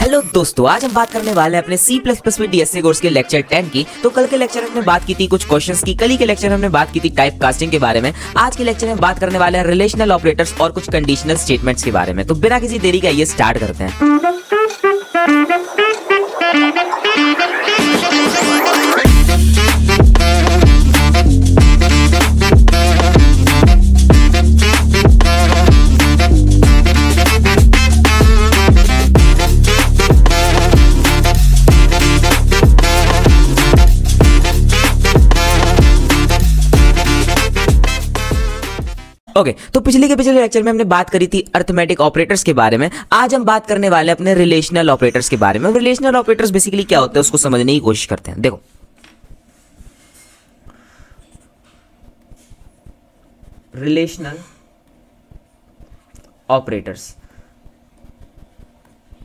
Hello दोस्तों, आज हम बात करने वाले हैं अपने C++ में डीएसए कोर्स के लेक्चर 10 की। तो कल के लेक्चर में हमने बात की थी कुछ क्वेश्चंस की, कल ही के लेक्चर में हमने बात की थी टाइप कास्टिंग के बारे में। आज के लेक्चर में बात करने वाले हैं रिलेशनल ऑपरेटर्स और कुछ कंडीशनल स्टेटमेंट्स के बारे में। तो बिना किसी देरी का ये स्टार्ट करते हैं। ओके तो पिछले लेक्चर में हमने बात करी थी अरिथमेटिक ऑपरेटर्स के बारे में। आज हम बात करने वाले हैं अपने रिलेशनल ऑपरेटर्स के बारे में। रिलेशनल ऑपरेटर्स बेसिकली क्या होते हैं उसको समझने की कोशिश करते हैं। देखो, रिलेशनल ऑपरेटर्स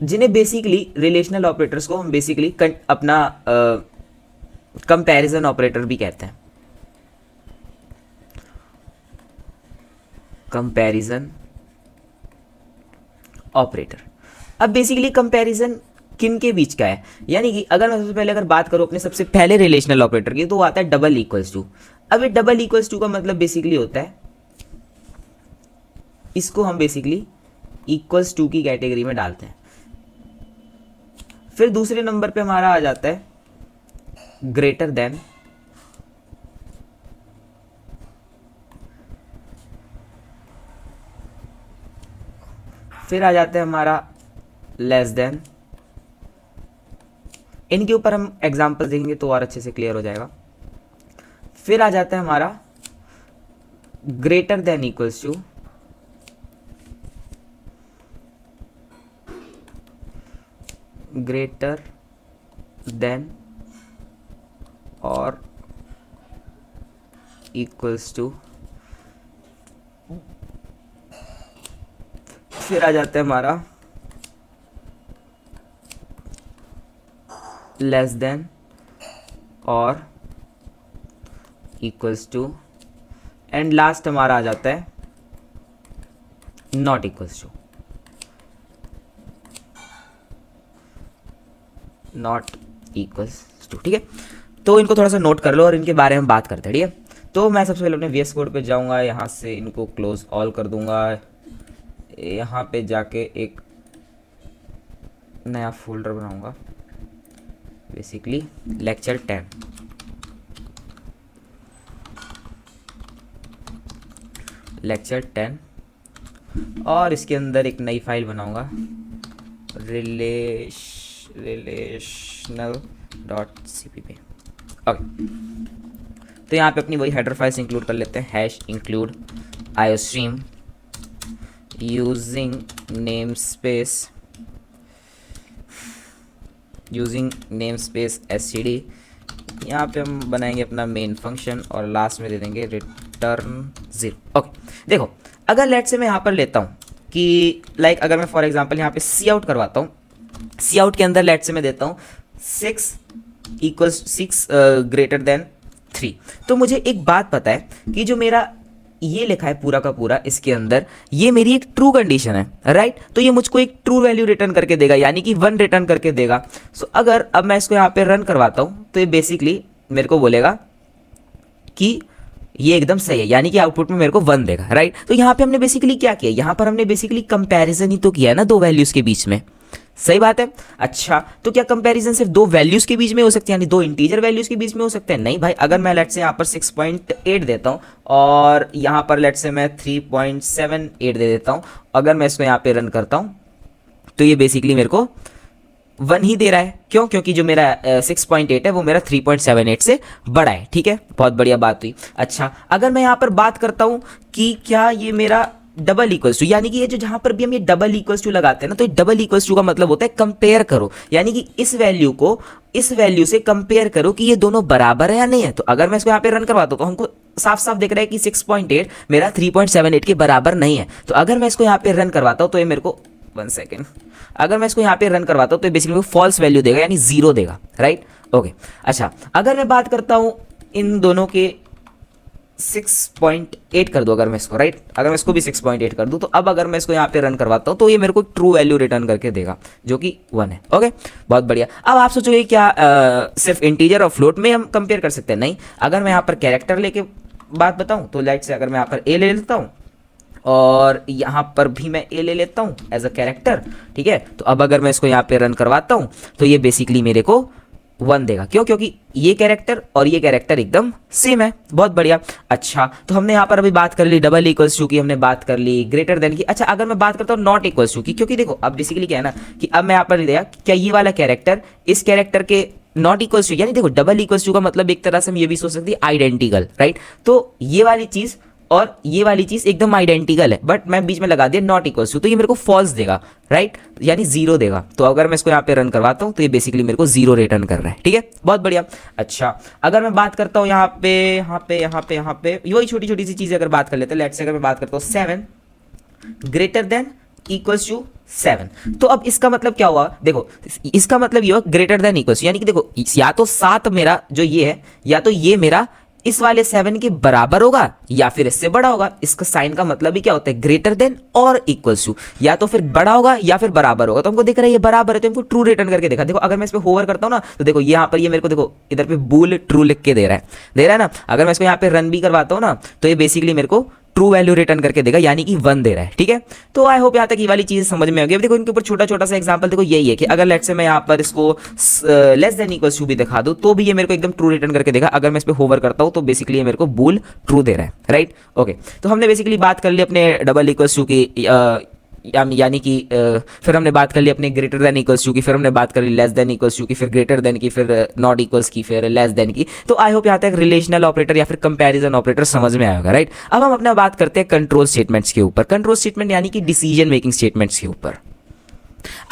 जिन्हें बेसिकली रिलेशनल ऑपरेटर्स को हम बेसिकली अपना कंपैरिजन ऑपरेटर भी कहते हैं। Comparison operator. अब बेसिकली कंपैरिजन किन के बीच का है, यानी कि अगर मैं सबसे पहले बात करूं अपने सबसे पहले रिलेशनल ऑपरेटर की, तो वो आता है डबल इक्वल्स टू। अब ये डबल इक्वल्स टू का मतलब बेसिकली होता है, इसको हम बेसिकली इक्वल्स टू की कैटेगरी में डालते हैं। फिर दूसरे नंबर पे हमारा आ जाता है ग्रेटर देन, फिर आ जाता है हमारा लेस देन। इनके ऊपर हम एग्जांपल देंगे तो और अच्छे से क्लियर हो जाएगा। फिर आ जाता है हमारा greater than equals to, greater than और इक्वल्स टू। फिर आ जाता है हमारा लेस देन और इक्वल्स टू, एंड लास्ट हमारा आ जाता है not equals to, not equals to. ठीक है, तो इनको थोड़ा सा नोट कर लो और इनके बारे में बात करते हैं। ठीक है, तो मैं सबसे पहले अपने VS कोड पे जाऊंगा, यहाँ से इनको क्लोज ऑल कर दूंगा, यहाँ पे जाके एक नया फोल्डर बनाऊंगा, बेसिकली लेक्चर 10। लेक्चर 10 और इसके अंदर एक नई फाइल बनाऊंगा, relational.cpp। ओके, तो यहाँ पे अपनी वही हेडर फाइल्स इंक्लूड कर लेते हैं, hash include iostream using namespace std। यहाँ पे हम बनाएंगे अपना मेन फंक्शन और लास्ट में दे देंगे रिटर्न 0। ओके, देखो अगर लेट से मैं यहाँ पर लेता हूँ कि लाइक अगर मैं फॉर एग्जांपल यहाँ पे सी आउट करवाता हूँ, सी आउट के अंदर लेट से मैं देता हूँ 6 ग्रेटर देन 3, तो मुझे एक बात पता है कि जो मेरा ये लिखा है पूरा का पूरा इसके अंदर, ये मेरी एक ट्रू कंडीशन है, राइट। तो ये मुझको एक ट्रू वैल्यू रिटर्न करके देगा, यानी कि 1 रिटर्न करके देगा। सो अगर अब मैं इसको यहाँ पे रन करवाता हूँ तो ये बेसिकली मेरे को बोलेगा कि ये एकदम सही है, यानी कि आउटपुट में मेरे को 1 देगा, राइट। तो यहाँ पे हमने बेसिकली क्या किया, यहाँ पर हमने बेसिकली कंपैरिजन ही तो किया है ना दो वैल्यूज के बीच में, सही बात है। अच्छा, तो क्या कंपैरिजन सिर्फ दो वैल्यूज के बीच में हो सकती है, यानी दो इंटीजर वैल्यूज के बीच में हो सकते हैं? नहीं भाई, अगर मैं लेट से यहाँ पर 6.8 देता हूँ और यहाँ पर लेट से मैं 3.78 दे देता हूँ, अगर मैं इसको यहाँ पे रन करता हूँ तो ये बेसिकली मेरे को 1 ही दे रहा है। क्यों? क्योंकि जो मेरा 6.8 है वो मेरा 3.78 से बड़ा है। ठीक है, बहुत बढ़िया बात हुई। अच्छा, अगर मैं यहाँ पर बात करता हूँ कि क्या ये मेरा डबल इक्वल्स टू, यानी कि ये जो जहां पर भी हम ये डबल इक्वल्स टू लगाते हैं ना, तो डबल इक्वल्स टू का मतलब होता है कंपेयर करो, यानी कि इस वैल्यू को इस वैल्यू से कंपेयर करो कि ये दोनोों बराबर है या नहीं है। तो अगर मैं इसको यहाँ पे रन करवाता हूँ तो हमको साफ साफ दिख रहा है कि 6.8 मेरा 3.78 के बराबर नहीं है। तो अगर मैं इसको यहाँ पे रन करवाता हूँ तो ये मेरे को 1 सेकेंड, अगर मैं इसको यहाँ पे रन करवाता हूँ तो बेसिकली फॉल्स वैल्यू देगा, यानी 0 देगा, राइट। ओके, अच्छा, अगर मैं बात करता हूँ इन दोनों के 6.8 कर दूं अगर मैं इसको, राइट, अगर मैं इसको भी 6.8 कर दूं, तो अब अगर मैं इसको यहाँ पे रन करवाता हूँ तो ये मेरे को ट्रू वैल्यू रिटर्न करके देगा जो कि 1 है। ओके, बहुत बढ़िया। अब आप सोचोगे क्या सिर्फ इंटीजर और फ्लोट में हम कंपेयर कर सकते हैं? नहीं, अगर मैं यहाँ पर कैरेक्टर लेके बात बताऊँ तो लेट से अगर मैं यहाँ पर ए ले लेता हूँ और यहाँ पर भी मैं ए ले लेता हूँ एज अ कैरेक्टर, ठीक है, तो अब अगर मैं इसको यहाँ पे रन करवाता हूँ तो ये बेसिकली मेरे को 1 देगा। क्यों? क्योंकि ये कैरेक्टर और ये कैरेक्टर एकदम सेम है। बहुत बढ़िया। अच्छा, तो हमने यहाँ पर अभी बात कर ली डबल इक्वल्स टू की, हमने बात कर ली ग्रेटर देन की। अच्छा, अगर मैं बात करता हूँ नॉट इक्वल्स टू की, क्योंकि देखो अब बेसिकली क्या है ना कि अब मैं यहाँ पर दिया क्या ये वाला कैरेक्टर इस कैरेक्टर के नॉट इक्वल्स टू, यानी देखो डबल इक्वल्स टू का मतलब एक तरह से हम ये भी सोच सकते हैं आइडेंटिकल, राइट। तो ये वाली चीज और ये वाली चीज एकदम आइडेंटिकल है, बट मैं बीच में लगा दिया नॉट इक्वल्स टू, तो ये मेरे को फॉल्स देगा, राइट, यानी 0 देगा। तो अगर मैं इसको यहाँ पे रन करवाता हूँ तो ये बेसिकली मेरे को 0 रिटर्न कर रहा है, ठीक है, बहुत बढ़िया। अच्छा, अगर मैं बात करता हूँ यहाँ पे वही छोटी छोटी सी चीजें अगर बात कर लेते हैं, लेट्स से अगर मैं बात करता हूँ 7 ग्रेटर देन इक्वल्स टू 7, तो अब इसका मतलब क्या हुआ? देखो, इसका मतलब ये हुआ ग्रेटर देन इक्वल्स, यानी कि देखो या तो 7 मेरा जो ये है, या तो ये मेरा इस वाले 7 के बराबर होगा या फिर इससे बड़ा होगा। इसका साइन का मतलब ही क्या होता है? ग्रेटर देन और इक्वल्स टू, या तो फिर बड़ा होगा या फिर बराबर होगा। तो हमको दिख रहा है ये बराबर है, तो हमको ट्रू रिटर्न करके देखा। देखो, अगर मैं इस पे होवर करता हूं ना तो देखो यहाँ पर ये मेरे को देखो इधर पे बूल ट्रू लिख के दे रहा है ना। अगर मैं इसको यहाँ पे रन भी करवाता हूँ ना तो ये बेसिकली मेरे को ट्रू वैल्यू रिटर्न करके देगा, यानी कि 1 दे रहा है, ठीक है। तो आई होप यहाँ तक ये वाली चीज समझ में आ गई। अब देखो इनके ऊपर छोटा छोटा सा एग्जांपल देखो यही है कि अगर लेट्स से मैं यहाँ पर इसको लेस देन इक्वल्स टू भी दिखा दूं तो भी ये मेरे को एकदम ट्रू रिटर्न करके देगा। अगर मैं इस पे होवर करता हूँ तो बेसिकली ये मेरे को बूल ट्रू दे रहा है, राइट। ओके, तो हमने बेसिकली बात कर ली अपने डबल इक्वल्स टू की, यानी कि फिर हमने बात कर ली अपने ग्रेटर देन इक्वल्स टू की, फिर हमने बात कर ली लेस देन इक्वल्स टू की, फिर ग्रेटर देन की, फिर नॉट इक्वल्स की, फिर लेस देन की। तो आई होप यहाँ तक रिलेशनल ऑपरेटर या फिर कंपैरिजन ऑपरेटर समझ में आएगा, राइट। अब हम अपना बात करते हैं कंट्रोल स्टेटमेंट्स के ऊपर। कंट्रोल स्टेटमेंट यानी कि डिसीजन मेकिंग स्टेटमेंट्स के ऊपर।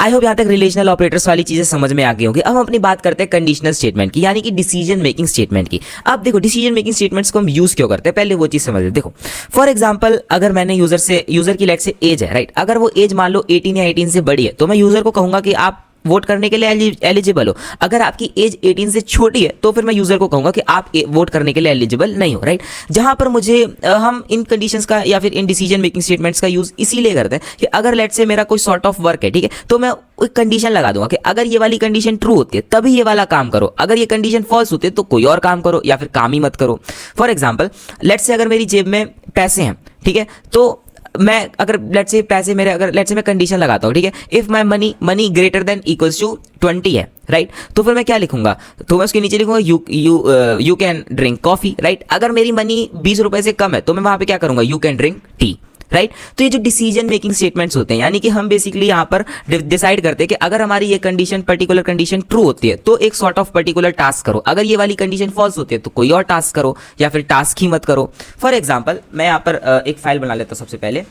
आई होप यहाँ तक रिलेशनल ऑपरेटर्स वाली चीजें समझ में आ गई होंगी। अब हम अपनी बात करते हैं कंडीशनल स्टेटमेंट की, यानी कि डिसीजन मेकिंग स्टेटमेंट की। अब देखो डिसीजन मेकिंग स्टेटमेंट्स को हम यूज क्यों करते हैं, पहले वो चीज समझ लेते। देखो फॉर एग्जांपल अगर मैंने यूजर की लेट से एज है, राइट, अगर वो एज मान लो 18 या 18 से बड़ी है तो मैं यूजर को कहूंगा कि आप वोट करने के लिए एलिजिबल हो। अगर आपकी एज 18 से छोटी है तो फिर मैं यूजर को कहूंगा कि आप वोट करने के लिए एलिजिबल नहीं हो, राइट। जहां पर मुझे हम इन कंडीशंस का या फिर इन डिसीजन मेकिंग स्टेटमेंट्स का यूज इसीलिए करते हैं कि अगर लेट से मेरा कोई सॉर्ट ऑफ वर्क है, ठीक है, तो मैं एक कंडीशन लगा दूंगा कि अगर ये वाली कंडीशन ट्रू होती है तभी ये वाला काम करो, अगर ये कंडीशन फॉल्स होती है तो कोई और काम करो या फिर काम ही मत करो। फॉर एग्जाम्पल लेट से अगर मेरी जेब में पैसे हैं, ठीक है, तो मैं अगर लेट्स से पैसे मेरे अगर लेट्स से मैं कंडीशन लगाता हूँ, ठीक है, if my money greater than equals to 20 है, राइट, तो फिर मैं क्या लिखूंगा? तो मैं उसके नीचे लिखूंगा you can drink coffee, right. अगर मेरी मनी 20 रुपए से कम है तो मैं वहां पे क्या करूंगा? You can drink tea, right. तो ये जो डिसीजन मेकिंग स्टेटमेंट्स होते हैं, यानी कि हम बेसिकली यहाँ पर डिसाइड करते हैं कि अगर हमारी ये कंडीशन पर्टिकुलर कंडीशन ट्रू होती है तो एक सॉर्ट ऑफ पर्टिकुलर टास्क करो, अगर ये वाली कंडीशन फॉल्स होती है तो कोई और टास्क करो या फिर टास्क ही मत करो। फॉर एग्जाम्पल मैं यहाँ पर एक फाइल बना लेता हूँ। सबसे पहले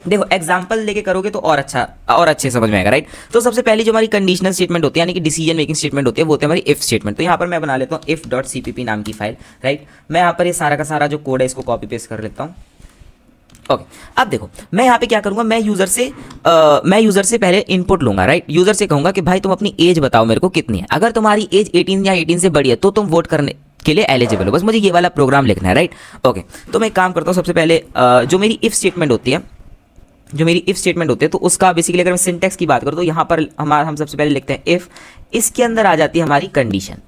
देखो एग्जाम्पल लेके करोगे तो और अच्छा और अच्छे समझ में आएगा, राइट। तो सबसे पहली जो हमारी कंडीशनल स्टेटमेंट होती है यानी कि डिसीजन मेकिंग स्टेटमेंट होती है वो होती है हमारी इफ स्टेटमेंट। तो यहाँ पर मैं बना लेता हूँ if.cpp नाम की फाइल, राइट। मैं यहाँ पर ये सारा का सारा जो कोड है इसको कॉपी पेस्ट कर लेता हूँ। ओके, अब देखो मैं यहाँ पे क्या करूंगा, मैं यूजर से पहले इनपुट लूंगा, राइट। यूजर से कहूंगा कि भाई तुम अपनी एज बताओ मेरे को कितनी है। अगर तुम्हारी एज 18 या 18 से बड़ी है तो तुम वोट करने के लिए एलिजिबल हो। बस मुझे ये वाला प्रोग्राम लिखना है, राइट। ओके, तो मैं एक काम करता हूँ, सबसे पहले जो मेरी इफ स्टेटमेंट होती है तो उसका बेसिकली अगर मैं सिंटैक्स की बात करूँ तो यहाँ पर हम सबसे पहले लिखते हैं इफ, इसके अंदर आ जाती है हमारी कंडीशन,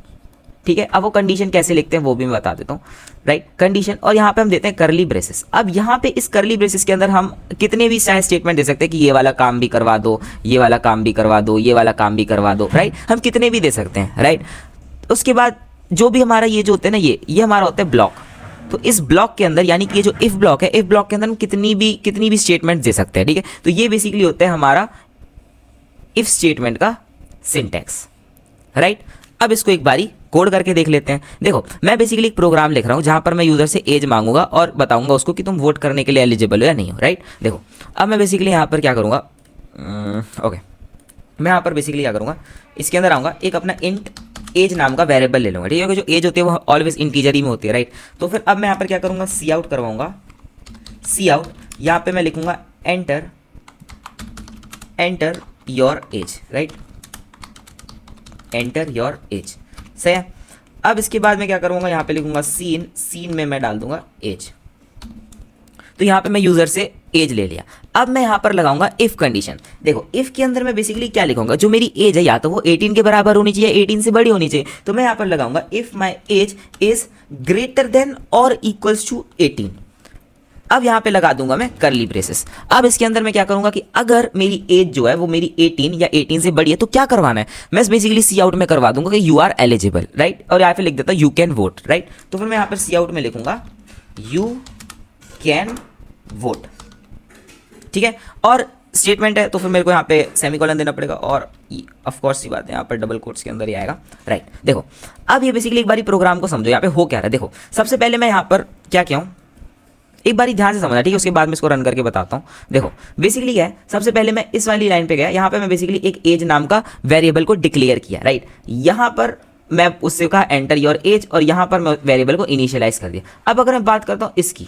ठीक है। अब वो कंडीशन कैसे लिखते हैं वो भी मैं बता देता हूँ, राइट। कंडीशन और यहाँ पे हम देते हैं करली ब्रेसेस। अब यहाँ पे इस करली ब्रेसेस के अंदर हम कितने भी चाहे स्टेटमेंट दे सकते हैं कि ये वाला काम भी करवा दो, ये वाला काम भी करवा दो, ये वाला काम भी करवा दो, राइट। हम कितने भी दे सकते हैं, राइट। उसके बाद जो भी हमारा ये जो होता है ना ये हमारा होता है ब्लॉक। तो इस ब्लॉक के अंदर यानी कि ये जो इफ ब्लॉक है, इफ ब्लॉक के अंदर हम कितनी भी स्टेटमेंट दे सकते हैं, ठीक है। तो ये बेसिकली होता है हमारा इफ स्टेटमेंट का सिंटैक्स, राइट। अब इसको एक बारी कोड करके देख लेते हैं। देखो मैं बेसिकली एक प्रोग्राम लिख रहा हूं जहां पर मैं यूजर से एज मांगूंगा और बताऊंगा उसको कि तुम वोट करने के लिए एलिजिबल हो या नहीं हो, राइट। देखो अब मैं बेसिकली यहां पर क्या करूंगा, ओके, मैं यहां पर बेसिकली क्या करूंगा, इसके अंदर आऊंगा, एक अपना इंट एज नाम का वेरिएबल ले लूंगा, ठीक है। जो एज होती है वो ऑलवेज इंटीजर ही में होती है, राइट। तो फिर अब मैं यहाँ पर क्या करूंगा, सी आउट करवाऊंगा। सी आउट यहाँ पे मैं लिखूंगा enter your age, right, enter your age, सही है। अब इसके बाद मैं क्या करूँगा, यहाँ पे लिखूंगा सीन, सीन में मैं डाल दूंगा एज। तो यहाँ पे मैं यूजर से एज ले लिया। अब मैं यहाँ पर लगाऊंगा इफ कंडीशन। देखो इफ के अंदर मैं बेसिकली क्या लिखूंगा, जो मेरी एज है या तो वो 18 के बराबर होनी चाहिए, 18 से बड़ी होनी चाहिए। तो मैं यहाँ पर लगाऊंगा if my age is greater than और इक्वल्स टू 18। अब यहाँ पे लगा दूंगा मैं करली ब्रेसेस। अब इसके अंदर मैं क्या करूंगा कि अगर मेरी एज जो है वो मेरी 18 या 18 से बड़ी है तो क्या करवाना है, मैं बेसिकली सी आउट में करवा दूंगा कि यू आर एलिजिबल, राइट। और यहाँ पे लिख देता हूँ यू कैन वोट, राइट। तो फिर मैं यहाँ पर सी आउट में लिखूंगा यू कैन वोट, ठीक है। और स्टेटमेंट है तो फिर मेरे को यहाँ पे सेमीकोलन देना पड़ेगा, और ऑफ कोर्स सी बात है यहाँ पर डबल कोट्स के अंदर ही आएगा, राइट। देखो अब ये बेसिकली एक बारी प्रोग्राम को समझो यहाँ पे हो क्या रहा है। देखो सबसे पहले मैं यहाँ पर क्या किया हूँ, एक बारी ध्यान से समझना, ठीक है। उसके बाद मैं इसको रन करके बताता हूँ। देखो बेसिकली क्या है, सबसे पहले मैं इस वाली लाइन पे गया, यहाँ पे मैं बेसिकली एक एज नाम का वेरिएबल को डिक्लेयर किया, राइट। यहाँ पर मैं उससे कहा एंटर योर एज, और यहाँ पर मैं वेरिएबल को इनिशियलाइज कर दिया। अब अगर मैं बात करता हूँ इसकी,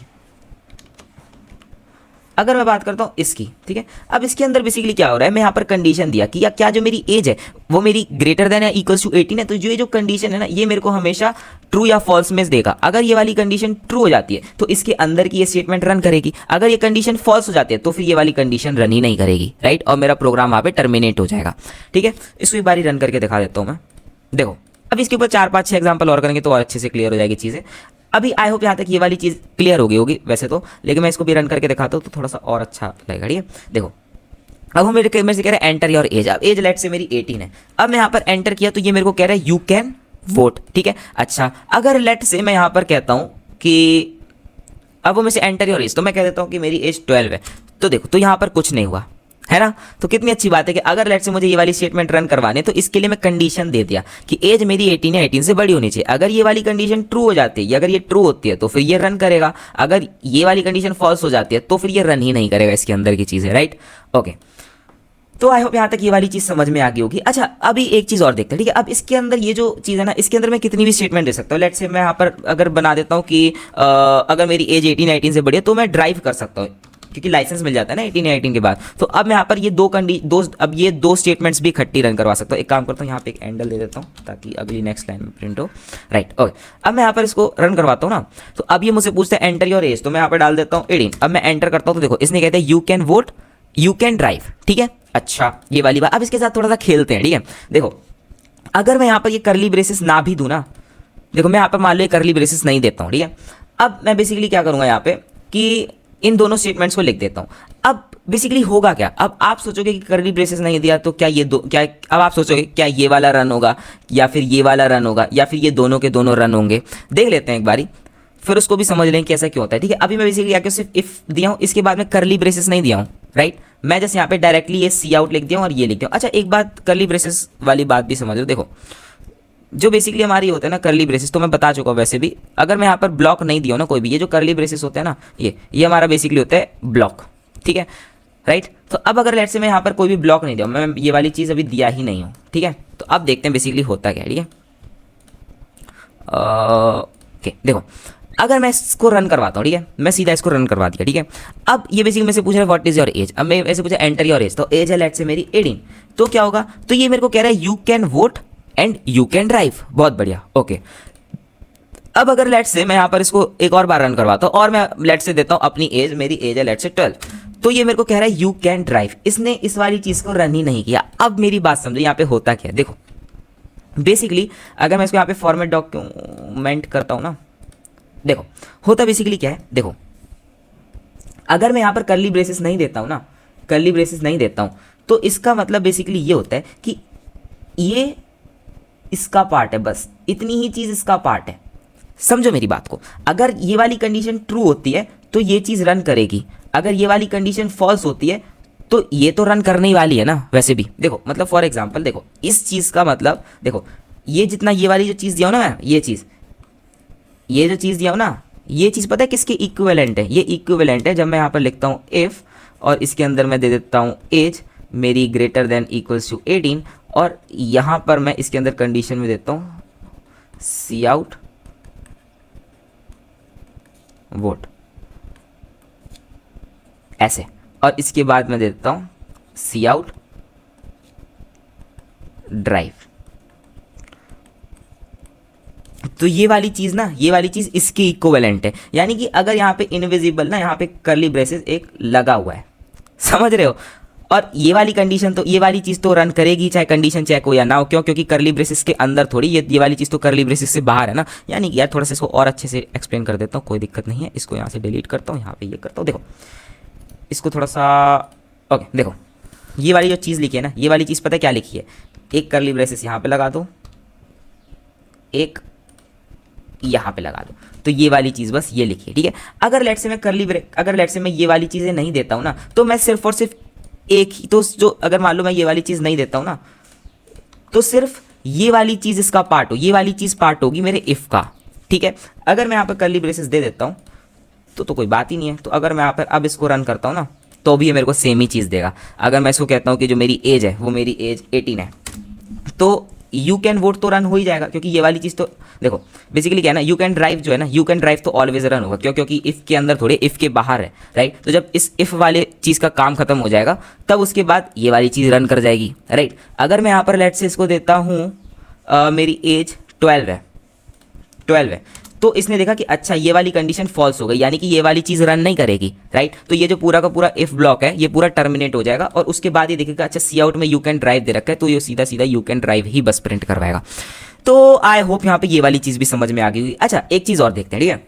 अगर मैं बात करता हूँ इसकी, ठीक है। अब इसके अंदर बेसिकली क्या हो रहा है, मैं यहाँ पर कंडीशन दिया कि या क्या जो मेरी एज है वो मेरी ग्रेटर देन या इक्वल्स टू 18 है। तो जो कंडीशन है ना, ये मेरे को हमेशा ट्रू या फॉल्स में देगा। अगर ये वाली कंडीशन ट्रू हो जाती है तो इसके अंदर की ये स्टेटमेंट रन करेगी। अगर ये कंडीशन फॉल्स हो जाती है तो फिर ये वाली कंडीशन रन ही नहीं करेगी, राइट। और मेरा प्रोग्राम वहाँ पे टर्मिनेट हो जाएगा, ठीक है। इसको एक बारी रन करके दिखा देता हूँ मैं। देखो अब इसके ऊपर 4-5-6 एग्जाम्पल और करेंगे तो और अच्छे से क्लियर हो जाएगी चीज़ें। अभी आई होप यहाँ तक ये वाली चीज़ क्लियर हो गई होगी वैसे तो, लेकिन मैं इसको भी रन करके दिखाता हूँ तो थोड़ा सा और अच्छा लगेगा, ठीक है। देखो अब हम मेरे से कह रहे हैं एंटर योर एज। अब एज लेट से मेरी 18 है। अब मैं यहाँ पर एंटर किया तो ये मेरे को कह रहा है यू कैन वोट, ठीक है। अच्छा अगर लेट से मैं यहाँ पर कहता हूँ कि अब वो मेरे से एंटर योर एज, तो मैं कह देता हूँ कि मेरी एज 12 है। तो देखो तो यहाँ पर कुछ नहीं हुआ, है ना। तो कितनी अच्छी बात है कि अगर लेट से मुझे ये वाली स्टेटमेंट रन करवाने तो इसके लिए मैं कंडीशन दे दिया कि एज मेरी 18 है, 18 से बड़ी होनी चाहिए। अगर ये वाली कंडीशन ट्रू हो जाती है, या अगर ये ट्रू होती है तो फिर ये रन करेगा। अगर ये वाली कंडीशन फॉल्स हो जाती है तो फिर ये रन ही नहीं करेगा इसके अंदर की चीज़ें, राइट। ओके तो आई होप यहाँ तक ये वाली चीज़ समझ में आ गई होगी। अच्छा अभी एक चीज़ और देखते हैं, ठीक है। अब इसके अंदर ये जो चीज़ है ना, इसके अंदर मैं कितनी भी स्टेटमेंट दे सकता हूँ। लेट से मैं यहाँ पर अगर बना देता हूँ कि अगर मेरी एज 18 से बड़ी है तो मैं ड्राइव कर सकता हूँ, क्योंकि लाइसेंस मिल जाता है ना 18 के बाद। तो अब मैं यहाँ पर ये दो स्टेटमेंट्स भी इकट्ठी रन करवा सकता हूँ। एक काम करता हूँ, यहाँ पे एक एंडल दे देता हूँ ताकि अगली नेक्स्ट लाइन में प्रिंट हो, राइट। ओके अब मैं यहाँ पर इसको रन करवाता हूँ ना, तो अब ये मुझसे पूछता है एंटर योर एज, तो मैं यहाँ पर डाल देता हूँ 18। अब मैं एंटर करता हूँ तो देखो इसने कहते हैं you can vote, you can drive, ठीक है। अच्छा ये वाली बात, अब इसके साथ थोड़ा सा खेलते हैं, ठीक है। देखो अगर मैं यहाँ पर ये करली ब्रेसेस ना भी दूँ ना, देखो मैं यहाँ पर मान लो करली ब्रेसेस नहीं देता हूँ, ठीक है। अब मैं बेसिकली क्या करूँगा यहाँ पे कि इन दोनों स्टेटमेंट्स को लिख देता हूँ। अब बेसिकली होगा क्या, अब आप सोचोगे कि करली ब्रेसेस नहीं दिया तो क्या ये अब आप सोचोगे क्या ये वाला रन होगा या फिर ये वाला रन होगा या फिर ये दोनों के दोनों रन होंगे। देख लेते हैं एक बारी, फिर उसको भी समझ लें कि ऐसा क्यों होता है, ठीक है। अभी मैं बेसिकली आके सिर्फ इफ दिया हूँ, इसके बाद में करली ब्रेसेस नहीं दिया हूँ, राइट। मैं जैसे यहाँ पे डायरेक्टली ये सी आउट लिख दिया हूँ और ये लिख दिया हूँ। अच्छा एक बात करली ब्रेसेस वाली बात भी समझ लो। देखो जो बेसिकली हमारी होते हैं ना करली ब्रेसेस, तो मैं बता चुका हूँ वैसे भी, अगर मैं यहाँ पर ब्लॉक नहीं दिया हूँ ना कोई भी, ये जो करली ब्रेसेस होते हैं ना, ये हमारा बेसिकली होता है ब्लॉक, ठीक है, राइट। तो अब अगर लेट से मैं यहाँ पर कोई भी ब्लॉक नहीं दिया, मैं ये वाली चीज़ अभी दिया ही नहीं हूँ, ठीक है। तो अब देखते हैं बेसिकली होता क्या है, ठीक है। ओके देखो अगर मैं इसको रन करवाता हूँ, ठीक है, मैं सीधा इसको रन करवा दिया, ठीक है। अब ये बेसिकली मेरे से पूछ रहा है व्हाट इज योर एज। अब मैं ऐसे पूछा एंटर योर एज, तो एज है लेट से मेरी 18, तो क्या होगा, तो ये मेरे को कह रहा है you can vote and you can drive. बहुत बढ़िया, ओके। अब अगर लेट से मैं यहाँ पर इसको एक और बार रन करवाता हूँ और मैं लेट से देता हूँ अपनी एज, मेरी एज है लेट से 12, तो ये मेरे को कह रहा है यू कैन ड्राइव। इसने इस वाली चीज़ को रन ही नहीं किया। अब मेरी बात समझो यहाँ पे होता क्या है। देखो बेसिकली अगर मैं इसको यहाँ पे फॉर्मेट डॉक्यूमेंट करता हूँ ना, देखो होता बेसिकली क्या है। देखो अगर मैं यहाँ पर करली ब्रेसेस नहीं देता हूँ ना, करली ब्रेसेस नहीं देता हूँ, तो इसका मतलब बेसिकली ये होता है कि ये इसका पार्ट है, बस इतनी ही चीज़ इसका पार्ट है। समझो मेरी बात को, अगर ये वाली कंडीशन ट्रू होती है तो ये चीज़ रन करेगी, अगर ये वाली कंडीशन फॉल्स होती है तो ये तो रन करने ही वाली है ना वैसे भी। देखो मतलब फॉर एग्जांपल देखो इस चीज़ का मतलब, देखो ये जितना ये वाली जो चीज़ दिया हो ना मैं, ये जो चीज़ दिया हो ना, ये चीज़ पता है किसके इक्विवेलेंट है, ये इक्विवेलेंट है जब मैं यहाँ पर लिखता हूँ इफ़ और इसके अंदर मैं दे देता हूँ एज मेरी ग्रेटर देन इक्वल्स टू 18, और यहाँ पर मैं इसके अंदर कंडीशन में देता हूँ सी आउट वोट ऐसे, और इसके बाद मैं देता हूँ सी आउट ड्राइव। तो ये वाली चीज़ ना, ये वाली चीज़ इसके इक्विवेलेंट है, यानी कि अगर यहाँ पे इनविजिबल ना, यहाँ पे कर्ली ब्रेसेस एक लगा हुआ है, समझ रहे हो, और ये वाली कंडीशन तो, ये वाली चीज़ तो रन करेगी चाहे कंडीशन चेक हो या ना हो, क्यों, क्योंकि कर्ली ब्रेसेस के अंदर थोड़ी, ये वाली चीज़ तो कर्ली ब्रेसेस से बाहर है ना। यानी कि यार थोड़ा सा इसको और अच्छे से एक्सप्लेन कर देता हूँ, कोई दिक्कत नहीं है, इसको यहाँ से डिलीट करता हूँ, यहाँ पे ये करता हूँ, देखो इसको थोड़ा सा, ओके देखो ये वाली जो चीज़ लिखी है ना, ये वाली चीज़ पता है क्या लिखी है, एक कर्ली ब्रेसेस यहाँ पे लगा दो, एक यहाँ पे लगा दो, तो ये वाली चीज़ बस ये लिखी है, ठीक है। अगर लेट से मैं अगर लेट से मैं ये वाली चीज़ें नहीं देता हूँ ना, तो मैं सिर्फ और सिर्फ एक ही, तो जो अगर मान लो मैं ये वाली चीज़ नहीं देता हूँ ना, तो सिर्फ ये वाली चीज़ इसका पार्ट हो, ये वाली चीज़ पार्ट होगी मेरे इफ़ का, ठीक है। अगर मैं यहाँ पर कर्ली ब्रेसेस दे देता हूँ तो कोई बात ही नहीं है। तो अगर मैं यहाँ पर अब इसको रन करता हूँ ना, तो भी ये मेरे को सेम ही चीज़ देगा। अगर मैं इसको कहता हूँ कि जो मेरी एज है वो मेरी एज 18 है, तो यू कैन वोट तो रन हो ही जाएगा, क्योंकि ये वाली चीज़ तो देखो बेसिकली क्या है ना, यू कैन ड्राइव जो है ना, यू कैन ड्राइव तो ऑलवेज रन होगा, क्यों, क्योंकि इफ़ के अंदर थोड़े, इफ़ के बाहर है, राइट। तो जब इस इफ़ वाले चीज़ का काम खत्म हो जाएगा, तब उसके बाद ये वाली चीज़ रन कर जाएगी, राइट। अगर मैं यहाँ पर लेट से इसको देता हूँ मेरी एज 12 है, तो इसने देखा कि अच्छा ये वाली कंडीशन फॉल्स हो गई, यानी कि ये वाली चीज़ रन नहीं करेगी, राइट। तो ये जो पूरा का पूरा इफ ब्लॉक है ये पूरा टर्मिनेट हो जाएगा, और उसके बाद ये देखेगा अच्छा सी आउट में यू कैन ड्राइव दे रखा है, तो ये सीधा सीधा यू कैन ड्राइव ही बस प्रिंट करवाएगा। तो आई होप यहाँ पे ये वाली चीज़ भी समझ में आ गई होगी। अच्छा एक चीज़ और देखते हैं, ठीक है,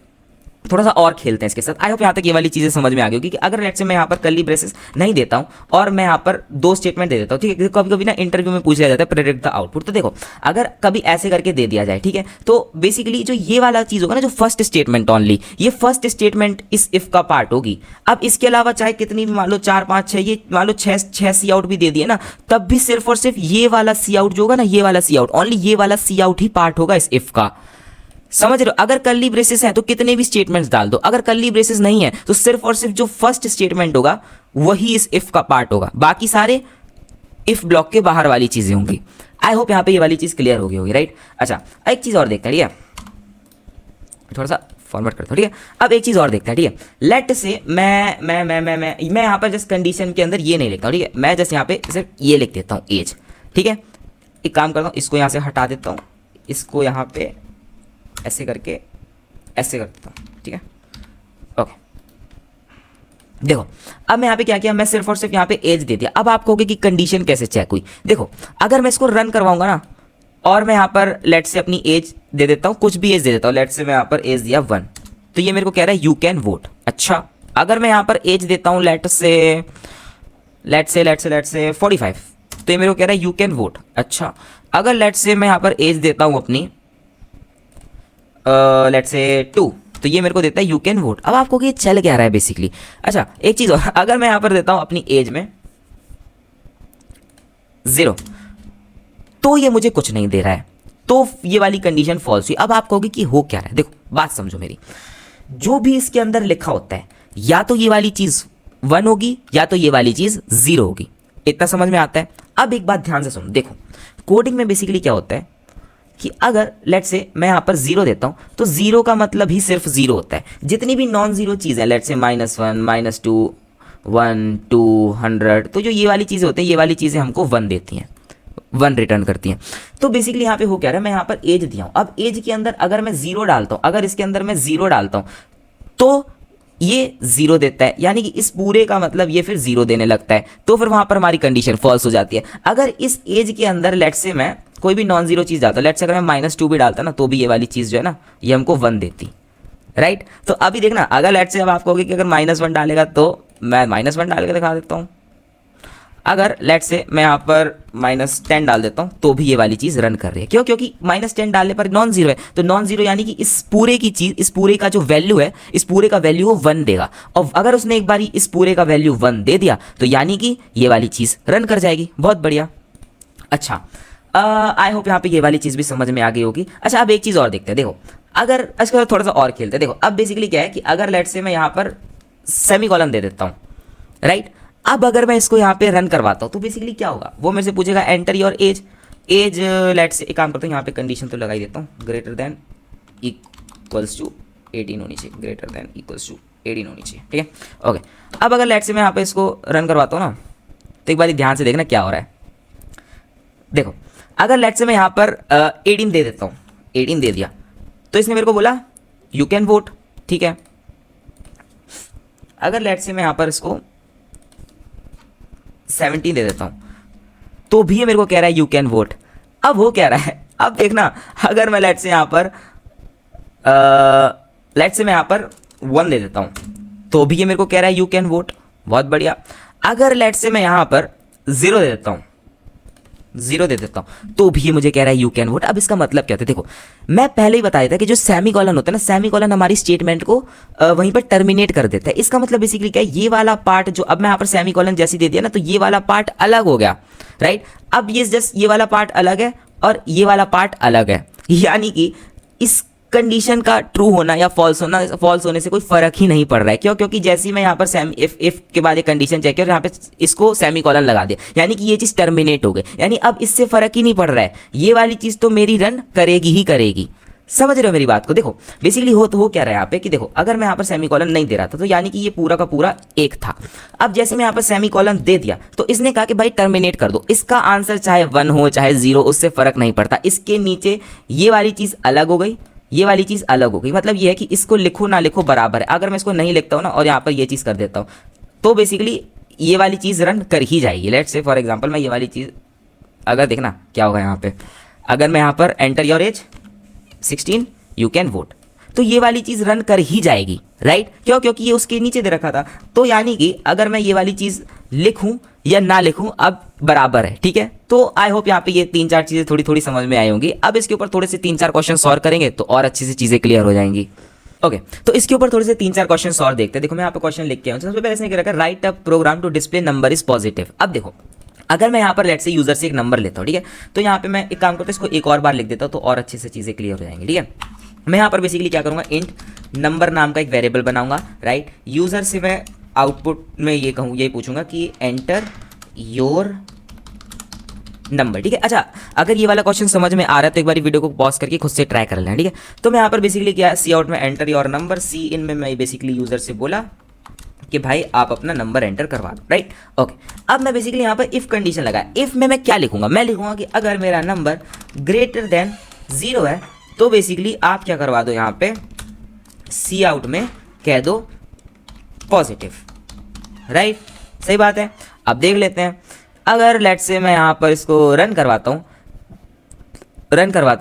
थोड़ा सा और खेलते हैं इसके साथ। आई होप यहाँ तक ये वाली चीज़ें समझ में आ गई होगी कि अगर लेट से मैं यहाँ पर कर्ली ब्रेसेस नहीं देता हूँ और मैं यहाँ पर दो स्टेटमेंट दे देता हूँ, ठीक है। कभी कभी ना इंटरव्यू में पूछ लिया जाता है प्रेडिक्ट द आउटपुट, तो देखो अगर कभी ऐसे करके दे दिया जाए, ठीक है, तो बेसिकली जो ये वाला चीज़ होगा ना, जो फर्स्ट स्टेटमेंट ओनली, ये फर्स्ट स्टेटमेंट इस इफ का पार्ट होगी। अब इसके अलावा चाहे कितनी भी मान लो 4 5 6, ये मान लो 6 सी आउट भी दे दिए ना, तब भी सिर्फ और सिर्फ ये वाला सी आउट जो होगा ना, ये वाला सी आउट, ओनली ये वाला सी आउट ही पार्ट होगा इस इफ का, समझ रहे हो। अगर कर्ली ब्रेसेस है तो कितने भी स्टेटमेंट्स डाल दो, अगर कर्ली ब्रेसेस नहीं है तो सिर्फ और सिर्फ जो फर्स्ट स्टेटमेंट होगा वही इस इफ का पार्ट होगा, बाकी सारे इफ ब्लॉक के बाहर वाली चीजें होंगी। आई होप यहाँ पे ये वाली चीज क्लियर हो गई होगी, राइट। अच्छा एक चीज और देखते हैं, ठीक है, थोड़ा सा फॉर्मेट करता हूँ, ठीक है। अब एक चीज और देखते हैं, ठीक है। लेट से मैं यहाँ पर जस्ट कंडीशन के अंदर ये नहीं लिखता हूँ, ठीक है, मैं जस्ट यहाँ पे सिर्फ ये लिख देता हूँ एज, ठीक है। एक काम करता हूँ, इसको यहाँ से हटा देता हूँ, इसको यहाँ पे ऐसे करके ऐसे कर देता हूँ, ठीक है, ओके। देखो अब मैं यहाँ पे क्या किया, मैं सिर्फ और सिर्फ यहाँ पे एज दे दिया। अब आप कहोगे कि कंडीशन कैसे चेक हुई, देखो अगर मैं इसको रन करवाऊंगा ना, और मैं यहाँ पर लेट से अपनी एज दे देता हूँ, कुछ भी एज दे देता हूँ, लेट से मैं यहाँ पर एज दिया 1, तो ये मेरे को कह रहा है यू कैन वोट। अच्छा अगर मैं यहाँ पर एज देता हूँ लेट से 45, तो ये मेरे को कह रहा है यू कैन वोट। अच्छा अगर लेट से मैं यहाँ पर एज देता हूँ अपनी लेट्स से 2, तो ये मेरे को देता है यू कैन वोट। अब आपको ये चल क्या रहा है बेसिकली। अच्छा एक चीज और, अगर मैं यहां पर देता हूं अपनी एज में 0, तो ये मुझे कुछ नहीं दे रहा है, तो ये वाली कंडीशन फॉल्स हुई। अब आप कहोगे कि हो क्या रहा है, देखो बात समझो मेरी, जो भी इसके अंदर लिखा होता है या तो ये वाली चीज 1 होगी या तो ये वाली चीज 0 होगी, इतना समझ में आता है। अब एक बात ध्यान से सुनो, देखो कोडिंग में बेसिकली क्या होता है कि अगर लेट से मैं यहाँ पर 0 देता हूँ, तो 0 का मतलब ही सिर्फ 0 होता है। जितनी भी नॉन जीरो चीज़ है, लेट से -1 -2 1 2 100, तो जो ये वाली चीज़ें होती हैं, ये वाली चीज़ें हमको 1 देती हैं, 1 रिटर्न करती हैं। तो बेसिकली यहाँ पे हो क्या रहा है, मैं यहाँ पर एज दिया हूँ, अब एज के अंदर अगर मैं 0 डालता हूँ, अगर इसके अंदर मैं 0 डालता हूँ, तो ये 0 देता है, यानी कि इस पूरे का मतलब ये फिर 0 देने लगता है, तो फिर वहाँ पर हमारी कंडीशन फॉल्स हो जाती है। अगर इस एज के अंदर लेट से मैं कोई भी नॉन जीरो चीज़ डालता, लेट से अगर मैं -2 भी डालता ना, तो भी ये वाली चीज़ जो है ना, ये हमको 1 देती, राइट। तो अभी देखना, अगर लेट से अब आप कहोगे कि अगर -1 डालेगा, तो मैं -1 डाल के दिखा देता हूँ। अगर लेट से मैं यहाँ पर -10 डाल देता हूँ, तो भी ये वाली चीज़ रन कर रही है, क्यों, क्योंकि -10 डालने पर नॉन जीरो है, तो नॉन जीरो यानी कि इस पूरे की चीज़, इस पूरे का जो वैल्यू है, इस पूरे का वैल्यू वो 1 देगा। और अगर उसने एक बार इस पूरे का वैल्यू 1 दे दिया, तो यानी कि ये वाली चीज़ रन कर जाएगी। बहुत बढ़िया। अच्छा आई होप यहाँ पे ये वाली चीज़ भी समझ में आ गई होगी। अच्छा अब एक चीज़ और देखते हैं, देखो अगर इसका थोड़ा सा और खेलते हैं। देखो अब बेसिकली क्या है कि अगर लेट से मैं यहाँ पर सेमीकोलन दे देता हूँ, राइट। अब अगर मैं इसको यहाँ पे रन करवाता हूँ, तो बेसिकली क्या होगा, वो मेरे से पूछेगा एंटर योर एज। लेट से एक काम करता हूँ, यहाँ पे कंडीशन तो लगा ही देता हूँ, ग्रेटर देन इक्वल्स टू 18 होनी चाहिए, ग्रेटर देन इक्वल्स टू 18 होनी चाहिए, ठीक है, ओके। अब अगर लेट से मैं यहाँ पे इसको रन करवाता हूँ ना, तो एक बार ध्यान से देखना क्या हो रहा है। देखो अगर लेट से मैं यहाँ पर 18 दे देता हूँ, 18 दे दिया, तो इसने मेरे को बोला यू कैन वोट, ठीक है। अगर लेट्स से मैं यहाँ पर इसको 17 दे देता हूँ तो भी ये मेरे को कह रहा है यू कैन वोट। अब वो कह रहा है, अब देखना, अगर मैं लेट्स से यहाँ पर लेट्स से मैं यहाँ पर 1 दे देता हूँ तो भी ये मेरे को कह रहा है यू कैन वोट, बहुत बढ़िया। अगर लेट्स से मैं यहाँ पर 0 दे देता हूँ, 0 दे देता हूँ तो भी ये मुझे कह रहा है यू कैन वोट। अब इसका मतलब क्या होता है, देखो मैं पहले ही बताया था कि जो सेमी कॉलन होता है ना, सेमी कॉलन हमारी स्टेटमेंट को वहीं पर टर्मिनेट कर देता है। इसका मतलब बेसिकली क्या है, ये वाला पार्ट जो अब मैं यहाँ पर सेमी कॉलन जैसी दे दिया ना, तो ये वाला पार्ट अलग हो गया, राइट। अब ये जस्ट ये वाला पार्ट अलग है और ये वाला पार्ट अलग है, यानी कि इस कंडीशन का ट्रू होना या फॉल्स होने से कोई फर्क ही नहीं पड़ रहा है। क्यों? क्योंकि जैसे ही मैं यहाँ पर सेमी इफ के बाद एक कंडीशन चेक किया और यहाँ पे इसको सेमी कॉलन लगा दिया, यानी कि ये चीज़ टर्मिनेट हो गई, यानी अब इससे फर्क ही नहीं पड़ रहा है, ये वाली चीज़ तो मेरी रन करेगी ही करेगी। समझ रहे हो मेरी बात को? देखो बेसिकली हो क्या रहा है यहाँ पे कि देखो अगर मैं यहाँ पर सेमी कॉलन नहीं दे रहा था तो यानी कि ये पूरा का पूरा एक था। अब जैसे मैं यहाँ पर सेमी कॉलन दे दिया तो इसने कहा कि भाई टर्मिनेट कर दो, इसका आंसर चाहे 1 हो चाहे 0, उससे फर्क नहीं पड़ता। इसके नीचे ये वाली चीज़ अलग हो गई, ये वाली चीज़ अलग हो गई, मतलब ये है कि इसको लिखो ना लिखो बराबर है। अगर मैं इसको नहीं लिखता हूँ ना और यहाँ पर ये चीज़ कर देता हूँ तो बेसिकली ये वाली चीज़ रन कर ही जाएगी। लेट्स से फॉर एग्जांपल मैं ये वाली चीज़ अगर देखना क्या होगा यहाँ पे, अगर मैं यहाँ पर enter your age 16 you can vote, तो ये वाली चीज़ रन कर ही जाएगी, राइट। क्यों? क्योंकि ये उसके नीचे दे रखा था। तो यानी कि अगर मैं ये वाली चीज़ लिखूं या ना लिखूं अब बराबर है, ठीक है। तो आई होप यहाँ पे ये 3-4 चीज़ें थोड़ी थोड़ी समझ में आई होंगी। अब इसके ऊपर थोड़े से 3-4 क्वेश्चन सॉल्व करेंगे तो और अच्छी से चीज़ें क्लियर हो जाएंगी। ओके तो इसके ऊपर थोड़े से 3-4 क्वेश्चन और देखते हैं। देखो मैं यहाँ पे क्वेश्चन लिख के आऊँ, सबसे पहले इसने क्या रखा, write a program to display number is positive. अब देखो अगर मैं यहाँ पर लेट से यूजर से एक नंबर लेता हूँ, ठीक है, तो यहाँ पे मैं एक काम करता हूँ, इसको एक और बार लिख देता हूँ तो और अच्छे से चीज़ें क्लियर हो जाएंगी, ठीक है। मैं यहाँ पर बेसिकली क्या करूँगा, इंट नंबर नाम का एक वेरिएबल बनाऊंगा, राइट। यूजर से मैं आउटपुट में ये कहूँ, ये पूछूंगा कि एंटर योर नंबर, ठीक है। अच्छा अगर ये वाला क्वेश्चन समझ में आ रहा है तो एक बार वीडियो को पॉज करके खुद से ट्राई कर लेना, ठीक है। तो मैं यहाँ पर बेसिकली क्या, सी आउट में एंटर योर नंबर, सी इन में मैं बेसिकली यूजर से बोला कि भाई आप अपना नंबर एंटर करवा दो, राइट। ओके अब मैं बेसिकली यहाँ पर इफ कंडीशन लगाया। इफ में मैं क्या लिखूंगा, मैं लिखूंगा कि अगर मेरा नंबर ग्रेटर देन 0 है तो बेसिकली आप क्या करवा दो, यहाँ पे सी आउट में कह दो पॉजिटिव, राइट। सही बात है। अब देख लेते हैं, अगर लेट से मैं यहाँ पर इसको रन करवाता हूँ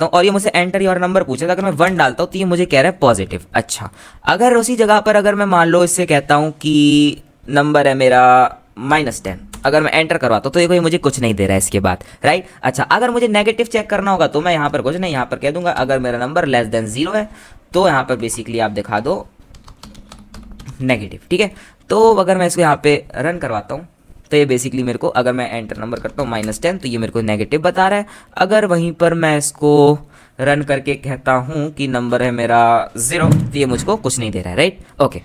और ये मुझसे एंटर योर नंबर पूछा था, अगर मैं 1 डालता हूँ तो ये मुझे कह रहा है पॉजिटिव। अच्छा अगर उसी जगह पर अगर मैं मान लो इससे कहता हूँ कि नंबर है मेरा -10, अगर मैं एंटर करवाता हूँ तो देखो ये मुझे कुछ नहीं दे रहा है इसके बाद, राइट। अच्छा अगर मुझे नेगेटिव चेक करना होगा तो मैं यहाँ पर कुछ नहीं, यहाँ पर कह दूंगा अगर मेरा नंबर लेस देन 0 है तो यहाँ पर बेसिकली आप दिखा दो नेगेटिव, ठीक है। तो अगर मैं इसको यहाँ पे रन करवाता हूँ तो ये बेसिकली मेरे को, अगर मैं एंटर नंबर करता हूँ -10 तो ये मेरे को नेगेटिव बता रहा है। अगर वहीं पर मैं इसको रन करके कहता हूँ कि नंबर है मेरा 0 तो ये मुझको कुछ नहीं दे रहा है, राइट। ओके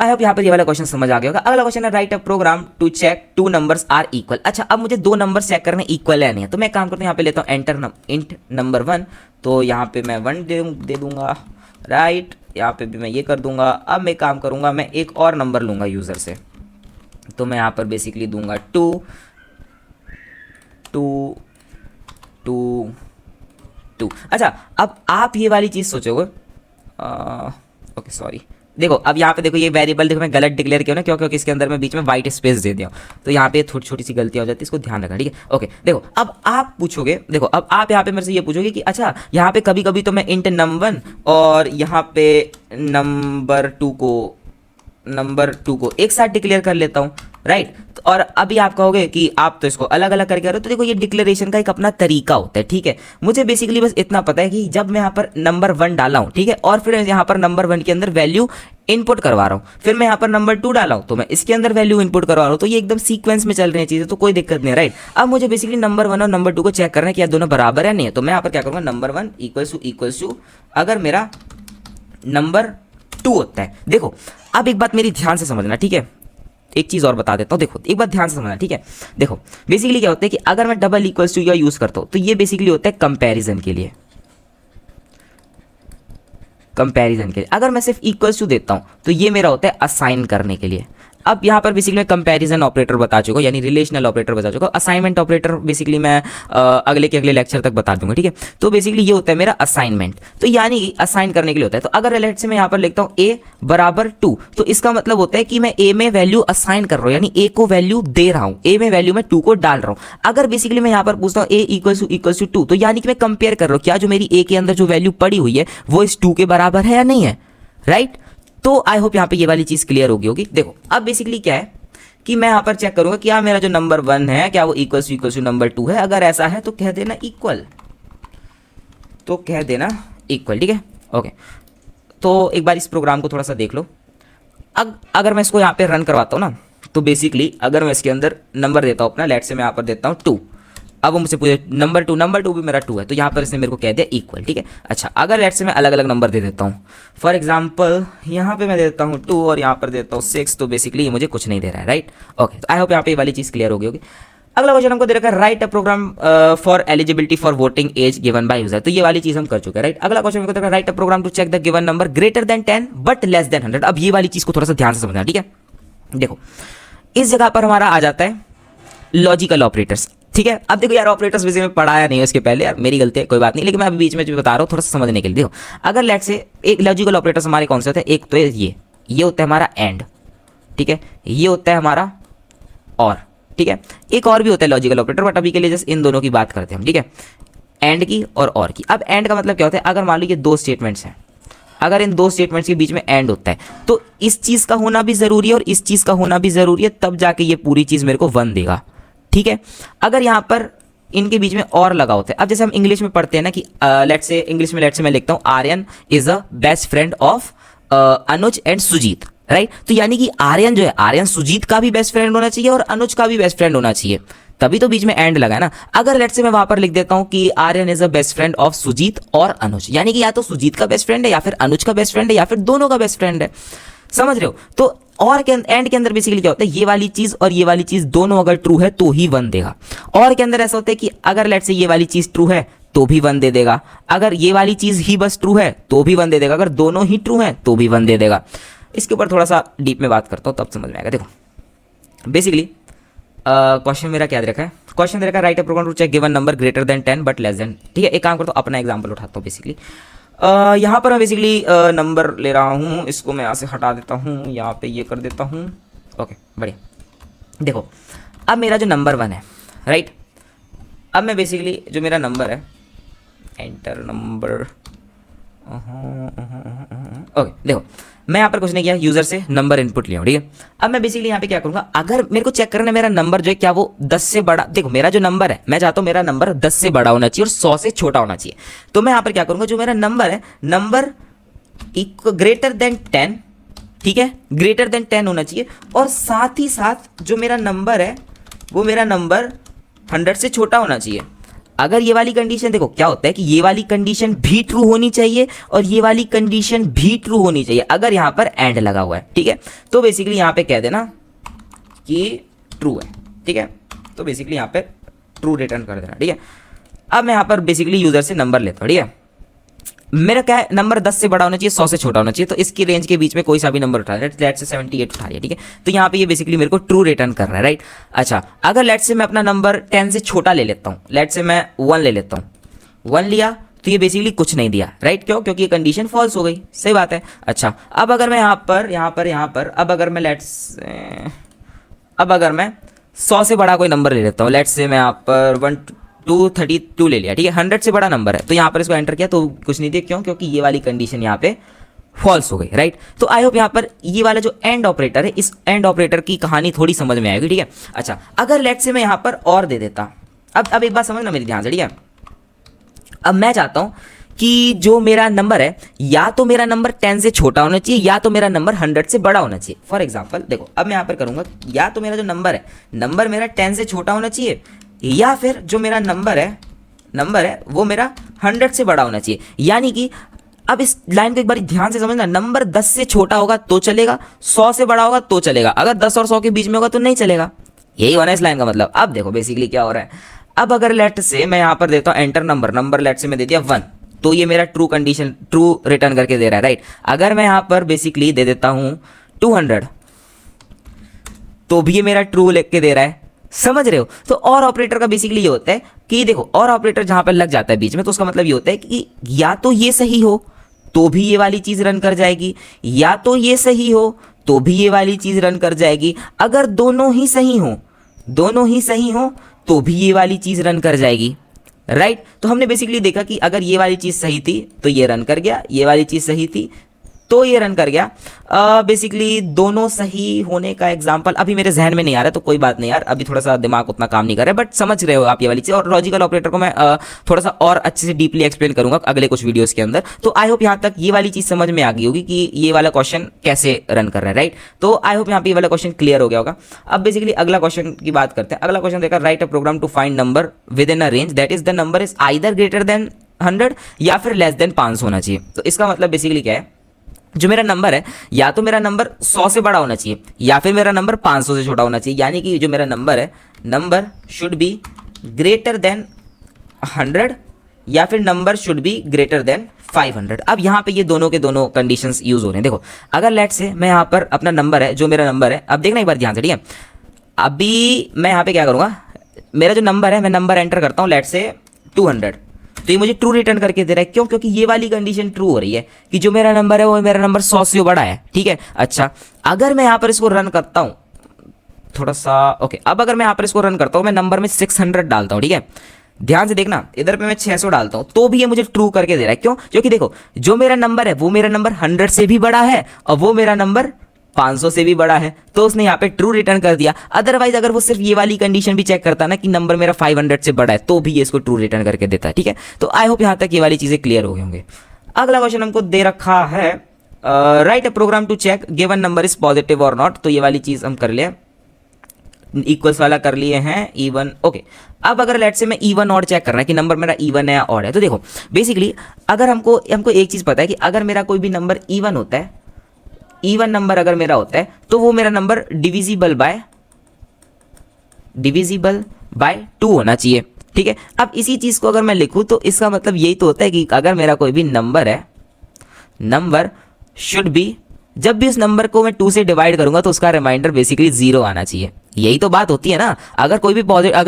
आई होप यहाँ पर ये वाला क्वेश्चन समझ आ गया होगा। अगला क्वेश्चन है write a program to check 2 numbers are equal. अच्छा अब मुझे 2 नंबर चेक करने इक्वल है नहीं है, तो मैं काम करता हूँ यहाँ पे लेता हूँ एंटर इंट नंबर 1, तो यहाँ पे मैं 1 दे दूंगा, राइट। यहाँ पे भी मैं ये कर दूंगा। अब मैं काम करूँगा, मैं एक और नंबर लूँगा यूज़र से, तो मैं यहाँ पर बेसिकली दूंगा 2 2 2 2। अच्छा अब आप ये वाली चीज़ सोचोगे, ओके सॉरी, देखो अब यहाँ पे देखो ये वेरिएबल देखो मैं गलत डिक्लेयर किया ना, क्योंकि इसके अंदर मैं बीच में वाइट स्पेस दे दिया, तो यहाँ पे छोटी छोटी सी गलतियाँ हो जाती है, इसको ध्यान रखना, ठीक है। ओके देखो अब आप पूछोगे, देखो अब आप यहाँ पे मेरे से ये पूछोगे कि अच्छा यहाँ पे कभी कभी तो मैं इंट नंबर 1 और यहाँ पे नंबर 2 को एक साथ डिक्लेयर कर लेता हूँ, राइट। और अभी आप कहोगे कि आप तो इसको अलग अलग करके रहे हो, तो देखो ये डिक्लेरेशन का एक अपना तरीका होता है, ठीक है। मुझे बेसिकली बस इतना पता है कि जब मैं यहाँ पर नंबर 1 डाला हूँ, ठीक है, और फिर यहाँ पर नंबर 1 के अंदर वैल्यू इनपुट करवा रहा हूँ, फिर मैं यहाँ पर नंबर 2 डाला हूँ तो मैं इसके अंदर वैल्यू इनपुट करवा रहा हूँ, तो ये एकदम सीक्वेंस में चल रही है चीज़ें, तो कोई दिक्कत नहीं है, राइट। अब मुझे बेसिकली नंबर 1 और नंबर 2 को चेक करना है कि दोनों बराबर है नहीं है, तो मैं यहाँ पर क्या करूँगा, नंबर 1 इक्वल्स टू अगर मेरा नंबर 2 होता है। देखो अब एक बात मेरी ध्यान से समझना, ठीक है, एक चीज़ और बता देता हूँ, देखो एक बात ध्यान से समझना, ठीक है। देखो बेसिकली क्या होता है कि अगर मैं डबल इक्वल्स टू या यूज़ करता हूँ तो ये बेसिकली होता है कंपैरिजन के लिए, अगर मैं सिर्फ इक्वल्स टू देता हूँ तो ये मेरा होता है असाइन करने के लिए। अब यहाँ पर बेसिकली मैं कंपैरिजन ऑपरेटर बता चुका हूँ, यानी रिलेशनल ऑपरेटर बता चुका हूँ। असाइनमेंट ऑपरेटर बेसिकली मैं अगले के अगले लेक्चर तक बता दूंगा, ठीक है। तो बेसिकली ये होता है मेरा असाइनमेंट, तो यानी कि असाइन करने के लिए होता है। तो अगर लेट्स से मैं यहाँ पर लिखता हूँ a बराबर 2, तो इसका मतलब होता है कि मैं a में वैल्यू असाइन कर रहा हूँ, यानी a को वैल्यू दे रहा हूँ, a में वैल्यू में 2 को डाल रहा हूँ। अगर बेसिकली मैं यहाँ पर पूछता हूँ a इक्वल्स टू 2, तो यानी कि मैं कंपेयर कर रहा हूँ क्या जो मेरी a के अंदर जो वैल्यू पड़ी हुई है वो इस 2 के बराबर है या नहीं है, राइट। तो आई होप यहाँ पे ये वाली चीज क्लियर होगी। देखो अब बेसिकली क्या है कि मैं यहाँ पर चेक करूंगा क्या मेरा जो नंबर 1 है क्या वो इक्वल्स टू नंबर 2 है। अगर ऐसा है तो कह देना इक्वल, ठीक है, ओके। तो एक बार इस प्रोग्राम को थोड़ा सा देख लो। अगर मैं इसको यहाँ पे रन करवाता हूँ ना, तो बेसिकली अगर मैं इसके अंदर नंबर देता हूँ अपना, लेट्स से मैं यहाँ पर देता हूँ 2, अब वो मुझसे पूछे नंबर 2 भी मेरा 2 है, तो यहाँ पर इसने मेरे को कह दिया इक्वल, ठीक है। अच्छा, अगर लेट्स से मैं अलग अलग नंबर दे देता हूँ, फॉर एग्जांपल यहाँ पे मैं देता हूँ 2 और यहाँ पर देता हूँ 6, तो बेसिकली ये मुझे कुछ नहीं दे रहा है, राइट। ओके, तो आई होप यहाँ पे ये वाली चीज़ क्लियर होगी। अगला क्वेश्चन हमको दे रखा है write a program for eligibility for voting age given by user, तो ये वाली चीज हम कर चुके हैं, राइट। अगला क्वेश्चन हमको दे रखा है write a program to check the given number greater than 10 but less than 100। अब ये वाली चीज को थोड़ा सा ध्यान से समझना, ठीक है। देखो इस जगह पर हमारा आ जाता है लॉजिकल ऑपरेटर्स, ठीक है। अब देखो यार ऑपरेटर्स वैसे में पढ़ाया नहीं है इसके पहले, यार मेरी गलती है, कोई बात नहीं, लेकिन मैं अभी बीच में जो बता रहा हूँ थोड़ा सा समझने के लिए। देखो अगर लेट से एक लॉजिकल ऑपरेटर्स हमारे कौन से होते हैं, एक तो ये होता है हमारा एंड, ठीक है, ये होता है हमारा और, ठीक है। एक और भी होता है लॉजिकल ऑपरेटर, बट अभी के लिए जस्ट इन दोनों की बात करते हैं हम, ठीक है, एंड की और की। अब एंड का मतलब क्या होता है, अगर मान लो ये 2 स्टेटमेंट्स हैं, अगर इन 2 स्टेटमेंट्स के बीच में एंड होता है तो इस चीज का होना भी जरूरी है और इस चीज का होना भी जरूरी है, तब जाके ये पूरी चीज मेरे को 1 देगा, ठीक है। अगर यहाँ पर इनके बीच में और लगा होता है, अब जैसे हम इंग्लिश में पढ़ते हैं ना कि लेट्स से इंग्लिश में लेट्स से मैं लिखता हूँ Aryan is a best friend of Anuj and Sujeet, right. तो यानी कि आर्यन जो है, आर्यन सुजीत का भी बेस्ट फ्रेंड होना चाहिए और अनुज का भी बेस्ट फ्रेंड होना चाहिए, तभी तो बीच में एंड लगा है ना। अगर लेट्स से मैं वहां पर लिख देता हूं कि Aryan is a best friend of Sujeet और अनुज, यानी कि या तो सुजीत का बेस्ट फ्रेंड है या फिर अनुज का बेस्ट फ्रेंड है या फिर दोनों का बेस्ट फ्रेंड है, समझ रहे हो। तो और के एंड के अंदर बेसिकली क्या होता है, ये वाली चीज और ये वाली चीज दोनों अगर ट्रू है तो ही 1 देगा। और के अंदर ऐसा होता है कि अगर लेट्स से ये वाली चीज ट्रू है तो भी 1 दे देगा, अगर ये वाली चीज ही बस ट्रू है तो भी 1 दे देगा, अगर दोनों ही ट्रू है तो भी 1 दे देगा। इसके ऊपर थोड़ा सा डीप में बात करता हूँ तब समझ में आएगा। देखो बेसिकली क्वेश्चन मेरा क्या दे रखा है, क्वेश्चन दे रखा है write a program to check given number greater than 10 but less than, ठीक है। एक काम करता हूँ अपना एग्जांपल उठाता हूँ। बेसिकली यहाँ पर मैं बेसिकली नंबर ले रहा हूँ, इसको मैं यहाँ से हटा देता हूँ, यहाँ पे ये कर देता हूँ, ओके बढ़िया। देखो अब मेरा जो नंबर 1 है, राइट, अब मैं बेसिकली जो मेरा नंबर है एंटर नंबर, ओके देखो मैं यहाँ पर कुछ नहीं किया, यूजर से नंबर इनपुट लिया, ठीक है। अब मैं बेसिकली यहाँ पे क्या करूंगा, अगर मेरे को चेक करना है मेरा नंबर जो है क्या वो 10 से बड़ा, देखो मेरा जो नंबर है मैं चाहता हूँ मेरा नंबर 10 से बड़ा होना चाहिए और 100 से छोटा होना चाहिए। तो मैं यहाँ पर क्या करूंगा, जो मेरा नंबर है नंबर ग्रेटर देन 10, ठीक है, ग्रेटर देन 10 होना चाहिए और साथ ही साथ जो मेरा नंबर है वो मेरा नंबर 100 से छोटा होना चाहिए। अगर ये वाली कंडीशन, देखो क्या होता है कि ये वाली कंडीशन भी ट्रू होनी चाहिए और ये वाली कंडीशन भी ट्रू होनी चाहिए अगर यहाँ पर एंड लगा हुआ है, ठीक है। तो बेसिकली यहाँ पे कह देना कि ट्रू है, ठीक है। तो बेसिकली यहाँ पे ट्रू रिटर्न कर देना, ठीक है। अब मैं यहाँ पर बेसिकली यूजर से नंबर लेता हूँ, ठीक है। मेरा क्या है, नंबर 10 से बड़ा होना चाहिए, 100 से छोटा होना चाहिए, तो इसकी रेंज के बीच में कोई सा भी नंबर उठा रहा है, लेट्स से 78 उठा लिया, ठीक है। तो यहाँ पे ये बेसिकली मेरे को ट्रू रिटर्न कर रहा है, राइट। अच्छा अगर लेट्स से मैं अपना नंबर 10 से छोटा ले लेता हूँ, लेट्स से मैं 1 ले लेता हूँ, 1 लिया तो ये बेसिकली कुछ नहीं दिया, राइट। क्यों, क्योंकि ये कंडीशन फॉल्स हो गई, सही बात है। अच्छा अब अगर मैं यहाँ पर अब अगर मैं अब अगर मैं 100 से बड़ा कोई नंबर ले लेता हूँ, लेट्स से मैं यहाँ पर 232 ले लिया, ठीक है, 100 से बड़ा नंबर है, तो यहाँ पर इसको एंटर किया तो कुछ नहीं दिया, क्यों, क्योंकि ये वाली कंडीशन यहाँ पे फॉल्स हो गई, राइट। तो आई होप यहाँ पर ये वाला जो एंड ऑपरेटर है, इस एंड ऑपरेटर की कहानी थोड़ी समझ में आएगी, ठीक है। अच्छा अगर लेट्स से मैं यहाँ पर और दे देता, अब एक बात समझना मेरी ध्यान से, ठीक है। अब मैं चाहता हूँ कि जो मेरा नंबर है या तो मेरा नंबर 10 से छोटा होना चाहिए या तो मेरा नंबर 100 से बड़ा होना चाहिए। फॉर एग्जाम्पल देखो अब मैं यहाँ पर करूँगा, या तो मेरा जो नंबर मेरा 10 से छोटा होना चाहिए या फिर जो मेरा नंबर है वो मेरा 100 से बड़ा होना चाहिए। यानी कि अब इस लाइन को एक बार ध्यान से समझना, नंबर 10 से छोटा होगा तो चलेगा, 100 से बड़ा होगा तो चलेगा, अगर 10 और 100 के बीच में होगा तो नहीं चलेगा। यही होना इस लाइन का मतलब। अब देखो बेसिकली क्या हो रहा है, अब अगर लेट से मैं यहाँ पर देता हूँ एंटर नंबर लेट से मैं दे दिया 1, तो ये मेरा ट्रू रिटर्न करके दे रहा है, राइट। अगर मैं यहाँ पर बेसिकली दे देता हूँ 200, तो भी ये मेरा ट्रू लिख के दे रहा है। समझ रहे हो? तो और ऑपरेटर का बेसिकली ये होता है कि देखो, और ऑपरेटर जहां पर लग जाता है बीच में, तो उसका मतलब ये होता है कि या तो ये सही हो तो भी ये वाली चीज रन कर जाएगी, या तो ये सही हो तो भी ये वाली चीज रन कर जाएगी। अगर दोनों ही सही हो, दोनों ही सही हो तो भी ये वाली चीज रन कर जाएगी, राइट। तो हमने बेसिकली देखा कि अगर ये वाली चीज सही थी तो ये रन कर गया, ये वाली चीज सही थी तो ये रन कर गया। बेसिकली दोनों सही होने का एग्जांपल अभी मेरे जहन में नहीं आ रहा, तो कोई बात नहीं यार, अभी थोड़ा सा दिमाग उतना काम नहीं कर रहा है, बट समझ रहे हो आप ये वाली चीज। और लॉजिकल ऑपरेटर को मैं थोड़ा सा और अच्छे से डीपली एक्सप्लेन करूंगा अगले कुछ वीडियोस के अंदर। तो आई होप यहाँ तक ये वाली चीज समझ में आ गई होगी कि ये वाला क्वेश्चन कैसे रन कर रहा है, राइट। तो आई होप यहाँ पे ये वाला क्वेश्चन क्लियर हो गया होगा। अब बेसिकली अगला क्वेश्चन की बात करते हैं। अगला क्वेश्चन देखा, write a program to find number within a range that is the number is either greater than 100 या फिर लेस देन 500 होना चाहिए। तो इसका मतलब बेसिकली क्या है, जो मेरा नंबर है या तो मेरा नंबर 100 से बड़ा होना चाहिए या फिर मेरा नंबर 500 से छोटा होना चाहिए। यानी कि जो मेरा नंबर है, number should be greater than 100 या फिर number should be greater than 500। अब यहाँ पे ये दोनों के दोनों कंडीशंस यूज हो रहे हैं। देखो, अगर लेट से मैं यहाँ पर अपना नंबर है, जो मेरा नंबर है, अब देखना एक बार ध्यान से, ठीक है। अभी मैं यहाँ पे क्या करूँगा, मेरा जो नंबर है, मैं नंबर एंटर करता हूँ लेट से 200, तो ये मुझे ट्रू रिटर्न करके दे रहा है। क्यों? क्योंकि ये वाली कंडीशन ट्रू हो रही है कि जो मेरा नंबर है वो मेरा नंबर 100 से बड़ा है, ठीक है। अच्छा, अगर मैं यहाँ पर इसको रन करता हूँ थोड़ा सा, ओके, अब अगर मैं यहाँ पर इसको रन करता हूँ, मैं नंबर में 600 डालता हूँ, ठीक है। ध्यान से देखना, इधर पे मैं 600 डालता हूँ तो भी ये मुझे ट्रू करके दे रहा है। क्यों? क्योंकि देखो, जो मेरा नंबर है वो मेरा नंबर 100 से भी बड़ा है और वो मेरा नंबर 500 से भी बड़ा है, तो उसने यहाँ पे ट्रू रिटर्न कर दिया। अदरवाइज अगर वो सिर्फ ये वाली कंडीशन भी चेक करता ना कि नंबर मेरा 500 से बड़ा है, तो भी ये इसको ट्रू रिटर्न करके देता है, ठीक है। तो आई होप यहाँ तक ये वाली चीजें क्लियर हो गई होंगे। अगला क्वेश्चन हमको दे रखा है, write a program to check given number is positive और नॉट। तो ये वाली चीज हम कर लिया, इक्वल्स वाला कर लिए हैं, इवन, ओके। अब अगर लेट से मैं इवन ऑड चेक करना है कि नंबर मेरा इवन है या ऑड है, तो देखो बेसिकली अगर हमको एक चीज पता है कि अगर मेरा कोई भी नंबर इवन होता है, इवन नंबर अगर मेरा होता है, तो वो मेरा नंबर डिविजिबल बाय 2 होना चाहिए, ठीक है। अब इसी चीज को अगर मैं लिखूं तो इसका मतलब यही तो होता है कि अगर मेरा कोई भी नंबर है, नंबर शुड बी, जब भी उस नंबर को मैं 2 से डिवाइड करूंगा तो उसका रिमाइंडर बेसिकली 0 आना चाहिए। यही तो बात होती है ना। अगर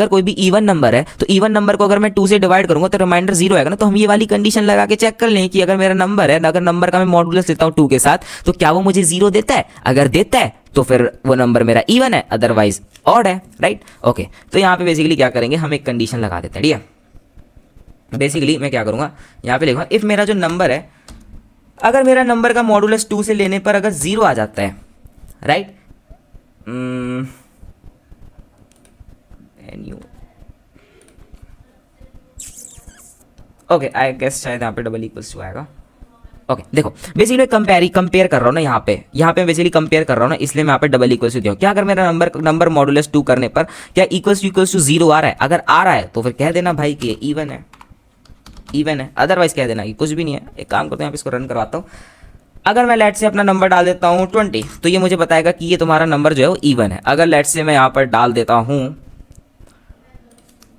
कोई भी इवन नंबर है तो इवन नंबर को अगर मैं 2 से डिवाइड करूंगा तो रिमाइंडर 0 आएगा ना। तो हम ये वाली कंडीशन लगा के चेक कर लें कि अगर मेरा नंबर है, अगर नंबर का मैं मॉडुलस लेता हूं 2 के साथ, तो क्या वो मुझे 0 देता है? अगर देता है तो फिर वो नंबर मेरा इवन है, अदरवाइज ऑड है, राइट। ओके, तो यहाँ पे बेसिकली क्या करेंगे, हम एक कंडीशन लगा देते हैं, ठीक है। बेसिकली मैं क्या करूंगा, यहाँ पे लिखूंगा इफ मेरा जो नंबर है, अगर मेरा नंबर का मॉडुलस 2 से लेने पर अगर 0 आ जाता है, राइट, ओके, आई गेस शायद यहाँ पे डबल इक्वल्स टू आएगा। ओके, देखो बेसिकली कंपेयर कर रहा हूँ ना, यहाँ पे बेसिकली कंपेयर कर रहा हूँ ना, इसलिए मैं यहाँ पे डबल इक्वल्स टू दिया हूँ। क्या अगर मेरा नंबर मॉडुलस 2 करने पर क्या इक्वल्स टू 0 आ रहा है? अगर आ रहा है तो फिर कह देना भाई कि इवन है, अदरवाइज कह देना कि कुछ भी नहीं है। एक काम करते हैं, यहाँ पे इसको रन करवाता हूँ। अगर मैं लेट से अपना नंबर डाल देता हूँ 20, तो ये मुझे बताएगा कि ये तुम्हारा नंबर जो है वो इवन है। अगर लेट से मैं यहाँ पर डाल देता हूँ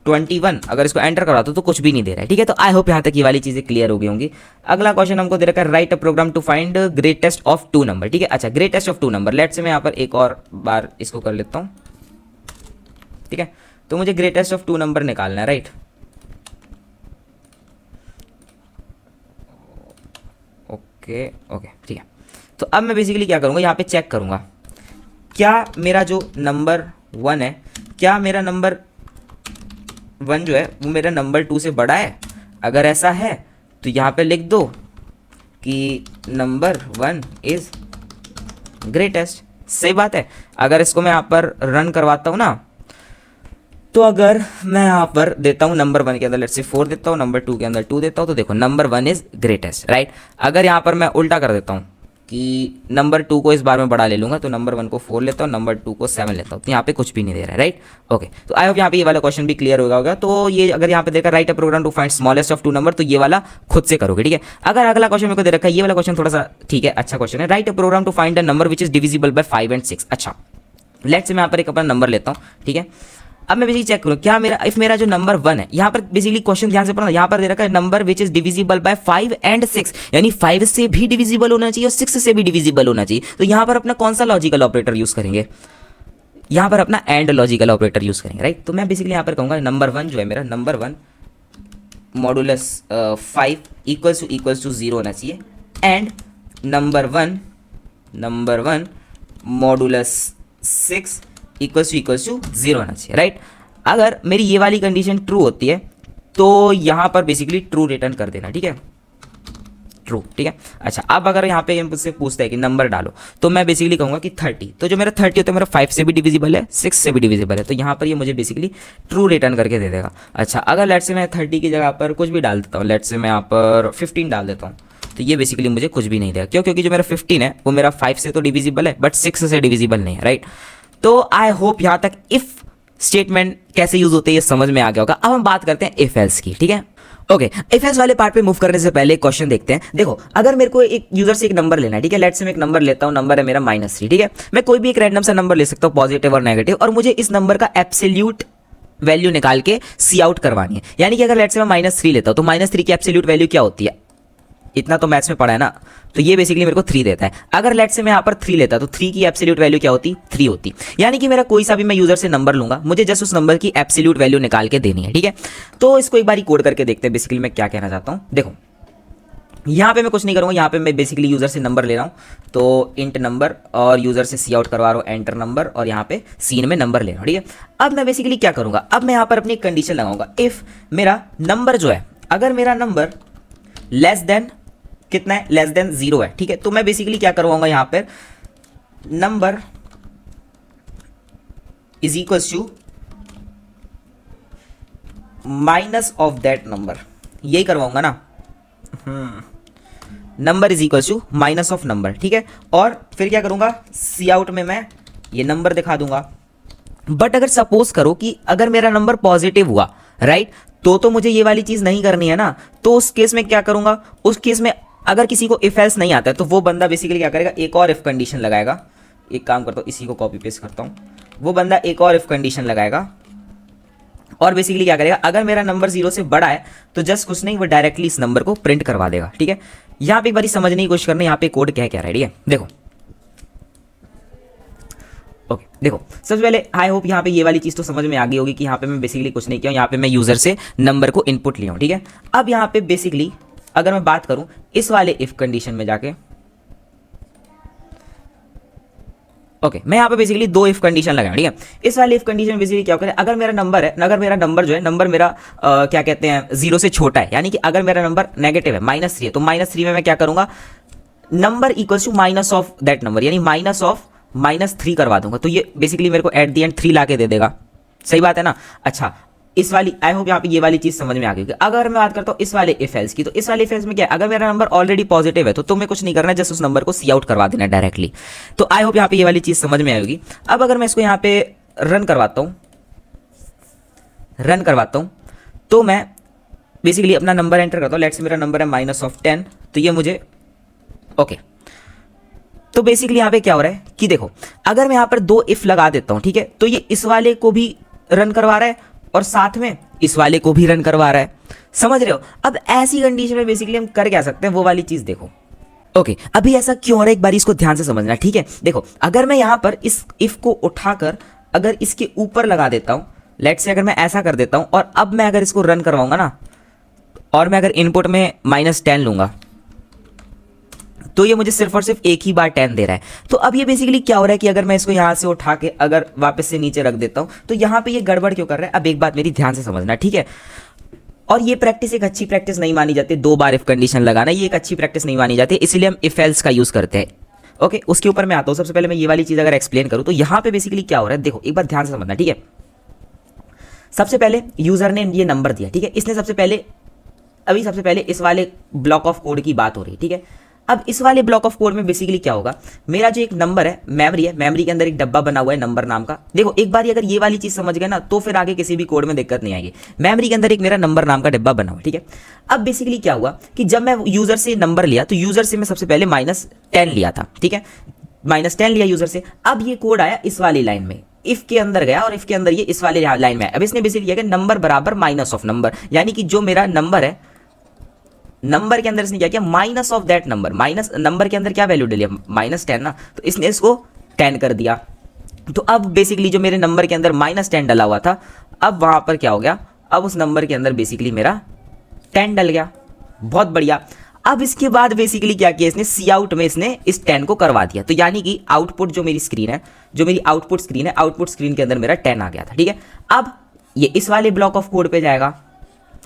21, अगर इसको एंटर करवाता हूँ तो कुछ भी नहीं दे रहा है, ठीक है। तो आई होप यहाँ तक ये वाली चीजें क्लियर हो गई होंगी। अगला क्वेश्चन हमको दे रखा है, write a program to find greatest of 2 number, ठीक है। अच्छा, ग्रेटेस्ट ऑफ 2 नंबर, लेट से मैं यहाँ पर एक और बार इसको कर लेता हूँ, ठीक है। तो मुझे ग्रेटेस्ट ऑफ 2 नंबर निकालना है, राइट। ओके, ठीक है। तो अब मैं बेसिकली क्या करूंगा, यहाँ पे चेक करूंगा क्या मेरा जो नंबर 1 है, क्या मेरा नंबर 1 जो है वो मेरा नंबर 2 से बड़ा है। अगर ऐसा है तो यहाँ पे लिख दो कि नंबर 1 इज ग्रेटेस्ट। सही बात है। अगर इसको मैं यहाँ पर रन करवाता हूँ ना, तो अगर मैं यहाँ पर देता हूँ नंबर 1 के अंदर लेट्स से 4 देता हूँ, नंबर 2 के अंदर 2 देता हूँ, तो देखो नंबर 1 इज ग्रेटेस्ट, राइट। अगर यहाँ पर मैं उल्टा कर देता हूँ कि नंबर 2 को इस बार में बड़ा ले लूंगा, तो नंबर 1 को 4 लेता हूँ, नंबर 2 को 7 लेता हूँ, तो यहाँ पे कुछ भी नहीं दे रहा है, राइट। ओके, तो आई होप यहाँ पे ये वाला क्वेश्चन भी क्लियर होगा। तो ये अगर यहाँ पे देखा write a program to find smallest of 2 number, तो ये वाला खुद से करोगे, ठीक है। अगर अगला क्वेश्चन मेरे को दे रखा है, ये वाला क्वेश्चन थोड़ा सा ठीक है, अच्छा क्वेश्चन है, write a program to find a number which is divisible by 5 and 6। अच्छा, लेट्स से मैं यहाँ पर एक अपना नंबर लेता हूँ, ठीक है। अब मैं बेसिकली चेक करूँ क्या मेरा जो नंबर 1 है, यहाँ पर बेसिकली क्वेश्चन ध्यान से पढ़ना, यहाँ पर दे रखा है number which is divisible by 5 and 6, यानी 5 से भी डिविजिबल होना चाहिए और 6 से भी डिविजिबल होना चाहिए। तो यहाँ पर अपना कौन सा लॉजिकल ऑपरेटर यूज करेंगे? यहाँ पर अपना एंड लॉजिकल ऑपरेटर यूज करेंगे, राइट। तो मैं बेसिकली यहाँ पर कहूँगा नंबर 1 जो है मेरा, नंबर 1 मॉडुलस 5 इक्वल्स टू 0 होना चाहिए, and number 1 modulus 6 equals to 0 होना चाहिए, राइट। अगर मेरी ये वाली कंडीशन ट्रू होती है तो यहाँ पर बेसिकली ट्रू रिटर्न कर देना, ठीक है, ट्रू, ठीक है। अच्छा, अब अगर यहाँ पे मुझसे पूछता है कि नंबर डालो, तो मैं बेसिकली कहूँगा कि 30, तो जो मेरा 30 होता है मेरा 5 से भी डिविजिबल है, 6 से भी डिविजिबल है, तो यहाँ पर ये मुझे बेसिकली ट्रू रिटर्न करके दे देगा। अच्छा, अगर लेट्स से मैं 30 की जगह पर कुछ भी डाल देता हूँ, लेट्स से मैं यहाँ पर 15 डाल देता हूँ, तो ये बेसिकली मुझे कुछ भी नहीं देगा। क्यों? क्योंकि जो मेरा 15 है वो मेरा 5 से तो डिविजिबल है बट 6 से डिविजिबल नहीं है, राइट। तो आई होप यहाँ तक इफ स्टेटमेंट कैसे यूज होते हैं ये समझ में आ गया होगा। अब हम बात करते हैं इफ एल्स की, ठीक है। ओके, इफ एल्स वाले पार्ट पे मूव करने से पहले एक क्वेश्चन देखते हैं। देखो, अगर मेरे को एक यूजर से एक नंबर लेना है, ठीक है, लेट्स से मैं एक नंबर लेता हूँ, नंबर है मेरा -3, ठीक है। मैं कोई भी एक रैंडम सा नंबर ले सकता हूँ, पॉजिटिव और नेगेटिव, और मुझे इस नंबर का एब्सोल्यूट वैल्यू निकाल के सी आउट करवानी है। यानी कि अगर लेट्स से मैं -3 लेता हूँ तो -3 की एब्सोल्यूट वैल्यू क्या होती है, इतना तो मैथ्स में पढ़ा है ना, तो ये बेसिकली मेरे को 3 देता है। अगर लेट्स से मैं यहाँ पर 3 लेता तो 3 की एब्सोल्यूट वैल्यू क्या होती, 3 होती। यानी कि मेरा कोई सा भी मैं यूजर से नंबर लूंगा, मुझे जस्ट उस नंबर की एब्सोल्यूट वैल्यू निकाल के देनी है, ठीक है। तो इसको एक बार कोड करके देखते हैं बेसिकली मैं क्या कहना चाहता हूँ। देखो, यहाँ पे मैं कुछ नहीं करूँगा, यहाँ पे मैं बेसिकली यूजर से नंबर ले रहा हूँ, तो इंट नंबर और यूजर से सी आउट करवा रहा हूँ, एंटर नंबर, और यहाँ पे सीन में नंबर ले रहा हूँ, ठीक है। अब मैं बेसिकली क्या करूँगा, अब मैं यहाँ पर अपनी एक कंडीशन लगाऊंगा, इफ मेरा नंबर जो है, अगर मेरा नंबर लेस देन कितना है, लेस देन 0 है, ठीक है, तो मैं बेसिकली क्या करवाऊंगा यहाँ पर, number is equals to minus of that number, यही करवाऊंगा ना, number is equals to minus of number, ठीक है। और फिर क्या करूंगा, सी आउट में मैं ये नंबर दिखा दूंगा। बट अगर सपोज करो कि अगर मेरा नंबर पॉजिटिव हुआ, राइट, तो मुझे ये वाली चीज नहीं करनी है ना, तो उस केस में क्या करूंगा, उस केस में अगर किसी को इफ एल्स नहीं आता है तो वो बंदा बेसिकली क्या करेगा, एक और इफ कंडीशन लगाएगा। एक काम करता हूँ, इसी को कॉपी पेस्ट करता हूँ, वो बंदा एक और इफ कंडीशन लगाएगा और बेसिकली क्या करेगा, अगर मेरा नंबर 0 से बड़ा है तो जस्ट कुछ नहीं, वो डायरेक्टली इस नंबर को प्रिंट करवा देगा, ठीक है। यहाँ पे एक बार समझने की कोशिश करना, यहाँ पे कोड क्या कह रहा है, ठीक है। देखो, ओके, देखो, सबसे पहले आई होप यहाँ पे ये वाली चीज तो समझ में आ गई होगी कि यहाँ पे मैं बेसिकली कुछ नहीं किया, यहाँ पे मैं यूजर से नंबर को इनपुट लिया हूँ, ठीक है। अब यहाँ पे बेसिकली अगर मैं बात करूं इस वाले इफ कंडीशन में जाके, ओके, मैं यहाँ पे बेसिकली 2 इफ कंडीशन लगाऊं, ठीक है। इस वाले इफ कंडीशन में बेसिकली क्या करें, अगर मेरा नंबर है, अगर मेरा नंबर जो है, नंबर मेरा क्या कहते हैं 0 से छोटा है, यानी कि अगर मेरा नंबर नेगेटिव है, -3 है, तो -3 में मैं क्या करूंगा, number equals to minus of that number, यानी माइनस ऑफ -3 करवा दूंगा, तो ये बेसिकली मेरे को एट द एंड 3 ला के दे देगा। सही बात है ना। अच्छा, इस वाली आई होप यहाँ पे ये वाली चीज समझ में आ गई। अगर मैं बात करता हूँ इस वाले इफ एल्स की, तो इस वाले इफ एल्स में क्या है, अगर मेरा नंबर ऑलरेडी पॉजिटिव है तो तुम्हें कुछ नहीं करना है, जस्ट उस नंबर को सी आउट करवा देना डायरेक्टली। तो आई होप यहाँ पे ये वाली चीज समझ में आएगी। अब अगर मैं इसको यहाँ पे रन करवाता हूँ तो मैं बेसिकली अपना नंबर एंटर करता हूँ, लेट्स से मेरा नंबर है -10, तो ये मुझे ओके। तो बेसिकली यहाँ पे क्या हो रहा है कि देखो, अगर मैं यहाँ पर 2 इफ लगा देता हूँ, ठीक है, तो ये इस वाले को भी रन करवा रहा है और साथ में इस वाले को भी रन करवा रहा है। समझ रहे हो। अब ऐसी कंडीशन में बेसिकली हम कर क्या सकते हैं, वो वाली चीज देखो। ओके, अभी ऐसा क्यों हो रहा है एक बार इसको ध्यान से समझना, ठीक है। देखो, अगर मैं यहां पर इस इफ को उठाकर अगर इसके ऊपर लगा देता हूं, लेट्स से अगर मैं ऐसा कर देता हूं और अब मैं अगर इसको रन करवाऊंगा ना, और मैं अगर इनपुट में -10 लूंगा, तो ये मुझे सिर्फ और सिर्फ एक ही बार 10 दे रहा है। तो अब ये बेसिकली क्या हो रहा है कि अगर मैं इसको यहां से उठा के अगर वापस से नीचे रख देता हूं, तो यहां पे ये गड़बड़ क्यों कर रहा है। अब एक बात मेरी ध्यान से समझना, ठीक है। और ये प्रैक्टिस एक अच्छी प्रैक्टिस नहीं मानी जाती, 2 बार इफ कंडीशन लगाना, ये एक अच्छी प्रैक्टिस नहीं मानी जाती, इसलिए हम इफ एल्स का यूज करते हैं। ओके, उसके ऊपर मैं आता हूं। सबसे पहले मैं ये वाली चीज अगर एक्सप्लेन करूं, तो यहां पे बेसिकली क्या हो रहा है, देखो एक बार ध्यान से समझना, ठीक है। सबसे पहले यूजर ने ये नंबर दिया, ठीक है, इसने सबसे पहले इस वाले ब्लॉक ऑफ कोड की बात हो रही है, ठीक है। अब इस वाले ब्लॉक ऑफ कोड में बेसिकली क्या होगा, मेरा जो एक नंबर है, मेमोरी के अंदर एक डब्बा बना हुआ है नंबर नाम का। देखो, एक बार अगर ये वाली चीज समझ गए ना, तो फिर आगे किसी भी कोड में दिक्कत नहीं आएगी। मेमोरी के अंदर एक मेरा नंबर नाम का डिब्बा बना हुआ है, ठीक है। अब बेसिकली क्या हुआ कि जब मैं यूजर से नंबर लिया, तो यूजर से मैं सबसे पहले -10 लिया था, ठीक है, -10 लिया यूजर से। अब ये कोड आया इस वाली लाइन में, इफ के अंदर गया और इफ के अंदर ये इस वाले लाइन में आया। अब इसने बेसिकली किया कि नंबर बराबर माइनस ऑफ नंबर, यानी कि जो मेरा नंबर है, नंबर के अंदर इसने क्या किया, minus of that number, minus number के अंदर क्या वैल्यू डाली, -10 ना, तो इसने इसको 10 कर दिया। तो अब बेसिकली जो मेरे नंबर के अंदर -10 डला हुआ था, अब वहां पर क्या हो गया, अब उस नंबर के अंदर बेसिकली मेरा 10 डल गया। बहुत बढ़िया। अब इसके बाद बेसिकली क्या किया इसने, सी आउट में इसने इस 10 को करवा दिया। तो यानी कि आउटपुट जो मेरी स्क्रीन है, जो मेरी आउटपुट स्क्रीन है, आउटपुट स्क्रीन के अंदर मेरा 10 आ गया था। ठीक है, अब ये इस वाले ब्लॉक ऑफ कोड पे जाएगा,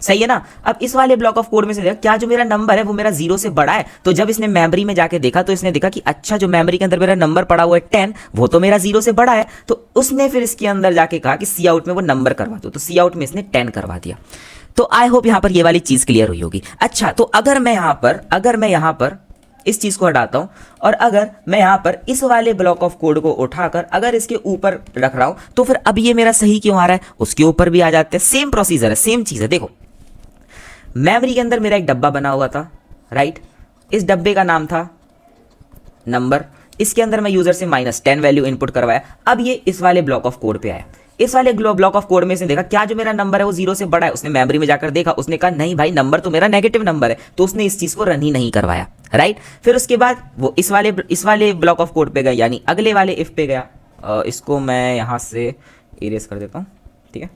सही है ना। अब इस वाले ब्लॉक ऑफ कोड में से देखा क्या जो मेरा नंबर है वो मेरा 0 से बड़ा है। तो जब इसने मेमोरी में जाके देखा तो इसने देखा कि अच्छा जो मेमोरी के अंदर मेरा नंबर पड़ा हुआ है 10, वो तो मेरा 0 से बड़ा है। तो उसने फिर इसके अंदर जाके कहा कि सी आउट में वो नंबर करवा दो। तो सी आउट में इसने 10 करवा दिया। तो आई होप यहां पर ये वाली चीज क्लियर हुई होगी। अच्छा, तो अगर मैं यहां पर इस चीज को हटाता हूं और अगर मैं यहां पर इस वाले ब्लॉक ऑफ कोड को उठाकर अगर इसके ऊपर रख रहा हूं, तो फिर अब ये मेरा सही क्यों आ रहा है, उसके ऊपर भी आ जाते हैं। सेम प्रोसीजर है, सेम चीज है। देखो, मेमोरी के अंदर मेरा एक डब्बा बना हुआ था, राइट। इस डब्बे का नाम था नंबर। इसके अंदर मैं यूजर से -10 वैल्यू इनपुट करवाया। अब ये इस वाले ब्लॉक ऑफ कोड पे आया। इस वाले ब्लॉक ऑफ कोड में इसने देखा क्या जो मेरा नंबर है वो 0 से बड़ा है। उसने मेमोरी में जाकर देखा, उसने कहा नहीं भाई, नंबर तो मेरा नेगेटिव नंबर है। तो उसने इस चीज को रन ही नहीं करवाया, राइट। फिर उसके बाद वो इस वाले ब्लॉक ऑफ कोड पे गया, यानी अगले वाले इफ पे गया। इसको मैं यहां से इरेज कर देता हूं, ठीक है।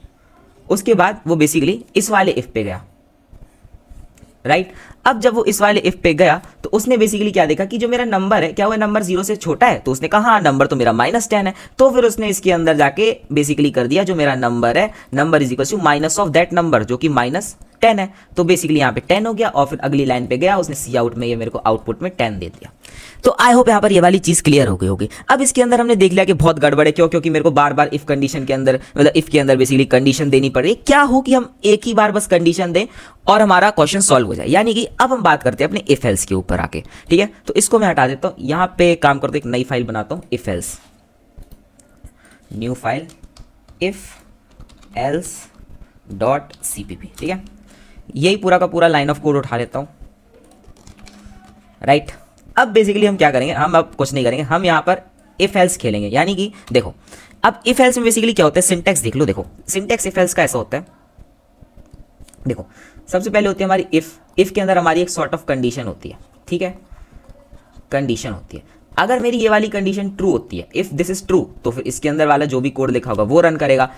उसके बाद वो बेसिकली इस वाले इफ पे गया, राइट। अब जब वो इस वाले इफ पे गया तो उसने बेसिकली क्या देखा कि जो मेरा नंबर है, क्या वो नंबर 0 से छोटा है। तो उसने कहा हाँ, नंबर तो मेरा -10 है। तो फिर उसने इसके अंदर जाके बेसिकली कर दिया जो मेरा नंबर है, number is equal to minus of that number जो कि -10 है। तो बेसिकली यहाँ पे 10 हो गया और फिर अगली लाइन पे गया, उसने सी आउट में ये मेरे को आउटपुट में 10 दे दिया। तो आई होप यहाँ पर ये वाली चीज क्लियर हो गई होगी। अब इसके अंदर हमने देख लिया कि बहुत गड़बड़ है। क्यों? क्योंकि मेरे को बार बार इफ कंडीशन के अंदर, मतलब इफ के अंदर बेसिकली कंडीशन देनी पड़ रही है। क्या हो कि हम एक ही बार बस कंडीशन दें और हमारा क्वेश्चन सॉल्व हो जाए। यानी कि अब हम बात करते हैं अपने इफ एल्स के ऊपर आके, ठीक है। तो इसको मैं हटा देता हूं, यहां पे काम करते एक नई फाइल बनाता हूं, if else, new file if else dot CPP, ठीक है। यही पूरा का पूरा लाइन ऑफ कोड उठा लेता हूं, राइट। अब बेसिकली हम क्या करेंगे, हम अब कुछ नहीं करेंगे, हम यहां पर इफ एल्स खेलेंगे। यानी कि देखो, अब इफ एल्स में बेसिकली क्या होता है, सिंटैक्स देख लो। देखो, सिंटैक्स इफ एल्स का ऐसा होता है। देखो, सबसे पहले होती है हमारी इफ के अंदर हमारी एक सॉर्ट ऑफ कंडीशन होती है, ठीक है। कंडीशन होती है, अगर मेरी ये वाली कंडीशन ट्रू होती है, इफ दिस इज ट्रू, तो फिर इसके अंदर वाला जो भी कोड लिखा होगा वो रन करेगा।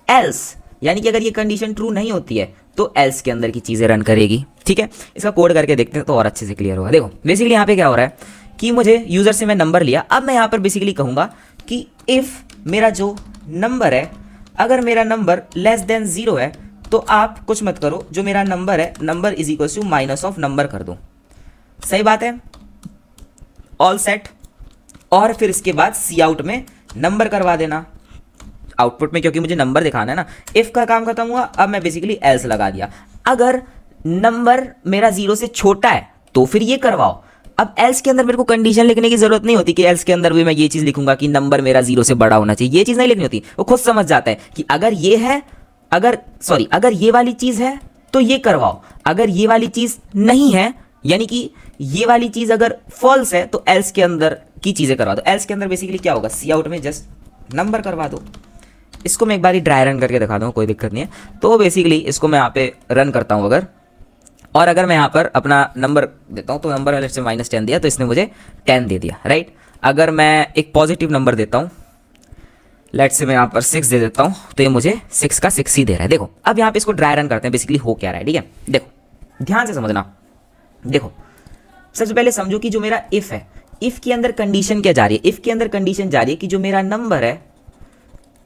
एल्स यानी कि अगर ये कंडीशन ट्रू नहीं होती है तो एल्स के अंदर की चीजें रन करेगी, ठीक है। इसका कोड करके देखते हैं तो और अच्छे से क्लियर होगा। देखो, बेसिकली यहाँ पे क्या हो रहा है कि मुझे यूजर से मैं नंबर लिया। अब मैं यहाँ पर बेसिकली कहूंगा कि इफ मेरा जो नंबर है, अगर मेरा नंबर लेस देन 0 है तो आप कुछ मत करो, जो मेरा नंबर है, number is equal to minus of number कर दो। सही बात है, ऑल सेट। और फिर इसके बाद सी आउट में नंबर करवा देना आउटपुट में, क्योंकि मुझे नंबर दिखाना है ना। इफ का काम खत्म हुआ, अब मैं बेसिकली एल्स लगा दिया। अगर नंबर मेरा 0 से छोटा है तो फिर ये करवाओ। अब एल्स के अंदर मेरे को कंडीशन लिखने की जरूरत नहीं होती कि एल्स के अंदर भी मैं ये चीज लिखूंगा कि नंबर मेरा 0 से बड़ा होना चाहिए, ये चीज नहीं लिखनी होती। वो खुद समझ जाता है कि अगर ये है, अगर ये वाली चीज है तो ये करवाओ, अगर ये वाली चीज नहीं है, यानी कि ये वाली चीज अगर फॉल्स है तो एल्स के अंदर की चीजें करवा दो। एल्स के अंदर बेसिकली क्या होगा, सी आउट में जस्ट नंबर करवा दो। इसको मैं एक बार ड्राई रन करके दिखा दूँ, कोई दिक्कत नहीं है। तो बेसिकली इसको मैं यहाँ पे रन करता हूँ अगर, और अगर मैं यहाँ पर अपना नंबर देता हूँ तो नंबर वाले से -10 दिया तो इसने मुझे 10 दे दिया, राइट। अगर मैं एक पॉजिटिव नंबर देता हूँ, लेट से मैं यहाँ पर 6 दे देता हूँ, तो ये मुझे 6 का 6 ही दे रहा है। देखो, अब यहाँ पे इसको ड्राई रन करते हैं, बेसिकली हो क्या रहा है, ठीक है। देखो, ध्यान से समझना। देखो, सबसे पहले समझो कि जो मेरा इफ है, इफ के अंदर कंडीशन क्या जा रही है, इफ के अंदर कंडीशन जा रही है कि जो मेरा नंबर है,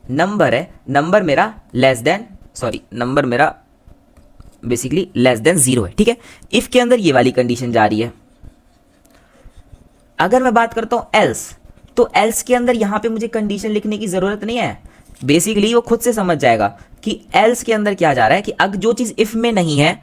नंबर मेरा बेसिकली लेस देन 0 है, ठीक है। इफ के अंदर ये वाली कंडीशन जा रही है। अगर मैं बात करता हूं एल्स, तो एल्स के अंदर यहां पे मुझे कंडीशन लिखने की जरूरत नहीं है। बेसिकली वो खुद से समझ जाएगा कि एल्स के अंदर क्या जा रहा है, कि अगर जो चीज इफ में नहीं है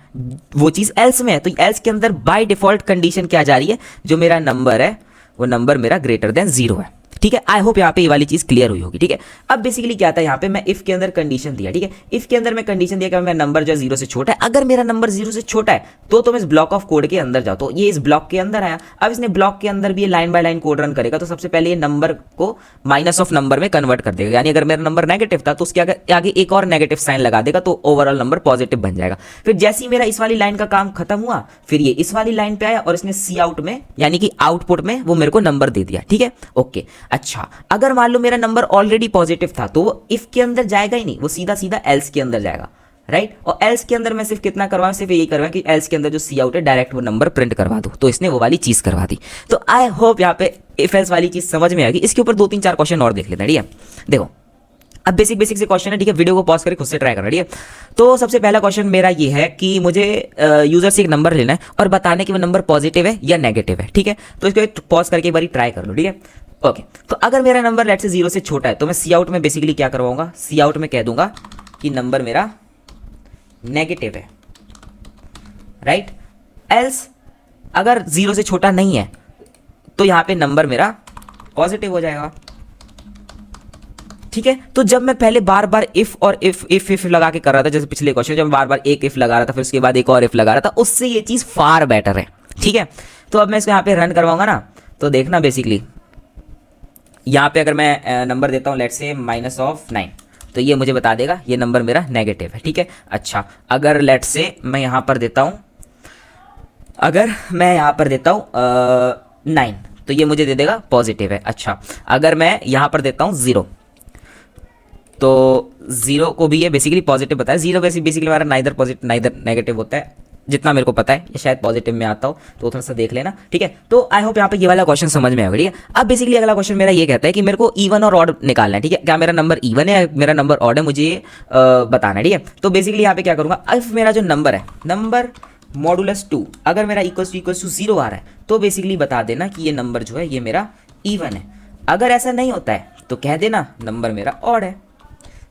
वो चीज एल्स में है। तो एल्स के अंदर बाय डिफॉल्ट कंडीशन क्या जा रही है, जो मेरा नंबर है वो नंबर मेरा ग्रेटर देन 0 है, ठीक है। आई होप यहाँ पे ये वाली चीज क्लियर हुई होगी, ठीक है। अब बेसिकली क्या था, यहाँ पे मैं इफ के अंदर कंडीशन दिया, ठीक है। इफ के अंदर मैं कंडीशन दिया कि मेरा नंबर जो 0 से छोटा है। अगर मेरा नंबर 0 से छोटा है तो तुम इस ब्लॉक ऑफ कोड के अंदर जाओ। तो ये इस ब्लॉक के अंदर आया। अब इसने ब्लॉक के अंदर भी line by line code run करेगा। तो सबसे पहले ये नंबर को माइनस ऑफ नंबर में कन्वर्ट कर देगा, यानी अगर मेरा नंबर नेगेटिव था तो उसके आगे एक और नेगेटिव साइन लगा देगा, तो ओवरऑल नंबर पॉजिटिव बन जाएगा। फिर जैसे ही मेरा इस वाली लाइन का काम खत्म हुआ, फिर ये इस वाली लाइन पे आया और इसने सी आउट में, यानी कि आउटपुट में वो मेरे को नंबर दे दिया, ठीक है। ओके, अच्छा, अगर मान लो मेरा नंबर ऑलरेडी पॉजिटिव था तो वो इफ के अंदर जाएगा ही नहीं, वो सीधा सीधा एल्स के अंदर जाएगा, राइट। और एल्स के अंदर मैं सिर्फ कितना करवाऊं, सिर्फ यही करवाऊं कि एल्स के अंदर जो सी आउट है डायरेक्ट वो नंबर प्रिंट करवा दूं। तो इसने वो वाली चीज करवा दी। तो आई होप यहाँ पे इफ एल्स वाली चीज समझ में आ गई। इसके ऊपर 2-3-4 क्वेश्चन और देख लेते हैं, ठीक है। देखो अब बेसिक से क्वेश्चन है, ठीक है, वीडियो को पॉज करके खुद से ट्राई करना, ठीक है। तो सबसे पहला क्वेश्चन मेरा ये है कि मुझे यूजर से एक नंबर लेना है और बताना है कि वो नंबर पॉजिटिव है या नेगेटिव है, ठीक है। तो इसको पॉज करके एक बार ट्राई कर लो, ठीक है। ओके, तो अगर मेरा नंबर लेट से 0 से छोटा है तो मैं सी आउट में बेसिकली क्या करवाऊंगा, सी आउट में कह दूंगा कि नंबर मेरा नेगेटिव है, राइट। एल्स अगर 0 से छोटा नहीं है तो यहां पे नंबर मेरा पॉजिटिव हो जाएगा, ठीक है। तो जब मैं पहले बार बार इफ और इफ लगा के कर रहा था, जैसे पिछले क्वेश्चन जब मैं बार बार एक इफ लगा रहा था फिर उसके बाद एक और इफ लगा रहा था, उससे ये चीज फार बेटर है, ठीक है। तो अब मैं इसको यहाँ पे रन करवाऊंगा ना, तो देखना बेसिकली यहाँ पे अगर मैं नंबर देता हूँ लेट से -9, तो ये मुझे बता देगा ये नंबर मेरा नेगेटिव है, ठीक है। अच्छा, अगर लेट से मैं यहाँ पर देता हूँ, अगर मैं यहाँ पर देता हूँ 9, तो ये मुझे दे देगा पॉजिटिव है। अच्छा, अगर मैं यहाँ पर देता हूँ 0, तो 0 को भी ये बेसिकली पॉजिटिव बताया। 0 बेसिकली हमारा नाइदर पॉजिटिव नाइदर नेगेटिव होता है, जितना मेरे को पता है, ये शायद पॉजिटिव में आता हो, तो थोड़ा सा देख लेना, ठीक है। तो आई होप यहाँ पे ये वाला क्वेश्चन समझ में आएगा, ठीक है। अब बेसिकली अगला क्वेश्चन मेरा ये कहता है कि मेरे को इवन और ऑड निकालना है, ठीक है। क्या मेरा नंबर इवन है या मेरा नंबर ऑड है, मुझे ये बताना है, ठीक है। तो बेसिकली यहाँ पे क्या करूँगा, इफ मेरा जो नंबर है, नंबर मॉडुलस 2 अगर मेरा इक्वल्स टू 0 आ रहा है तो बेसिकली बता देना कि ये नंबर जो है ये मेरा इवन है। अगर ऐसा नहीं होता है तो कह देना नंबर मेरा ऑड है।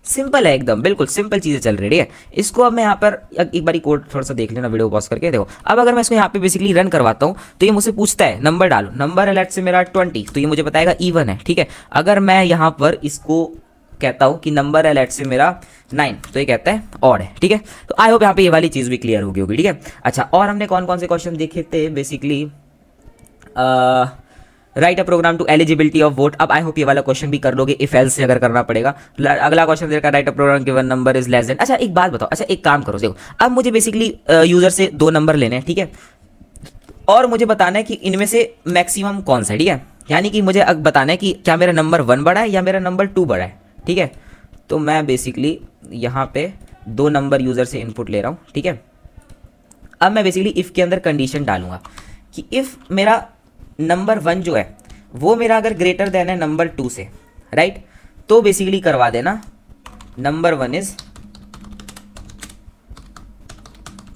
सिंपल है एकदम, बिल्कुल सिंपल चीजें चल रही है। इसको अब मैं यहाँ पर एक बारी कोड थोड़ा सा देख लेना, वीडियो पॉज करके देखो। अब अगर मैं इसको यहाँ पे बेसिकली रन करवाता हूँ तो ये मुझसे पूछता है नंबर डालो, नंबर है लेट से मेरा 20, तो ये मुझे बताएगा इवन है, ठीक है। अगर मैं यहाँ पर इसको कहता हूँ कि नंबर है लेट से मेरा 9, तो ये कहता है ऑड है, ठीक है। तो आई होप यहाँ पे ये वाली चीज भी क्लियर होगी, ठीक है। अच्छा, और हमने कौन कौन से क्वेश्चन देखे थे basically, write a program to eligibility of vote. अब आई होप ये वाला क्वेश्चन भी कर लोगे, इफ एल्स से अगर करना पड़ेगा। अगला क्वेश्चन देगा write a program given number is less than. अच्छा एक बात बताओ, अच्छा एक काम करो, देखो अब मुझे बेसिकली यूजर से 2 नंबर लेने हैं, ठीक है, और मुझे बताना है कि इनमें से मैक्सिमम कौन सा है, ठीक है। यानी कि मुझे अब बताना है कि क्या मेरा नंबर 1 बड़ा है या मेरा नंबर 2 बड़ा है, ठीक है। तो मैं बेसिकली यहाँ पे 2 नंबर यूजर से इनपुट ले रहा हूँ, ठीक है। अब मैं बेसिकली इफ के अंदर कंडीशन डालूंगा कि इफ मेरा नंबर 1 जो है वो मेरा अगर ग्रेटर देन है नंबर 2 से, राइट, तो बेसिकली करवा देना नंबर 1 इज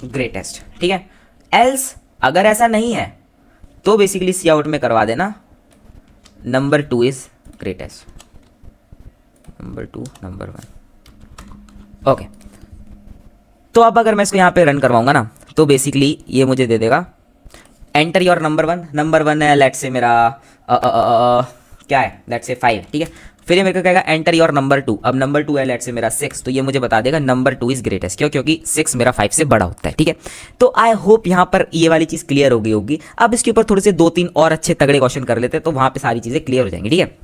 ग्रेटेस्ट, ठीक है। एल्स अगर ऐसा नहीं है तो बेसिकली सी आउट में करवा देना number 2 is greatest, number 2 number 1। Okay, तो अब अगर मैं इसको यहाँ पे रन करवाऊंगा ना तो बेसिकली ये मुझे दे देगा एंटर योर नंबर 1। नंबर 1 है लेट से मेरा क्या है, लेट से 5, ठीक है। फिर ये मेरे को कहेगा एंटर योर नंबर 2। अब नंबर 2 है लेट से मेरा 6, तो ये मुझे बता देगा नंबर 2 इज ग्रेटेस्ट, क्यों, क्योंकि 6 मेरा 5 से बड़ा होता है, ठीक है। तो आई होप यहाँ पर ये वाली चीज़ क्लियर हो गई होगी। अब इसके ऊपर थोड़े से 2-3 और अच्छे तगड़े क्वेश्चन कर लेते हैं, तो वहाँ पे सारी चीज़ें क्लियर हो जाएंगी, ठीक है।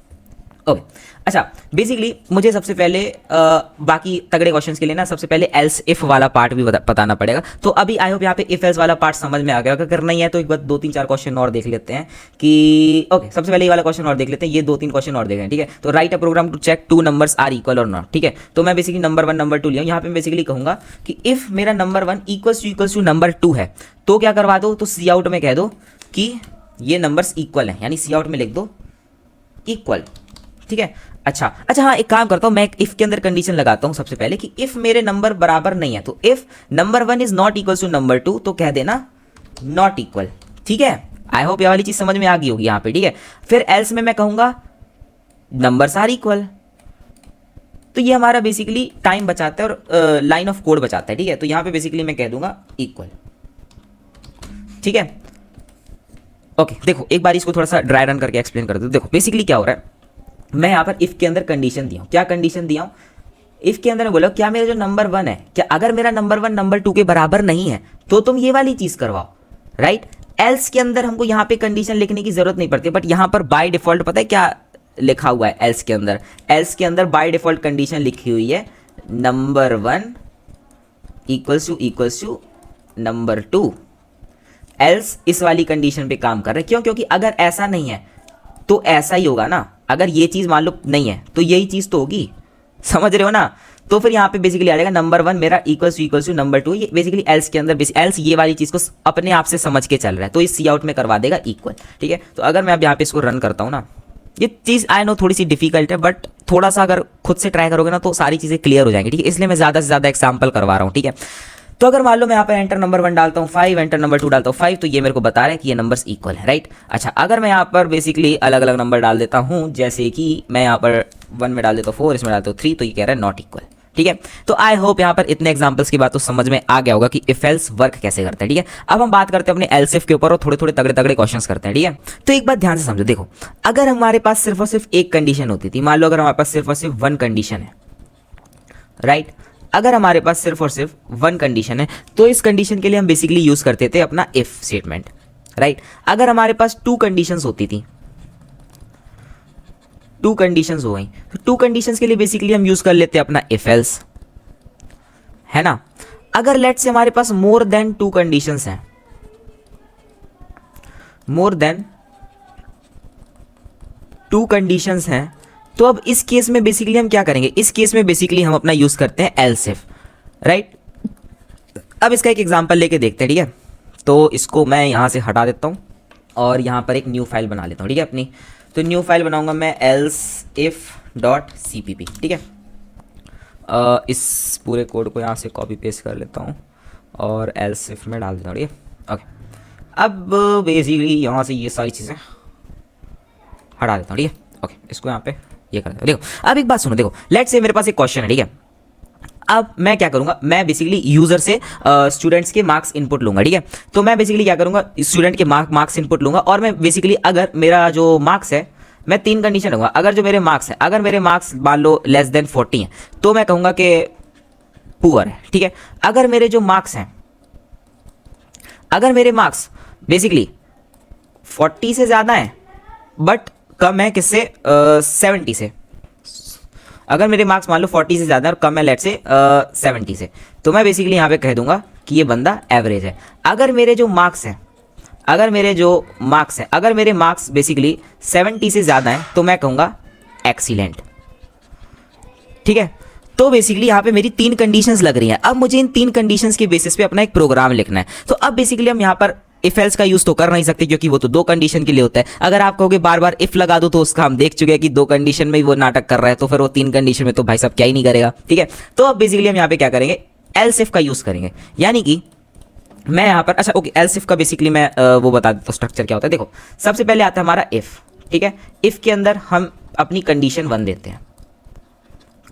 ओके, अच्छा बेसिकली मुझे सबसे पहले बाकी तगड़े क्वेश्चंस के लिए ना सबसे पहले एल्स इफ वाला पार्ट भी बताना पड़ेगा। तो अभी आई होप यहाँ पे इफ एल्स वाला पार्ट समझ में आ गया। अगर करना ही है तो एक बार 2-3-4 क्वेश्चन और देख लेते हैं कि ओके, सबसे पहले ये वाला क्वेश्चन और देख लेते हैं, ये 2-3 क्वेश्चन और देखें, ठीक है। तो write a program to check 2 numbers are equal और नॉट, ठीक है। तो मैं बेसिकली नंबर 1 नंबर 2 लिया हूँ। यहाँ पे बेसिकली कहूँगा कि इफ मेरा नंबर 1 इक्वल्स टू नंबर 2 है तो क्या करवा दो, तो सी आउट में कह दो कि ये नंबर्स इक्वल हैं, यानी सी आउट में लिख दो इक्वल, ठीक है। अच्छा हाँ, एक काम करता हूं, मैं इफ के अंदर कंडीशन लगाता हूं सबसे पहले कि इफ मेरे नंबर बराबर नहीं है, तो if number 1 is not equal to number 2 तो कह देना नॉट इक्वल, ठीक है। आई होप ये वाली चीज समझ में आ गई होगी यहाँ पे, ठीक है। फिर एल्स में मैं कहूंगा नंबर्स आर इक्वल, तो ये हमारा बेसिकली टाइम बचाता है और लाइन ऑफ कोड बचाता है, ठीक है। तो यहाँ पे बेसिकली मैं कह दूंगा इक्वल, ठीक है। ओके, देखो एक बार इसको थोड़ा सा ड्राई रन करके एक्सप्लेन कर दो। देखो बेसिकली क्या हो रहा है, मैं यहाँ पर इफ के अंदर कंडीशन दिया हूँ। क्या कंडीशन दिया हूँ, इफ के अंदर मैं बोला क्या मेरा जो नंबर 1 है, क्या अगर मेरा नंबर 1 नंबर 2 के बराबर नहीं है तो तुम ये वाली चीज करवाओ, राइट। एल्स के अंदर हमको यहाँ पे कंडीशन लिखने की जरूरत नहीं पड़ती, बट यहाँ पर बाय डिफॉल्ट पता है क्या लिखा हुआ है एल्स के अंदर, एल्स के अंदर बाय डिफॉल्ट कंडीशन लिखी हुई है number 1 equals to number 2। Else इस वाली कंडीशन पे काम कर रहे हैं, क्यों, क्योंकि अगर ऐसा नहीं है तो ऐसा ही होगा ना, अगर ये चीज़ मान लो नहीं है तो यही चीज़ तो होगी, समझ रहे हो ना। तो फिर यहाँ पे बेसिकली आ जाएगा नंबर 1 मेरा इक्वल्स टू नंबर 2, ये बेसिकली एल्स के अंदर एल्स ये वाली चीज़ को अपने आप से समझ के चल रहा है, तो इस सी आउट में करवा देगा इक्वल, ठीक है। तो अगर मैं अब यहाँ पे इसको रन करता हूँ ना, ये चीज़ आई नो थोड़ी सी डिफिकल्ट है, बट थोड़ा सा अगर खुद से ट्राई करोगे ना तो सारी चीज़ें क्लियर हो जाएंगी, ठीक है। इसलिए मैं ज़्यादा से ज़्यादा एग्जाम्पल करवा रहा हूँ, ठीक है। तो अगर मान लो मैं यहाँ पर एंटर नंबर 1 डालता हूँ 5, एंटर नंबर 2 डालता हूँ 5, तो ये मेरे को बता रहा है कि ये नंबर्स इक्वल है, राइट। अच्छा, अगर मैं यहाँ पर बेसिकली अलग अलग नंबर डाल देता हूँ, जैसे कि मैं यहाँ पर 1 में डाल देता हूँ 4, इसमें डालता हूँ 3, तो ये कह रहा है नॉट इक्वल, ठीक है। तो आई होप यहाँ पर इतने एग्जांपल्स की बात तो समझ में आ गया होगा कि इफ एल्स वर्क कैसे करता है, ठीक है। अब हम बात करते हैं अपने एल्स इफ के ऊपर और थोड़े थोड़े तगड़े तगड़े क्वेश्चंस करते हैं, ठीक है। तो एक बात ध्यान से समझो, देखो अगर हमारे पास सिर्फ और सिर्फ एक कंडीशन होती थी, मान लो अगर हमारे पास सिर्फ और सिर्फ 1 कंडीशन है, राइट, अगर हमारे पास सिर्फ और सिर्फ 1 कंडीशन है तो इस कंडीशन के लिए हम बेसिकली यूज करते थे अपना इफ स्टेटमेंट, राइट। अगर हमारे पास 2 कंडीशंस होती थी, 2 कंडीशंस हो गई, तो 2 कंडीशंस के लिए बेसिकली हम यूज कर लेते हैं अपना इफ एल्स, है ना। अगर लेट्स से हमारे पास मोर देन 2 कंडीशंस हैं, मोर देन 2 कंडीशंस हैं, तो अब इस केस में बेसिकली हम क्या करेंगे, इस केस में बेसिकली हम अपना यूज करते हैं एल्स इफ, राइट। अब इसका एक एग्जांपल लेके देखते हैं, ठीक है। तो इसको मैं यहां से हटा देता हूं और यहां पर एक न्यू फाइल बना लेता हूं, ठीक है अपनी। तो न्यू फाइल बनाऊंगा मैं एल्स इफ डॉट cpp, ठीक है। इस पूरे कोड को यहाँ से कॉपी पेस्ट कर लेता हूँ और एल्स इफ में डाल देता हूँ, ठीक है। ओके, अब बेसिकली यहाँ से ये सारी चीज़ें हटा देता हूँ, ठीक है। ओके, इसको यहाँ पे ये कर देता हूँ। देखो अब एक बात सुनो, देखो लेट्स से मेरे पास एक क्वेश्चन है, ठीक है। अब मैं क्या करूंगा, मैं बेसिकली यूजर से स्टूडेंट्स के मार्क्स इनपुट लूंगा, ठीक है। तो मैं बेसिकली क्या करूंगा, स्टूडेंट के मार्क्स इनपुट लूंगा और मैं बेसिकली अगर मेरा जो मार्क्स है, मैं 3 कंडीशन लूंगा। अगर जो मेरे मार्क्स है, अगर मेरे मार्क्स मान लो लेस देन 40 हैं तो मैं कहूंगा कि पुअर है, ठीक है। अगर मेरे जो मार्क्स हैं, अगर मेरे मार्क्स बेसिकली 40 से ज़्यादा हैं बट कम है किससे, 70 से, अगर मेरे मार्क्स मान लो 40 से ज़्यादा और कम है लेट से 70 से, तो मैं बेसिकली यहाँ पे कह दूंगा कि ये बंदा एवरेज है। अगर मेरे जो मार्क्स हैं, अगर मेरे मार्क्स बेसिकली 70 से ज़्यादा हैं तो मैं कहूँगा एक्सीलेंट, ठीक है। तो बेसिकली यहाँ पे मेरी 3 कंडीशंस लग रही हैं। अब मुझे इन 3 कंडीशंस के बेसिस पे अपना एक प्रोग्राम लिखना है। तो अब बेसिकली हम यहाँ पर इफ एल्स का यूज तो कर नहीं सकते क्योंकि वो तो 2 कंडीशन के लिए होता है। अगर आप कहोगे बार बार इफ लगा दो तो उसका हम देख चुके हैं कि 2 कंडीशन में ही वो नाटक कर रहा है, तो फिर वो 3 कंडीशन में तो भाई साहब क्या ही नहीं करेगा, ठीक है। तो अब बेसिकली हम यहाँ पे क्या करेंगे, एल्स इफ का यूज करेंगे। यानी कि मैं यहाँ पर, अच्छा ओके, एल्स इफ का बेसिकली मैं वो बता देता हूँ स्ट्रक्चर क्या होता है। देखो सबसे पहले आता है हमारा इफ, ठीक है। इफ के अंदर हम अपनी कंडीशन 1 देते हैं,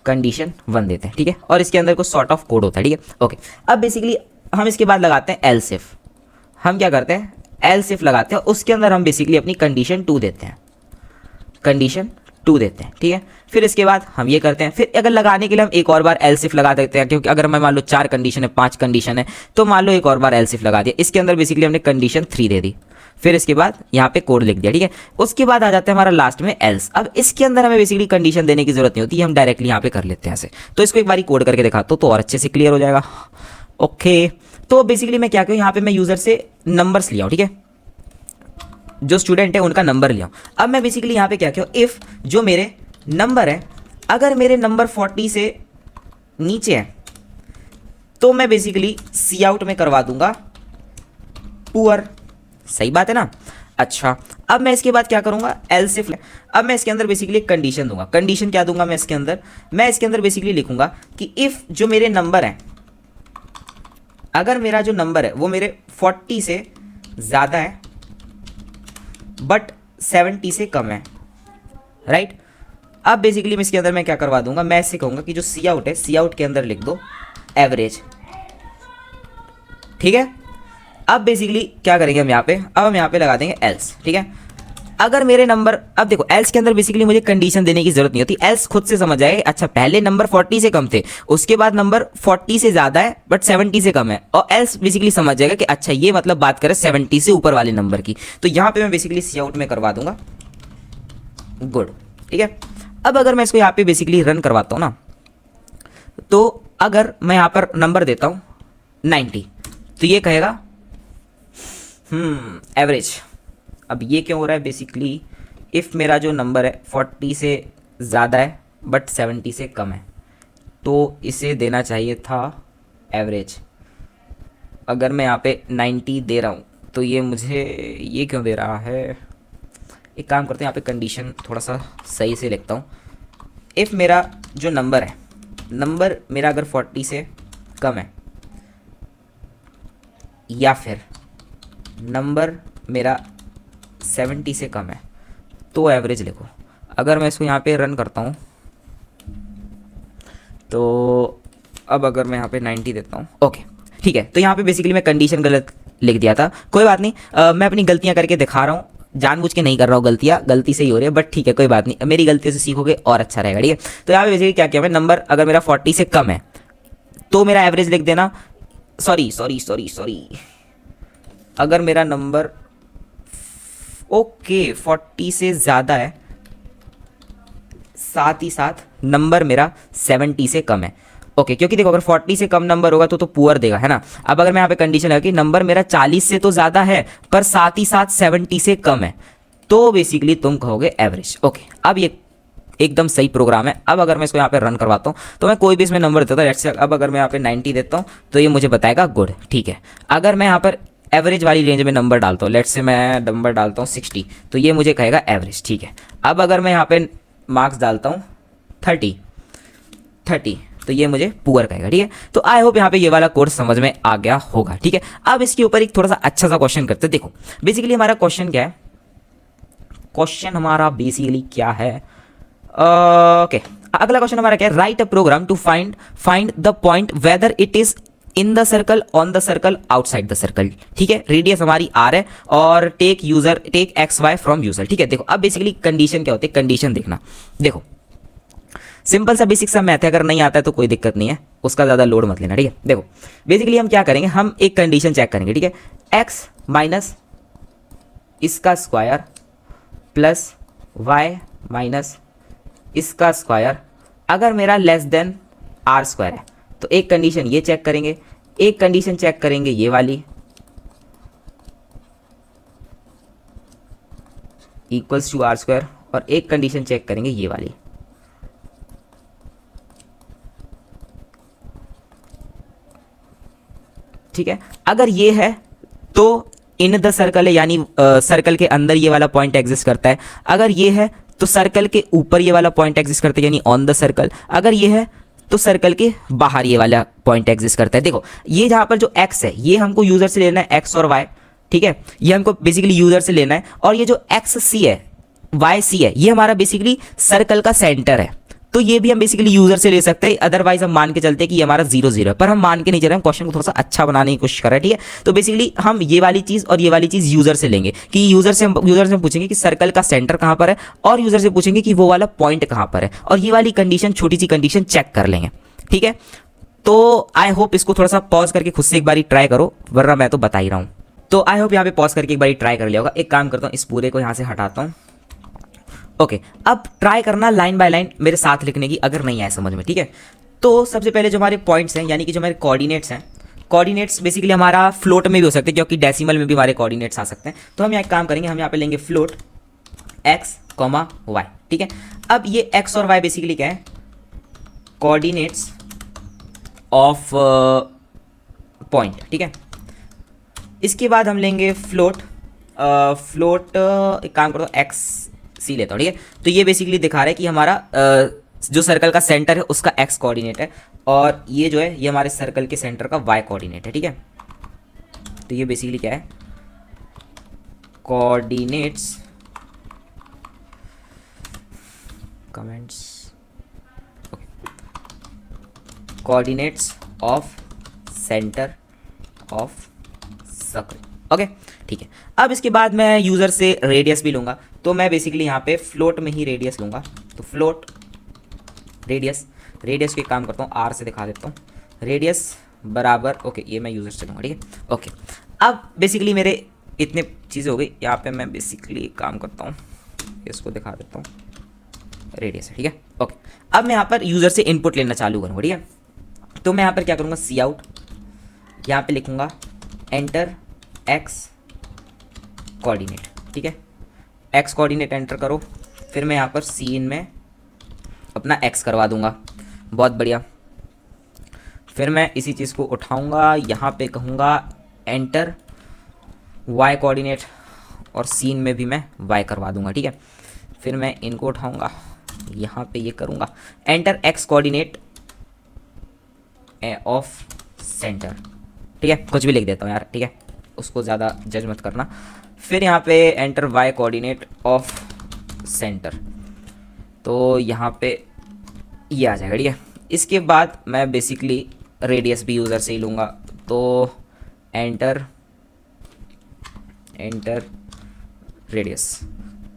कंडीशन 1 देते हैं, ठीक है। और इसके अंदर कुछ सॉर्ट ऑफ कोड होता है, ठीक है। ओके, अब बेसिकली हम इसके बाद लगाते हैं एल्स इफ। हम क्या करते हैं, एल्स इफ लगाते हैं, उसके अंदर हम बेसिकली अपनी कंडीशन 2 देते हैं, कंडीशन 2 देते हैं, ठीक है। फिर इसके बाद हम ये करते हैं, फिर अगर लगाने के लिए हम एक और बार एल्स इफ लगा देते हैं, क्योंकि अगर मैं मान लो 4 कंडीशन है, 5 कंडीशन है, तो मान लो एक और बार एल्स इफ लगा दिया। इसके अंदर बेसिकली हमने कंडीशन 3 दे दी, फिर इसके बाद यहाँ पे कोड लिख दिया, ठीक है। उसके बाद आ जाता है हमारा लास्ट में एल्स। अब इसके अंदर हमें बेसिकली कंडीशन देने की जरूरत नहीं होती, हम डायरेक्टली यहाँ पे कर लेते हैं ऐसे। तो इसको एक बारी कोड करके दिखाता हूँ तो और अच्छे से क्लियर हो जाएगा। ओके, तो बेसिकली मैं क्या करूँ, यहाँ पे मैं यूजर से नंबर्स लिया हूँ, ठीक है, जो स्टूडेंट है उनका नंबर लिया हूँ। अब मैं बेसिकली यहाँ पे क्या करूँ, इफ जो मेरे नंबर है, अगर मेरे नंबर 40 से नीचे है तो मैं बेसिकली सी आउट में करवा दूंगा पुअर, सही बात है ना। अच्छा, अब मैं इसके बाद क्या करूंगा, एल्स इफ। अब मैं इसके अंदर बेसिकली एक कंडीशन दूंगा। कंडीशन क्या दूंगा मैं इसके अंदर, मैं इसके अंदर बेसिकली लिखूंगा कि इफ जो मेरे नंबर है, अगर मेरा जो नंबर है वो मेरे 40 से ज़्यादा है बट 70 से कम है, राइट। अब बेसिकली मैं इसके अंदर मैं क्या करवा दूंगा, मैं इससे कहूंगा कि जो सी आउट है, सी आउट के अंदर लिख दो एवरेज, ठीक है। अब बेसिकली क्या करेंगे हम यहाँ पे, अब हम यहाँ पे लगा देंगे एल्स, ठीक है। अगर मेरे नंबर, अब देखो एल्स के अंदर बेसिकली मुझे कंडीशन देने की जरूरत नहीं होती, एल्स खुद से समझ जाएगा। अच्छा, पहले नंबर 40 से कम थे, उसके बाद नंबर 40 से ज्यादा है बट 70 से कम है, और एल्स बेसिकली समझ जाएगा कि अच्छा ये मतलब बात करें 70 से ऊपर वाले नंबर की। तो यहाँ पे मैं बेसिकली सी आउट में करवा दूंगा गुड, ठीक है। अब अगर मैं इसको यहाँ पे बेसिकली रन करवाता हूँ ना, तो अगर मैं यहाँ पर नंबर देता हूँ 90, तो ये कहेगा एवरेज। अब ये क्यों हो रहा है, बेसिकली इफ़ मेरा जो नंबर है 40 से ज़्यादा है बट 70 से कम है, तो इसे देना चाहिए था एवरेज। अगर मैं यहाँ पे 90 दे रहा हूँ तो ये मुझे ये क्यों दे रहा है? एक काम करते हैं, यहाँ पे कंडीशन थोड़ा सा सही से लिखता हूँ। इफ़ मेरा जो नंबर है, नंबर मेरा अगर 40 से कम है या फिर नंबर मेरा 70 से कम है तो एवरेज लिखो। अगर मैं इसको यहाँ पे रन करता हूँ तो अब अगर मैं यहाँ पे 90 देता हूँ, ओके ठीक है, तो यहाँ पे बेसिकली मैं कंडीशन गलत लिख दिया था, कोई बात नहीं। मैं अपनी गलतियाँ करके दिखा रहा हूँ, जानबूझ के नहीं कर रहा हूँ गलतियाँ, गलती से ही हो रही है, बट ठीक है कोई बात नहीं, मेरी गलतियों से सीखोगे और अच्छा रहेगा, ठीक है। तो यहाँ पे बेसिकली क्या किया मैं, नंबर अगर मेरा 40 से कम है तो मेरा एवरेज लिख देना। सॉरी, अगर मेरा नंबर ओके 40 से ज़्यादा है, साथ ही साथ नंबर मेरा 70 से कम है, ओके क्योंकि देखो अगर 40 से कम नंबर होगा तो पुअर देगा, है ना। अब अगर मैं यहाँ पे कंडीशन है कि नंबर मेरा 40 से तो ज़्यादा है पर साथ ही साथ 70 से कम है, तो बेसिकली तुम कहोगे एवरेज, ओके। अब ये एकदम सही प्रोग्राम है। अब अगर मैं इसको यहाँ पे रन करवाता हूँ तो मैं कोई भी इसमें नंबर देता हूँ, लेट्स से अब अगर मैं यहाँ पे 90 देता हूँ तो ये मुझे बताएगा गुड, ठीक है। अगर मैं यहाँ पर एवरेज वाली रेंज में नंबर डालता हूँ, लेट्स से मैं नंबर डालता हूँ 60, तो ये मुझे कहेगा एवरेज, ठीक है। अब अगर मैं यहाँ पे मार्क्स डालता हूँ 30 तो ये मुझे पुअर कहेगा, ठीक है। तो आई होप यहाँ पे ये वाला कोर्स समझ में आ गया होगा, ठीक है। अब इसके ऊपर एक थोड़ा सा अच्छा सा क्वेश्चन करते हैं। देखो बेसिकली हमारा क्वेश्चन क्या है, क्वेश्चन हमारा बेसिकली क्या है, ओके अगला क्वेश्चन हमारा क्या है, write a program to find the point whether it is in the circle, on the circle, outside the circle, ठीक है। रेडियस हमारी आर है और take x y from user, ठीक है। देखो अब बेसिकली कंडीशन क्या होती है, कंडीशन देखना, देखो सिंपल सा बेसिक सा मैथ है, अगर नहीं आता है तो कोई दिक्कत नहीं है, उसका ज़्यादा लोड मत लेना, ठीक है। देखो बेसिकली हम क्या करेंगे, हम एक कंडीशन चेक करेंगे, ठीक है। एक्स माइनस इसका स्क्वायर प्लस वाई माइनस इसका स्क्वायर अगर मेरा लेस देन आर स्क्वायर है, तो एक कंडीशन ये चेक करेंगे, एक कंडीशन चेक करेंगे ये वाली इक्वल्स टू आर स्क्वायर, और एक कंडीशन चेक करेंगे ये वाली, ठीक है। अगर ये है तो इन द सर्कल है, यानी सर्कल के अंदर ये वाला पॉइंट एग्जिस्ट करता है। अगर ये है तो सर्कल के ऊपर ये वाला पॉइंट एग्जिस्ट करता है, यानी ऑन द सर्कल। अगर ये है तो सर्कल के बाहर ये वाला पॉइंट एग्जिस्ट करता है। देखो ये जहां पर जो एक्स है ये हमको यूजर से लेना है, एक्स और वाई, ठीक है, ये हमको बेसिकली यूजर से लेना है। और ये जो एक्स सी है, वाई सी है, ये हमारा बेसिकली सर्कल का सेंटर है, तो ये भी हम बेसिकली यूजर से ले सकते हैं। अदरवाइज हम मान के चलते हैं कि ये हमारा 0 0 है, पर हम मान के नहीं चल रहे, हम क्वेश्चन को थोड़ा सा अच्छा बनाने की कोशिश कर रहे हैं, ठीक है। तो बेसिकली हम ये वाली चीज और ये वाली चीज यूजर से लेंगे, कि यूजर से हम पूछेंगे कि सर्कल का सेंटर कहां पर है, और यूजर से पूछेंगे कि वो वाला पॉइंट कहां पर है, और ये वाली कंडीशन, छोटी सी कंडीशन चेक कर लेंगे, ठीक है। तो आई होप इसको थोड़ा सा पॉज करके खुद से एक बार ट्राई करो, वरना मैं तो बता ही रहा हूं। तो आई होप यहाँ पे पॉज करके एक बार ट्राई कर लिया होगा। एक काम करता हूँ, इस पूरे को यहाँ से हटाता हूँ, ओके। अब ट्राई करना लाइन बाय लाइन मेरे साथ लिखने की, अगर नहीं आए समझ में, ठीक है। तो सबसे पहले जो हमारे पॉइंट्स हैं, यानी कि जो हमारे कोऑर्डिनेट्स हैं, कोऑर्डिनेट्स बेसिकली हमारा फ्लोट में भी हो सकते हैं, क्योंकि डेसिमल में भी हमारे कोऑर्डिनेट्स आ सकते हैं। तो हम यहाँ एक काम करेंगे, हम यहाँ पे लेंगे फ्लोट एक्स कॉमा वाई, ठीक है। अब ये एक्स और वाई बेसिकली क्या है, कोऑर्डिनेट्स ऑफ पॉइंट, ठीक है। इसके बाद हम लेंगे फ्लोट एक काम करो, एक्स सी लेता हूँ, ठीक है। तो ये बेसिकली दिखा रहा है कि हमारा जो सर्कल का सेंटर है उसका एक्स कोऑर्डिनेट है, और ये जो है ये हमारे सर्कल के सेंटर का वाई कोऑर्डिनेट है, ठीक है। तो ये बेसिकली क्या है, coordinates comments coordinates of centre of circle, okay ठीक है। अब इसके बाद मैं यूजर से रेडियस भी लूंगा, तो मैं बेसिकली यहाँ पे फ्लोट में ही रेडियस लूंगा। तो फ्लोट रेडियस को एक काम करता हूँ, आर से दिखा देता हूँ, रेडियस बराबर, ओके ये मैं यूजर से लूँगा, ठीक है, ओके। अब बेसिकली मेरे इतने चीज़ें हो गई, यहाँ पे मैं बेसिकली एक काम करता हूँ, इसको दिखा देता हूँ, रेडियस है, ठीक है, ओके। अब मैं यहाँ पर यूजर से इनपुट लेना चालू करूँगा, ठीक है। तो मैं यहाँ पर क्या करूँगा, सी आउट, यहाँ पे लिखूँगा एंटर एक्स कोऑर्डिनेट, ठीक है, एक्स कोऑर्डिनेट एंटर करो, फिर मैं यहाँ पर सीन में अपना एक्स करवा दूंगा। बहुत बढ़िया। फिर मैं इसी चीज़ को उठाऊंगा, यहाँ पे कहूँगा एंटर वाई कोऑर्डिनेट, और सीन में भी मैं वाई करवा दूंगा। ठीक है, फिर मैं इनको उठाऊंगा, यहाँ पे ये करूँगा enter x coordinate of centre. ठीक है, कुछ भी लिख देता हूँ यार, ठीक है, उसको ज़्यादा जज मत करना। फिर यहाँ पे enter y coordinate of centre, तो यहाँ पे ये आ जाएगा। ठीक है, इसके बाद मैं बेसिकली रेडियस भी यूज़र से ही लूँगा, तो एंटर रेडियस,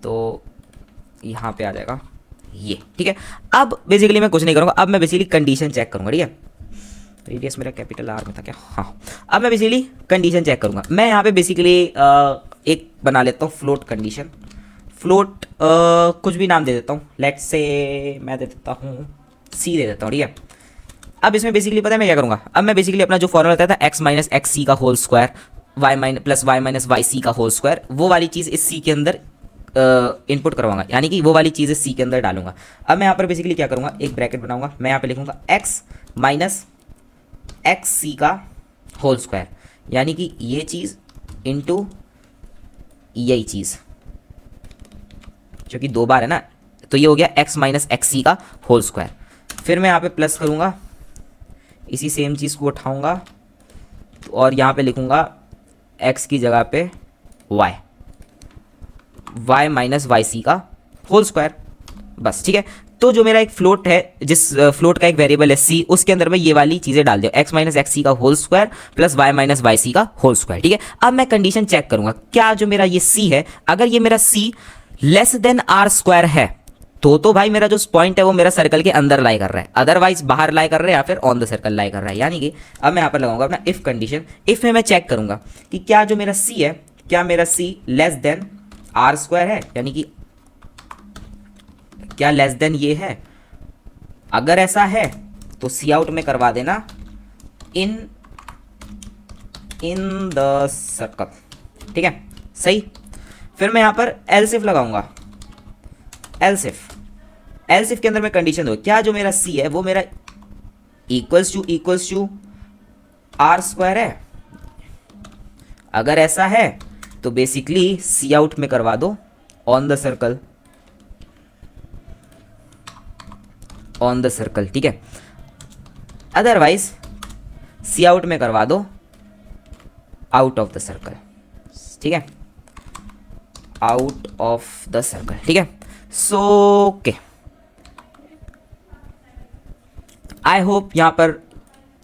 तो यहाँ पे आ जाएगा ये। ठीक है, अब बेसिकली मैं कुछ नहीं करूँगा, अब मैं बेसिकली कंडीशन चेक करूँगा। ठीक है, रेडियस मेरा कैपिटल आर में था क्या? हाँ, अब मैं बेसिकली कंडीशन चेक करूँगा। मैं यहाँ पे बेसिकली एक बना लेता हूँ फ्लोट कंडीशन। फ्लोट कुछ भी नाम दे देता हूँ, लेट्स से मैं दे देता हूँ सी दे देता हूँ। ठीक है, अब इसमें बेसिकली पता है मैं क्या करूँगा, अब मैं बेसिकली अपना जो फॉर्मूला बताया था एक्स माइनस एक्स सी का whole square y minus y c का होल स्क्वायर, वो वाली चीज़ इस सी के अंदर इनपुट करवाऊंगा, यानी कि वो वाली चीज़ सी के अंदर डालूंगा। अब मैं यहाँ पर बेसिकली क्या करूँगा, एक ब्रैकेट बनाऊंगा, मैं यहाँ पे लिखूंगा एक्स माइनस एक्स सी का होल स्क्वायर, यानी कि ये चीज़ इंटू यही चीज़, जो कि 2 बार है ना, तो ये हो गया एक्स माइनस एक्स सी का होल स्क्वायर। फिर मैं यहाँ पे प्लस करूँगा, इसी सेम चीज़ को उठाऊँगा और यहाँ पे लिखूँगा एक्स की जगह पे वाई माइनस वाई सी का होल स्क्वायर, बस। ठीक है, तो जो मेरा एक फ्लोट है, जिस फ्लोट का एक वेरिएबल है सी, उसके अंदर मैं ये वाली चीज़ें डाल दिया, एक्स माइनस एक्स सी का whole square plus y minus y c का होल स्क्वायर। ठीक है, अब मैं कंडीशन चेक करूँगा, क्या जो मेरा ये सी है, अगर ये मेरा सी लेस देन आर स्क्वायर है, तो भाई मेरा जो पॉइंट है वो मेरा सर्कल के अंदर लाई कर रहा है, अदरवाइज बाहर लाई कर रहा है या फिर ऑन द सर्कल लाई कर रहा है। यानी कि अब मैं यहाँ पर लगाऊंगा अपना इफ कंडीशन। इफ में मैं चेक करूंगा कि क्या जो मेरा सी है, क्या मेरा सी लेस देन आर स्क्वायर है, यानी कि क्या लेस देन ये है। अगर ऐसा है तो सी आउट में करवा देना इन द सर्कल। ठीक है, सही। फिर मैं यहां पर एल्सिफ लगाऊंगा, एल्सिफ के अंदर मैं कंडीशन दो, क्या जो मेरा सी है वो मेरा इक्वल्स टू आर स्क्वायर है। अगर ऐसा है तो बेसिकली सी आउट में करवा दो ऑन द सर्कल। ठीक है, अदरवाइज सी आउट में करवा दो आउट ऑफ द सर्कल। ठीक है, आउट ऑफ द सर्कल। ठीक है, सो ओके, आई होप यहाँ पर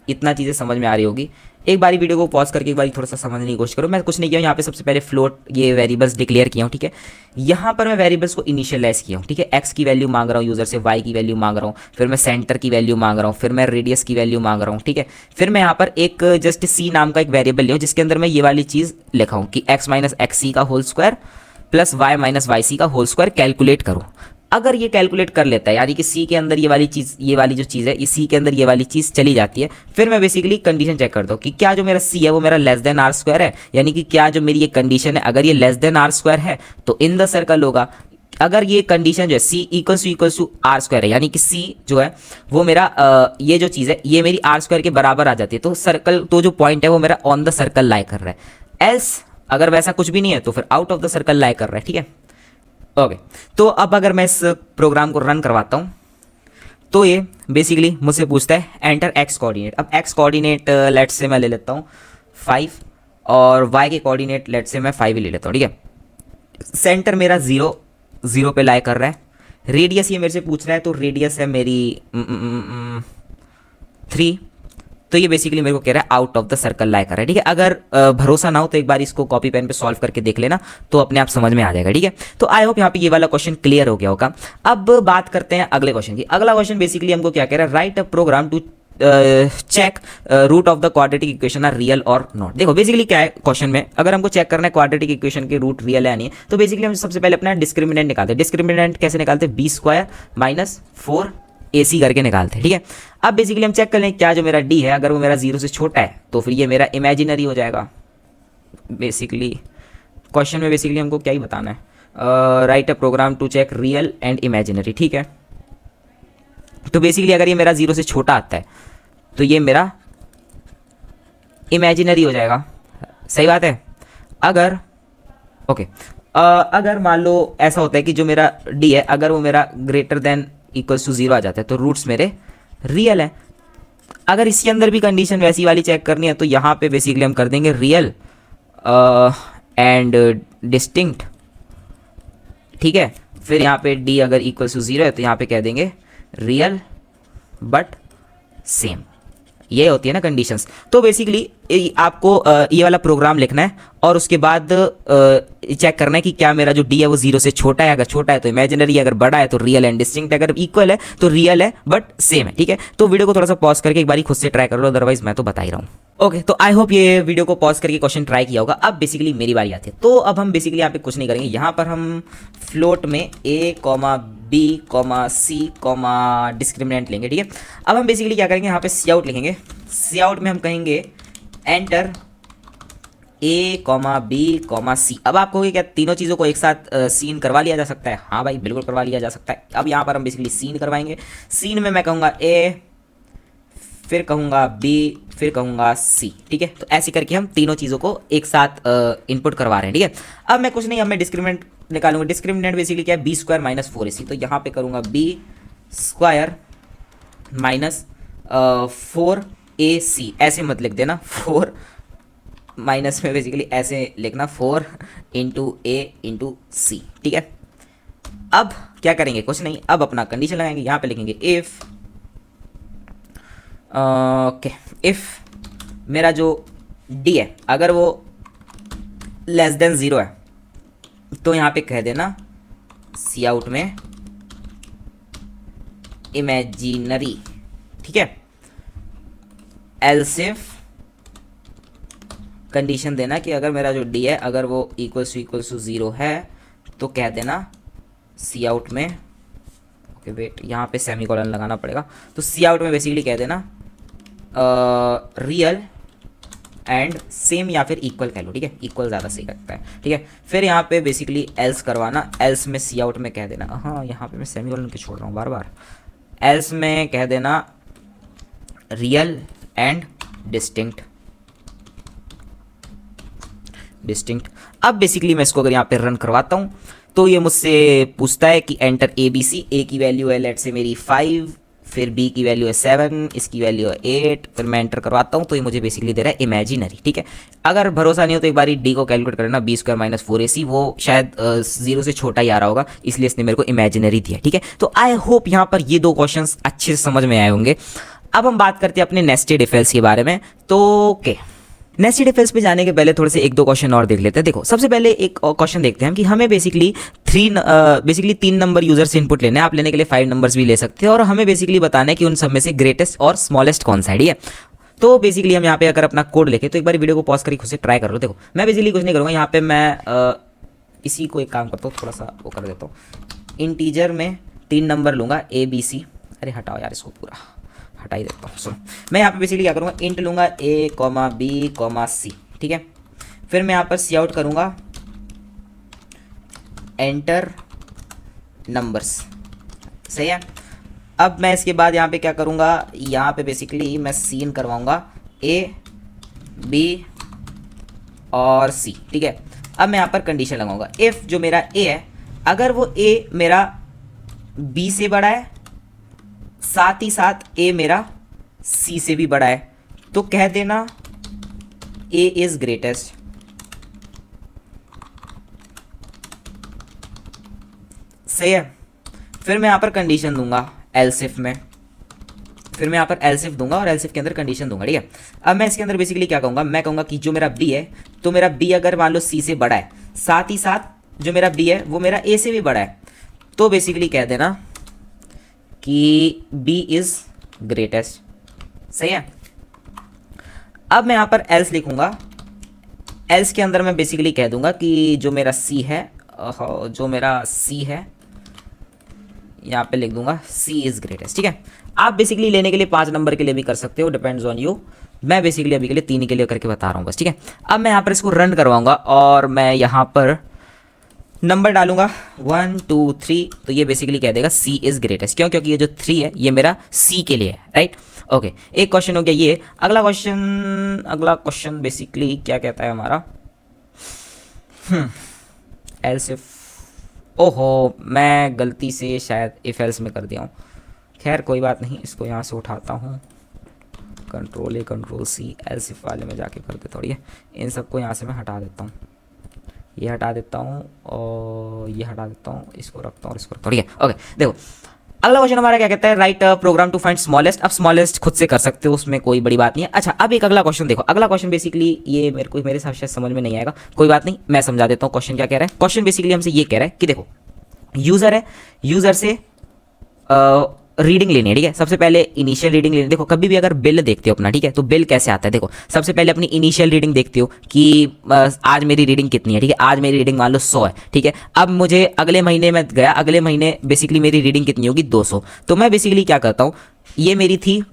इतना चीज़ें समझ में आ रही होगी। एक बारी वीडियो को पॉज करके एक बारी थोड़ा सा समझने की कोशिश करो। मैं कुछ नहीं किया, यहाँ पे सबसे पहले फ्लोट ये वेरिएबल्स डिक्लेयर किया हूँ। ठीक है, यहाँ पर मैं वेरिएबल्स को इनिशियलाइज किया हूँ। ठीक है, एक्स की वैल्यू मांग रहा हूँ यूजर से, वाई की वैल्यू मांग रहा हूँ, फिर मैं सेंटर की वैल्यू मांग रहा हूँ, फिर मैं रेडियस की वैल्यू मांग रहा हूँ। ठीक है, फिर मैं यहाँ पर एक जस्ट सी नाम का एक वेरिएबल लिया हूँ, जिसके अंदर मैं ये वाली चीज़ लिखा हूँ कि एक्स माइनस एक्स सी का whole square plus y minus y c का होल स्क्वायर कैलकुलेट करो। अगर ये कैलकुलेट कर लेता है, यानी कि सी के अंदर ये वाली चीज़, ये वाली जो चीज़ है, इस सी के अंदर ये वाली चीज़ चली जाती है, फिर मैं बेसिकली कंडीशन चेक करता हूँ कि क्या जो मेरा सी है वो मेरा लेस देन आर स्क्वायर है, यानी कि क्या जो मेरी ये कंडीशन है, अगर ये लेस देन आर स्क्वायर है तो इन द सर्कल होगा। अगर ये कंडीशन जो है सी इक्वल्स टू आर स्क्वायर है, यानी कि सी जो है वो मेरा ये जो चीज़ है ये मेरी आर स्क्वायर के बराबर आ जाती है, तो सर्कल, तो जो पॉइंट है वो मेरा ऑन द सर्कल लाई कर रहा है। एल्स अगर वैसा कुछ भी नहीं है तो फिर आउट ऑफ द सर्कल लाई कर रहा है। ठीक है, ओके, तो अब अगर मैं इस प्रोग्राम को रन करवाता हूँ तो ये बेसिकली मुझसे पूछता है एंटर एक्स कोऑर्डिनेट। अब एक्स कोऑर्डिनेट लेट्स से मैं ले लेता हूँ 5 और वाई के कोऑर्डिनेट लेट्स से मैं 5 ही ले लेता हूँ। ठीक है, सेंटर मेरा 0 पे लाई कर रहा है, रेडियस ये मेरे से पूछ रहा है, तो रेडियस है मेरी 3, तो ये बेसिकली मेरे को कह रहा है आउट ऑफ द सर्कल लाई कर रहा है। ठीक है, अगर भरोसा ना हो तो एक बार इसको कॉपी पेन पे सॉल्व करके देख लेना, तो अपने आप समझ में आ जाएगा। ठीक है, तो आई होप यहाँ पे ये वाला क्वेश्चन क्लियर हो गया होगा। अब बात करते हैं अगले क्वेश्चन की। अगला क्वेश्चन बेसिकली हमको क्या कह रहा है, write a program to check root of the quadratic equation are real और नॉट। देखो बेसिकली क्या है क्वेश्चन में, अगर हमको चेक करना है क्वाड्रेटिक इक्वेशन के रूट रियल है या नहीं, तो बेसिकली हम सबसे पहले अपना डिस्क्रिमिनेंट निकालते हैं। डिस्क्रिमिनेंट कैसे निकालते हैं, b² माइनस 4ac करके निकालते हैं। ठीक है, अब बेसिकली हम चेक कर लें क्या जो मेरा d है, अगर वो मेरा 0 से छोटा है तो फिर ये मेरा इमेजिनरी हो जाएगा। बेसिकली क्वेश्चन में बेसिकली हमको क्या ही बताना है, write a program to check real and imaginary, ठीक है। तो बेसिकली अगर ये मेरा 0 से छोटा आता है तो ये मेरा इमेजिनरी हो जाएगा, सही बात है। अगर ओके अगर मान लो ऐसा होता है कि जो मेरा डी है अगर वो मेरा ग्रेटर देन इक्वल्स टू 0 आ जाता है तो रूट्स मेरे रियल है। अगर इसके अंदर भी कंडीशन वैसी वाली चेक करनी है तो यहाँ पे बेसिकली हम कर देंगे रियल एंड डिस्टिंक्ट, ठीक है। फिर यहाँ पे डी अगर इक्वल्स टू 0 है तो यहाँ पे कह देंगे रियल बट सेम, ये होती है ना कंडीशंस। तो बेसिकली आपको ये वाला प्रोग्राम लिखना है और उसके बाद चेक करना है कि क्या मेरा जो डी है वो 0 से छोटा है, अगर छोटा है तो इमेजिनरी, अगर बड़ा है तो रियल एंड डिस्टिंक्ट, अगर इक्वल है तो रियल है बट सेम है, ठीक है। तो वीडियो को थोड़ा सा पॉज करके एक बार खुद से ट्राई कर लो, अदरवाइज मैं तो बता ही रहा हूँ। ओके तो आई होप ये वीडियो को पॉज करके क्वेश्चन ट्राई किया होगा। अब बेसिकली मेरी बारी आती है। तो अब हम बेसिकली यहाँ पे कुछ नहीं करेंगे, यहाँ पर हम फ्लोट में ए comma B comma C comma discriminant लेंगे, ठीक है। अब हम बेसिकली क्या करेंगे, यहाँ पे सी आउट लिखेंगे। सी आउट में हम कहेंगे enter a comma B comma सी। अब आप कहोगे क्या तीनों चीज़ों को एक साथ सीन करवा लिया जा सकता है? हाँ भाई बिल्कुल करवा लिया जा सकता है। अब यहाँ पर हम बेसिकली सीन करवाएंगे। सीन में मैं कहूँगा ए, फिर कहूँगा बी, फिर कहूँगा सी, ठीक है। तो ऐसे करके हम तीनों चीज़ों को एक साथ इनपुट करवा रहे हैं, ठीक है। अब मैं कुछ नहीं, अब मैं डिस्क्रिमिनेंट निकालूंगा। डिस्क्रिमिनेंट बेसिकली क्या है, बी स्क्वायर माइनस 4ac। तो यहाँ पे करूँगा बी स्क्वायर माइनस 4ac, ऐसे मत लिख देना 4 माइनस में बेसिकली ऐसे लिखना 4 इंटू ए इंटू सी, ठीक है। अब क्या करेंगे, कुछ नहीं, अब अपना कंडीशन लगाएंगे। यहाँ पे लिखेंगे इफ ओके इफ मेरा जो डी है अगर वो लेस देन 0 है तो यहाँ पे कह देना सी आउट में इमेजिनरी, ठीक है। एल्स इफ कंडीशन देना कि अगर मेरा जो डी है अगर वो इक्वल्स टू 0 है तो कह देना सी आउट में, ओके वेट यहाँ पे सेमीकोलन लगाना पड़ेगा। तो सी आउट में बेसिकली कह देना रियल एंड सेम या फिर इक्वल कह लो, ठीक है। इक्वल ज़्यादा सही लगता है, ठीक है। फिर यहाँ पे बेसिकली एल्स करवाना। एल्स में सी आउट में कह देना, हाँ यहाँ पे मैं सेमीकोलन क्यों छोड़ रहा हूँ बार बार। एल्स में कह देना रियल एंड डिस्टिंक्ट। अब बेसिकली मैं इसको अगर यहाँ पे रन करवाता हूँ तो ये मुझसे पूछता है कि एंटर ए बी सी। ए की वैल्यू है लेट से मेरी 5, फिर बी की वैल्यू है 7, इसकी वैल्यू है 8, फिर मैं एंटर करवाता हूँ तो ये मुझे बेसिकली दे रहा है इमेजिनरी, ठीक है। अगर भरोसा नहीं हो तो एक बार डी को कैलकुलेट करना, बी स्क्वायर माइनस 4ac, वो शायद 0 से छोटा ही आ रहा होगा इसलिए इसने मेरे को इमेजिनरी दिया, ठीक है। तो आई होप यहाँ पर ये 2 क्वेश्चंस अच्छे से समझ में आए होंगे। अब हम बात करते हैं अपने नेस्टेड इफ एल्स के बारे में। तो ओके नेस्टेड इफ एल्स पे जाने के पहले थोड़े से 1-2 क्वेश्चन और देख लेते हैं। देखो सबसे पहले एक क्वेश्चन देखते हैं हम कि हमें बेसिकली 3 नंबर यूजर से इनपुट लेना है। आप लेने के लिए 5 नंबर्स भी ले सकते हैं और हमें बेसिकली बताना है कि उन सब में से ग्रेटेस्ट और स्मॉलेस्ट कौन सा है। तो बेसिकली हम यहाँ पे अगर अपना कोड लिखे तो एक बार वीडियो को पॉज करके खुद से ट्राई कर लो। देखो मैं बेसिकली कुछ नहीं करूँगा, यहाँ पे मैं इसी को एक काम करता हूँ, थोड़ा सा वो कर देता हूँ। इंटीजर में 3 नंबर लूँगा ए बी सी, अरे हटाओ यार इसको पूरा हटा ही देता हूँ। सुनो मैं यहाँ पे बेसिकली क्या करूँगा, इंट लूँगा ए कॉमा बी कॉमा सी, ठीक है। फिर मैं यहाँ पर सी आउट करूँगा एंटर नंबर्स, सही है। अब मैं इसके बाद यहाँ पे क्या करूँगा, यहाँ पे बेसिकली मैं सीन करवाऊँगा ए बी और सी, ठीक है। अब मैं यहाँ पर कंडीशन लगाऊंगा इफ़ जो मेरा ए है अगर वो ए मेरा बी से बड़ा है साथ ही साथ ए मेरा सी से भी बड़ा है तो कह देना ए इज ग्रेटेस्ट। सही है। फिर मैं यहाँ पर कंडीशन दूंगा एल्स इफ में, फिर मैं यहाँ पर एल्स इफ दूंगा और एल्स इफ के अंदर कंडीशन दूंगा, ठीक है। अब मैं इसके अंदर बेसिकली क्या कहूँगा, मैं कहूँगा कि जो मेरा बी है तो मेरा बी अगर मान लो सी से बड़ा है साथ ही साथ जो मेरा बी है वो मेरा ए से भी बड़ा है तो बेसिकली कह देना कि बी इज ग्रेटेस्ट। सही है। अब मैं यहाँ पर एल्स लिखूंगा, एल्स के अंदर मैं बेसिकली कह दूंगा कि जो मेरा सी है यहाँ पे लिख दूंगा सी इज ग्रेटेस्ट, ठीक है। आप बेसिकली लेने के लिए 5 नंबर के लिए भी कर सकते हो, डिपेंड्स ऑन यू। मैं बेसिकली अभी के लिए 3 के लिए करके बता रहा हूँ बस, ठीक है। अब मैं यहाँ पर इसको रन करवाऊंगा और मैं यहाँ पर नंबर डालूंगा 1 2 3, तो ये बेसिकली कह देगा C इज ग्रेटेस्ट। क्यों? क्योंकि ये जो 3 है ये मेरा C के लिए है, राइट। ओके, एक क्वेश्चन हो गया ये। अगला क्वेश्चन बेसिकली क्या कहता है हमारा, एल्स इफ, ओहो मैं गलती से शायद इफ एल्स में कर दिया हूँ। खैर कोई बात नहीं, इसको यहाँ से उठाता हूँ, control A control C, else if वाले में जाके कर देता हूँ। इन सबको यहाँ से मैं हटा देता हूँ, ये हटा देता हूँ और ये हटा देता हूँ, इसको रखता हूँ और इसको रखता हूँ, ठीक है। ओके देखो अगला क्वेश्चन हमारा क्या कहता है, write program to find smallest. अब स्मॉलेस्ट खुद से कर सकते हो, उसमें कोई बड़ी बात नहीं है। अच्छा अब एक अगला क्वेश्चन देखो, अगला क्वेश्चन बेसिकली ये मेरे साथ शायद समझ में नहीं आएगा, कोई बात नहीं मैं समझा देता हूँ। क्वेश्चन क्या कह रहा है, क्वेश्चन बेसिकली हमसे ये कह रहा है कि देखो यूजर है, यूजर से रीडिंग लेनी है, ठीक है। सबसे पहले इनिशियल रीडिंग लेनी है। देखो कभी भी अगर बिल देखते हो अपना, ठीक है, तो बिल कैसे आता है, देखो सबसे पहले अपनी इनिशियल रीडिंग देखते हो कि आज मेरी रीडिंग कितनी है, ठीक है। आज मेरी रीडिंग मान लो 100 है, ठीक है। अब मुझे अगले महीने में गया, अगले महीने बेसिकली मेरी रीडिंग कितनी होगी 200। तो मैं बेसिकली क्या करता हूँ, ये मेरी थी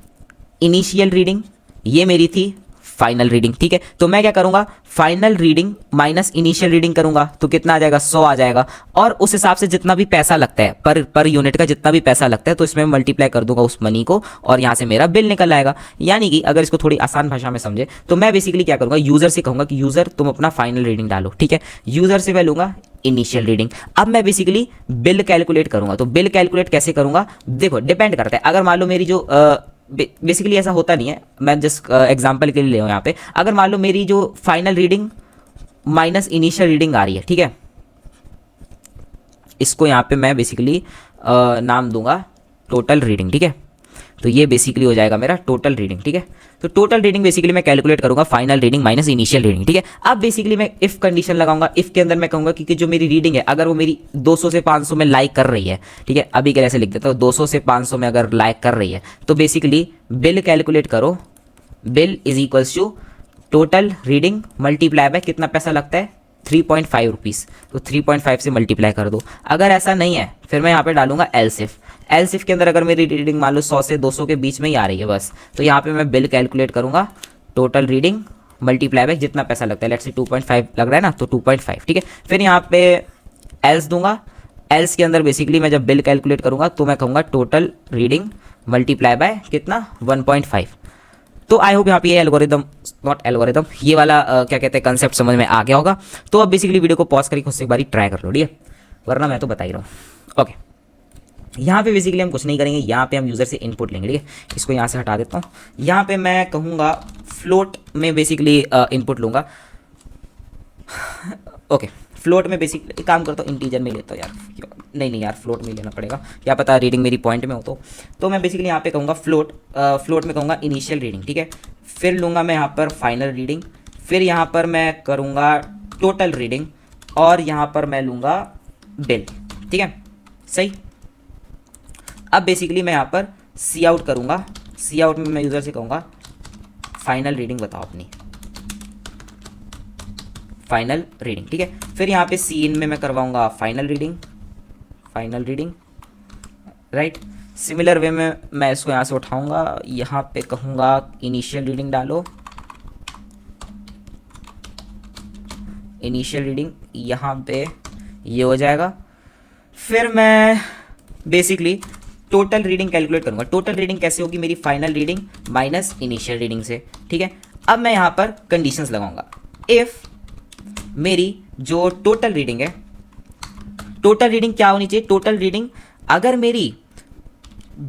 इनिशियल रीडिंग, ये मेरी थी फाइनल रीडिंग, ठीक है। तो मैं क्या करूंगा, final reading minus initial reading करूंगा, तो कितना आ जाएगा 100 आ जाएगा। और उस हिसाब से जितना भी पैसा लगता है पर यूनिट का जितना भी पैसा लगता है, तो इसमें मल्टीप्लाई कर दूंगा उस मनी को और यहाँ से मेरा बिल निकल आएगा। यानी कि अगर इसको थोड़ी आसान भाषा में समझे तो मैं बेसिकली क्या करूंगा, यूजर से कहूंगा कि यूजर तुम अपना फाइनल रीडिंग डालो, ठीक है। यूजर से मैं लूंगा इनिशियल रीडिंग। अब मैं बेसिकली बिल कैलकुलेट करूंगा, तो बिल कैलकुलेट कैसे करूंगा, देखो डिपेंड करता है। अगर मान लो मेरी जो बेसिकली ऐसा होता नहीं है, मैं जस्ट एग्जांपल के लिए ले रहा हूं यहाँ पे। अगर मान लो मेरी जो final reading minus initial reading आ रही है, ठीक है, इसको यहाँ पे मैं बेसिकली नाम दूंगा टोटल रीडिंग, ठीक है। तो ये बेसिकली हो जाएगा मेरा टोटल रीडिंग, ठीक है। तो टोटल रीडिंग बेसिकली मैं कैलकुलेट करूंगा final reading minus initial reading, ठीक है। अब बेसिकली मैं इफ कंडीशन लगाऊंगा, इफ के अंदर मैं कहूंगा कि जो मेरी रीडिंग है अगर वो मेरी 200 से 500 में लाइक कर रही है, ठीक है, अभी कैसे लिख देता हूँ, 200 से 500 में अगर लाइक कर रही है, तो बेसिकली बिल कैलकुलेट करो, bill is equals to total reading multiply by कितना पैसा लगता है 3.5 रुपीज़, तो 3.5 से मल्टीप्लाई कर दो। अगर ऐसा नहीं है फिर मैं यहाँ पे डालूंगा एलसिफ। एलसिफ के अंदर अगर मेरी रीडिंग मान लो 100 से 200 के बीच में ही आ रही है बस, तो यहाँ पे मैं बिल कैलकुलेट करूंगा टोटल रीडिंग मल्टीप्लाई बाय जितना पैसा लगता है, लेट्स से 2.5 लग रहा है ना, तो 2.5, ठीक है। फिर यहाँ पे एल्स दूंगा, एल्स के अंदर बेसिकली मैं जब बिल कैलकुलेट करूंगा तो मैं कहूँगा टोटल रीडिंग मल्टीप्लाई बाय कितना 1.5। तो आई होप यहाँ पे ये एल्गोरिदम, नॉट एल्गोरिदम, ये वाला क्या कहते हैं कंसेप्ट समझ में आ गया होगा। तो अब बेसिकली वीडियो को पॉज करके खुद से एक बार ट्राई कर लो, ठीक है, वरना मैं तो बता ही रहा हूँ। ओके यहाँ पे बेसिकली हम कुछ नहीं करेंगे, यहाँ पे हम यूज़र से इनपुट लेंगे, ठीक है। इसको यहाँ से हटा देता हूँ, यहाँ पे मैं कहूँगा फ्लोट में बेसिकली इनपुट लूँगा। ओके फ्लोट में बेसिकली एक काम करता हूँ, इंटीजर में लेता हूँ यार, नहीं यार फ्लोट में लेना पड़ेगा, क्या पता रीडिंग मेरी पॉइंट में हो। तो मैं बेसिकली यहाँ पे कहूँगा फ्लोट में कहूँगा इनिशियल रीडिंग, ठीक है। फिर लूँगा मैं यहाँ पर फाइनल रीडिंग, फिर यहाँ पर मैं करूँगा टोटल रीडिंग और यहाँ पर मैं लूँगा बिल, ठीक है, सही। अब बेसिकली मैं यहाँ पर सी आउट करूँगा, सी आउट में मैं यूज़र से कहूँगा फाइनल रीडिंग बताओ अपनी, फाइनल रीडिंग, ठीक है। फिर यहाँ पे सी इन में मैं करवाऊँगा final reading, right. Similar way में मैं इसको यहाँ से उठाऊँगा, यहाँ पे कहूँगा इनिशियल रीडिंग डालो, इनिशियल रीडिंग यहाँ पे ये हो जाएगा। फिर मैं बेसिकली टोटल रीडिंग कैलकुलेट करूँगा। टोटल रीडिंग कैसे होगी, मेरी final reading minus initial reading से, ठीक है। अब मैं यहाँ पर कंडीशंस लगाऊंगा, इफ़ मेरी जो टोटल रीडिंग है, टोटल रीडिंग क्या होनी चाहिए, टोटल रीडिंग अगर मेरी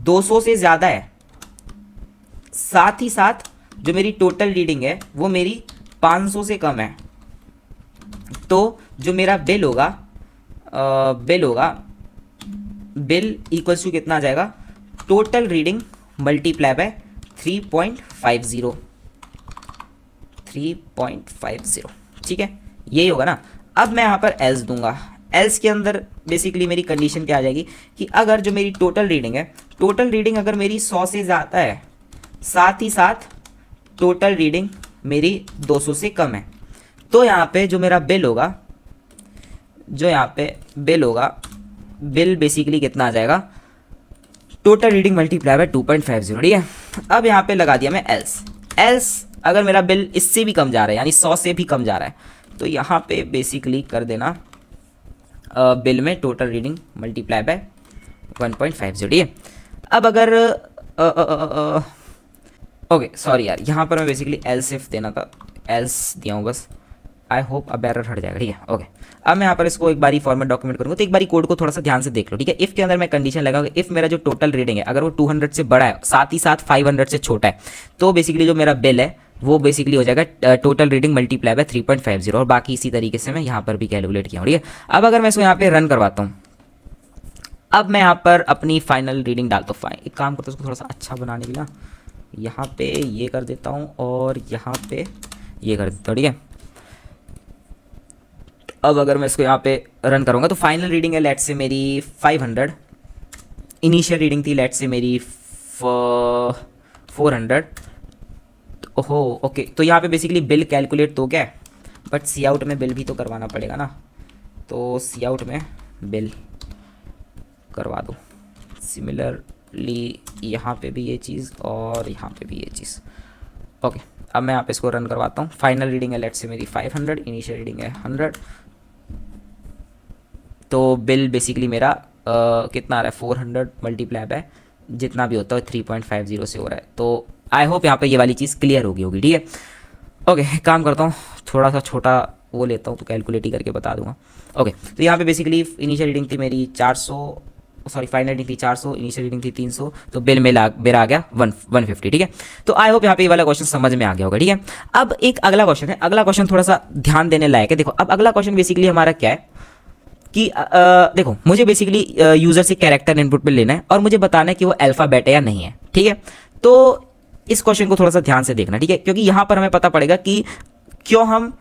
200 से ज़्यादा है, साथ ही साथ जो मेरी टोटल रीडिंग है वो मेरी 500 से कम है, तो जो मेरा बिल होगा बिल इक्वल्स टू कितना आ जाएगा, टोटल रीडिंग मल्टीप्लाई बाय 3.50, ठीक है, यही होगा ना। अब मैं यहाँ पर एल्स दूंगा, एल्स के अंदर बेसिकली मेरी कंडीशन क्या आ जाएगी कि अगर जो मेरी टोटल रीडिंग है, टोटल रीडिंग अगर मेरी 100 से ज़्यादा है, साथ ही साथ टोटल रीडिंग मेरी 200 से कम है, तो यहाँ पे जो मेरा बिल होगा, बिल बेसिकली कितना आ जाएगा, टोटल रीडिंग मल्टीप्लाई बाय 2.50, ठीक है। अब यहाँ पे लगा दिया मैं एल्स अगर मेरा बिल इससे भी कम जा रहा है, यानी 100 से भी कम जा रहा है, तो यहाँ पे बेसिकली कर देना बिल में टोटल रीडिंग मल्टीप्लाई बाय 1.50, ठीक है। अब अगर ओके सॉरी यार, यहाँ पर मैं बेसिकली एल्स इफ देना था, एल्स दिया हूँ बस, आई होप अब एरर हट जाएगा, ठीक है। ओके अब मैं यहाँ पर इसको एक बारी फॉर्मेट डॉक्यूमेंट करूँगा, तो एक बारी कोड को थोड़ा सा ध्यान से देख लो, ठीक है। इफ़ के अंदर मैं कंडीशन लगाऊंगा, इफ़ मेरा जो टोटल रीडिंग है अगर वो 200 से बड़ा है, साथ ही साथ 500 से छोटा है, तो बेसिकली जो मेरा बिल है वो बेसिकली हो जाएगा टोटल रीडिंग मल्टीप्लाई बाय 3.50, और बाकी इसी तरीके से मैं यहाँ पर भी कैलकुलेट किया हूँ, ठीक है। अब अगर मैं इसको यहाँ पे रन करवाता हूँ, अब मैं यहाँ पर अपनी फाइनल रीडिंग डालता हूँ। एक काम करता हूँ, उसको थोड़ा सा अच्छा बनाने के लिए यहाँ पे ये कर देता हूँ और यहाँ पे ये कर देता हूँ, ठीक है। अब अगर मैं इसको यहाँ पे रन करूँगा तो फाइनल रीडिंग है लेट से मेरी 500, इनिशियल रीडिंग थी लेट से मेरी 400। ओहो ओके, तो यहाँ पे बेसिकली बिल कैलकुलेट तो क्या है, बट सी आउट में बिल भी तो करवाना पड़ेगा ना, तो सी आउट में बिल करवा दो। सिमिलरली यहाँ पे भी ये चीज़ और यहाँ पे भी ये चीज़। ओके अब मैं यहाँ पे इसको रन करवाता हूँ। फाइनल रीडिंग है लेट से मेरी 500, इनिशियल रीडिंग है 100, तो बिल बेसिकली मेरा कितना आ रहा है 400 मल्टीप्लाई बाय जितना भी होता है 3.50 से हो रहा है। तो आई होप यहाँ पे ये वाली चीज़ क्लियर होगी, ठीक है। ओके काम करता हूँ, थोड़ा सा छोटा वो लेता हूँ तो कैलकुलेट ही करके बता दूंगा। ओके तो यहाँ पे बेसिकली इनिशियल रीडिंग थी मेरी 400, सॉरी फाइनल रीडिंग थी 400, इनिशियल रीडिंग थी 300, तो बिल मेरा आ गया 150, ठीक है। तो आई होप यहाँ पे ये वाला क्वेश्चन समझ में आ गया होगा, ठीक है। अब एक अगला क्वेश्चन है, अगला क्वेश्चन थोड़ा सा ध्यान देने लायक है। देखो अब अगला क्वेश्चन बेसिकली हमारा क्या है कि देखो मुझे बेसिकली यूजर से कैरेक्टर इनपुट पे लेना है और मुझे बताना है कि वो अल्फाबेट है या नहीं है, ठीक है। तो इस क्वेश्चन को थोड़ा सा ध्यान से देखना, ठीक है, क्योंकि यहाँ पर हमें पता पड़ेगा कि क्यों हम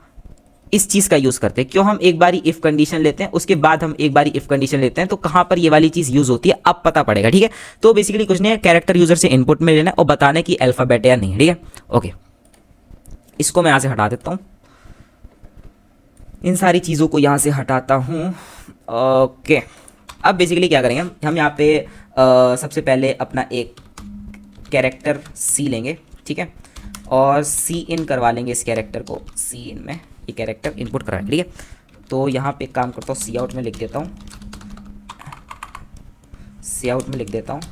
इस चीज़ का यूज़ करते हैं, क्यों हम एक बारी इफ़ कंडीशन लेते हैं उसके बाद हम एक बारी इफ़ कंडीशन लेते हैं, तो कहाँ पर ये वाली चीज़ यूज़ होती है अब पता पड़ेगा, ठीक है। तो बेसिकली कुछ नहीं है, कैरेक्टर यूजर से इनपुट में लेना है और बताना है कि अल्फाबेट है या नहीं, ठीक है। ओके इसको मैं यहाँ से हटा देता हूँ, इन सारी चीज़ों को यहाँ से हटाता हूँ। ओके अब बेसिकली क्या करेंगे हम यहाँ पे सबसे पहले अपना एक कैरेक्टर सी लेंगे, ठीक है, और सी इन करवा लेंगे इस कैरेक्टर को, सी इन में ये कैरेक्टर इनपुट कराएंगे, ठीक है। तो यहाँ पे एक काम करता हूँ, सी आउट में लिख देता हूँ, सी आउट में लिख देता हूँ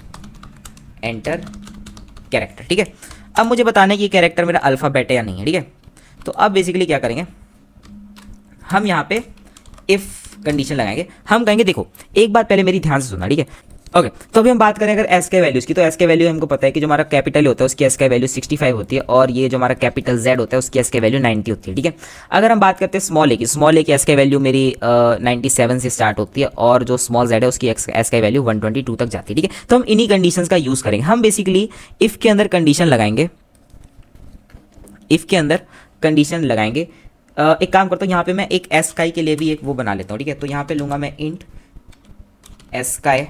एंटर कैरेक्टर, ठीक है। अब मुझे बताना है कि ये कैरेक्टर मेरा अल्फ़ाबेट है या नहीं है, ठीक है। तो अब बेसिकली क्या करेंगे हम यहाँ पे इफ़ कंडीशन लगाएंगे, हम कहेंगे देखो एक बात पहले मेरी ध्यान से सुनना, ठीक है। ओके तो अभी हम बात करें अगर एस के वैल्यूज़ की, तो एस के वैल्यू हमको पता है कि जो हमारा कैपिटल होता है उसकी एस के वैल्यू 65 होती है और ये जो हमारा कैपिटल जेड होता है उसकी एस के वैल्यू 90 होती है, ठीक है। अगर हम बात करते हैं स्मॉल ए की, स्मॉल ए की एस के वैल्यू मेरी 97 से स्टार्ट होती है और जो स्मॉल जेड है उसकी एस के वैल्यू 122 तक जाती है, ठीक है। तो हम इन्हीं कंडीशंस का यूज़ करेंगे, हम बेसिकली इफ़ के अंदर कंडीशन लगाएंगे, इफ़ के अंदर कंडीशन लगाएंगे। एक काम करता हूँ यहाँ पे मैं एक एस काई के लिए भी एक वो बना लेता हूँ, ठीक है। तो यहाँ पे लूँगा मैं इंट एस काई,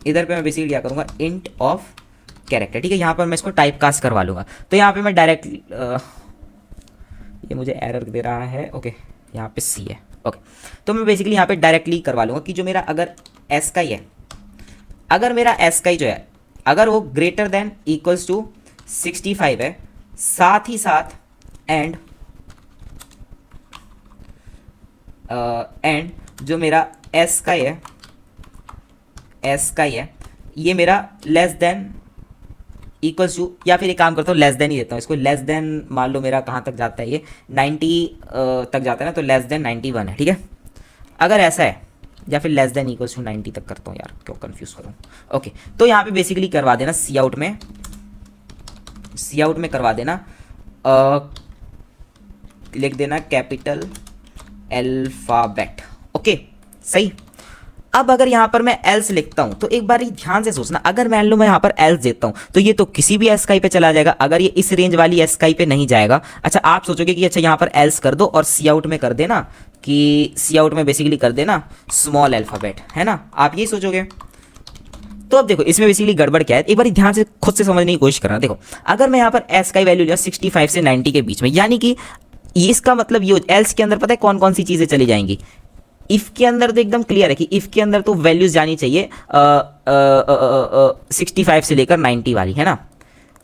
इधर पे मैं बेसिकली क्या करूँगा इंट ऑफ कैरेक्टर, ठीक है। यहाँ पर मैं इसको टाइप कास्ट करवा लूँगा, तो यहाँ पे मैं डायरेक्ट ये मुझे एरर दे रहा है, ओके यहाँ पे सी है, ओके। तो मैं बेसिकली यहाँ पे डायरेक्टली करवा लूँगा कि जो मेरा अगर एस काई है, अगर मेरा एस काई जो है अगर वो ग्रेटर देन इक्वल्स टू 65 है, साथ ही साथ एंड जो मेरा एस का है, एस का है ये मेरा लेस देन इक्वल्स टू, या फिर एक काम करता हूँ लेस देन ही देता हूँ इसको, लेस देन मान लो मेरा कहाँ तक जाता है ये 90 तक जाता है ना, तो लेस देन 91 है, ठीक है। अगर ऐसा है या फिर लेस देन इक्वल्स टू 90 तक करता हूँ, यार क्यों कंफ्यूज करूँ। ओके तो यहाँ पे बेसिकली करवा देना सी आउट में करवा देना लिख देना कैपिटल अल्फाबेट, ओके सही। अब अगर यहाँ पर मैं एल्स लिखता हूँ तो एक बार ध्यान से सोचना, अगर मान लो मैं यहाँ पर एल्स देता हूँ तो ये तो किसी भी एस्काई पे चला जाएगा, अगर ये इस रेंज वाली एस्काई पे नहीं जाएगा। अच्छा आप सोचोगे कि अच्छा यहाँ पर एल्स कर दो और सी आउट में कर देना, कि सी आउट में बेसिकली कर देना स्मॉल अल्फाबेट, है ना, आप यही सोचोगे। तो अब देखो इसमें बेसिकली गड़बड़ क्या है, एक बार ध्यान से खुद से समझने की कोशिश करना। देखो अगर मैं यहाँ पर एस्काई वैल्यू लिया 65 से 90 के बीच में, यानी कि इसका मतलब ये एल्स के अंदर पता है कौन कौन सी चीज़ें चली जाएंगी। इफ़ के अंदर तो एकदम क्लियर है कि इफ़ के अंदर तो वैल्यूज जानी चाहिए 65 से लेकर 90 वाली, है ना।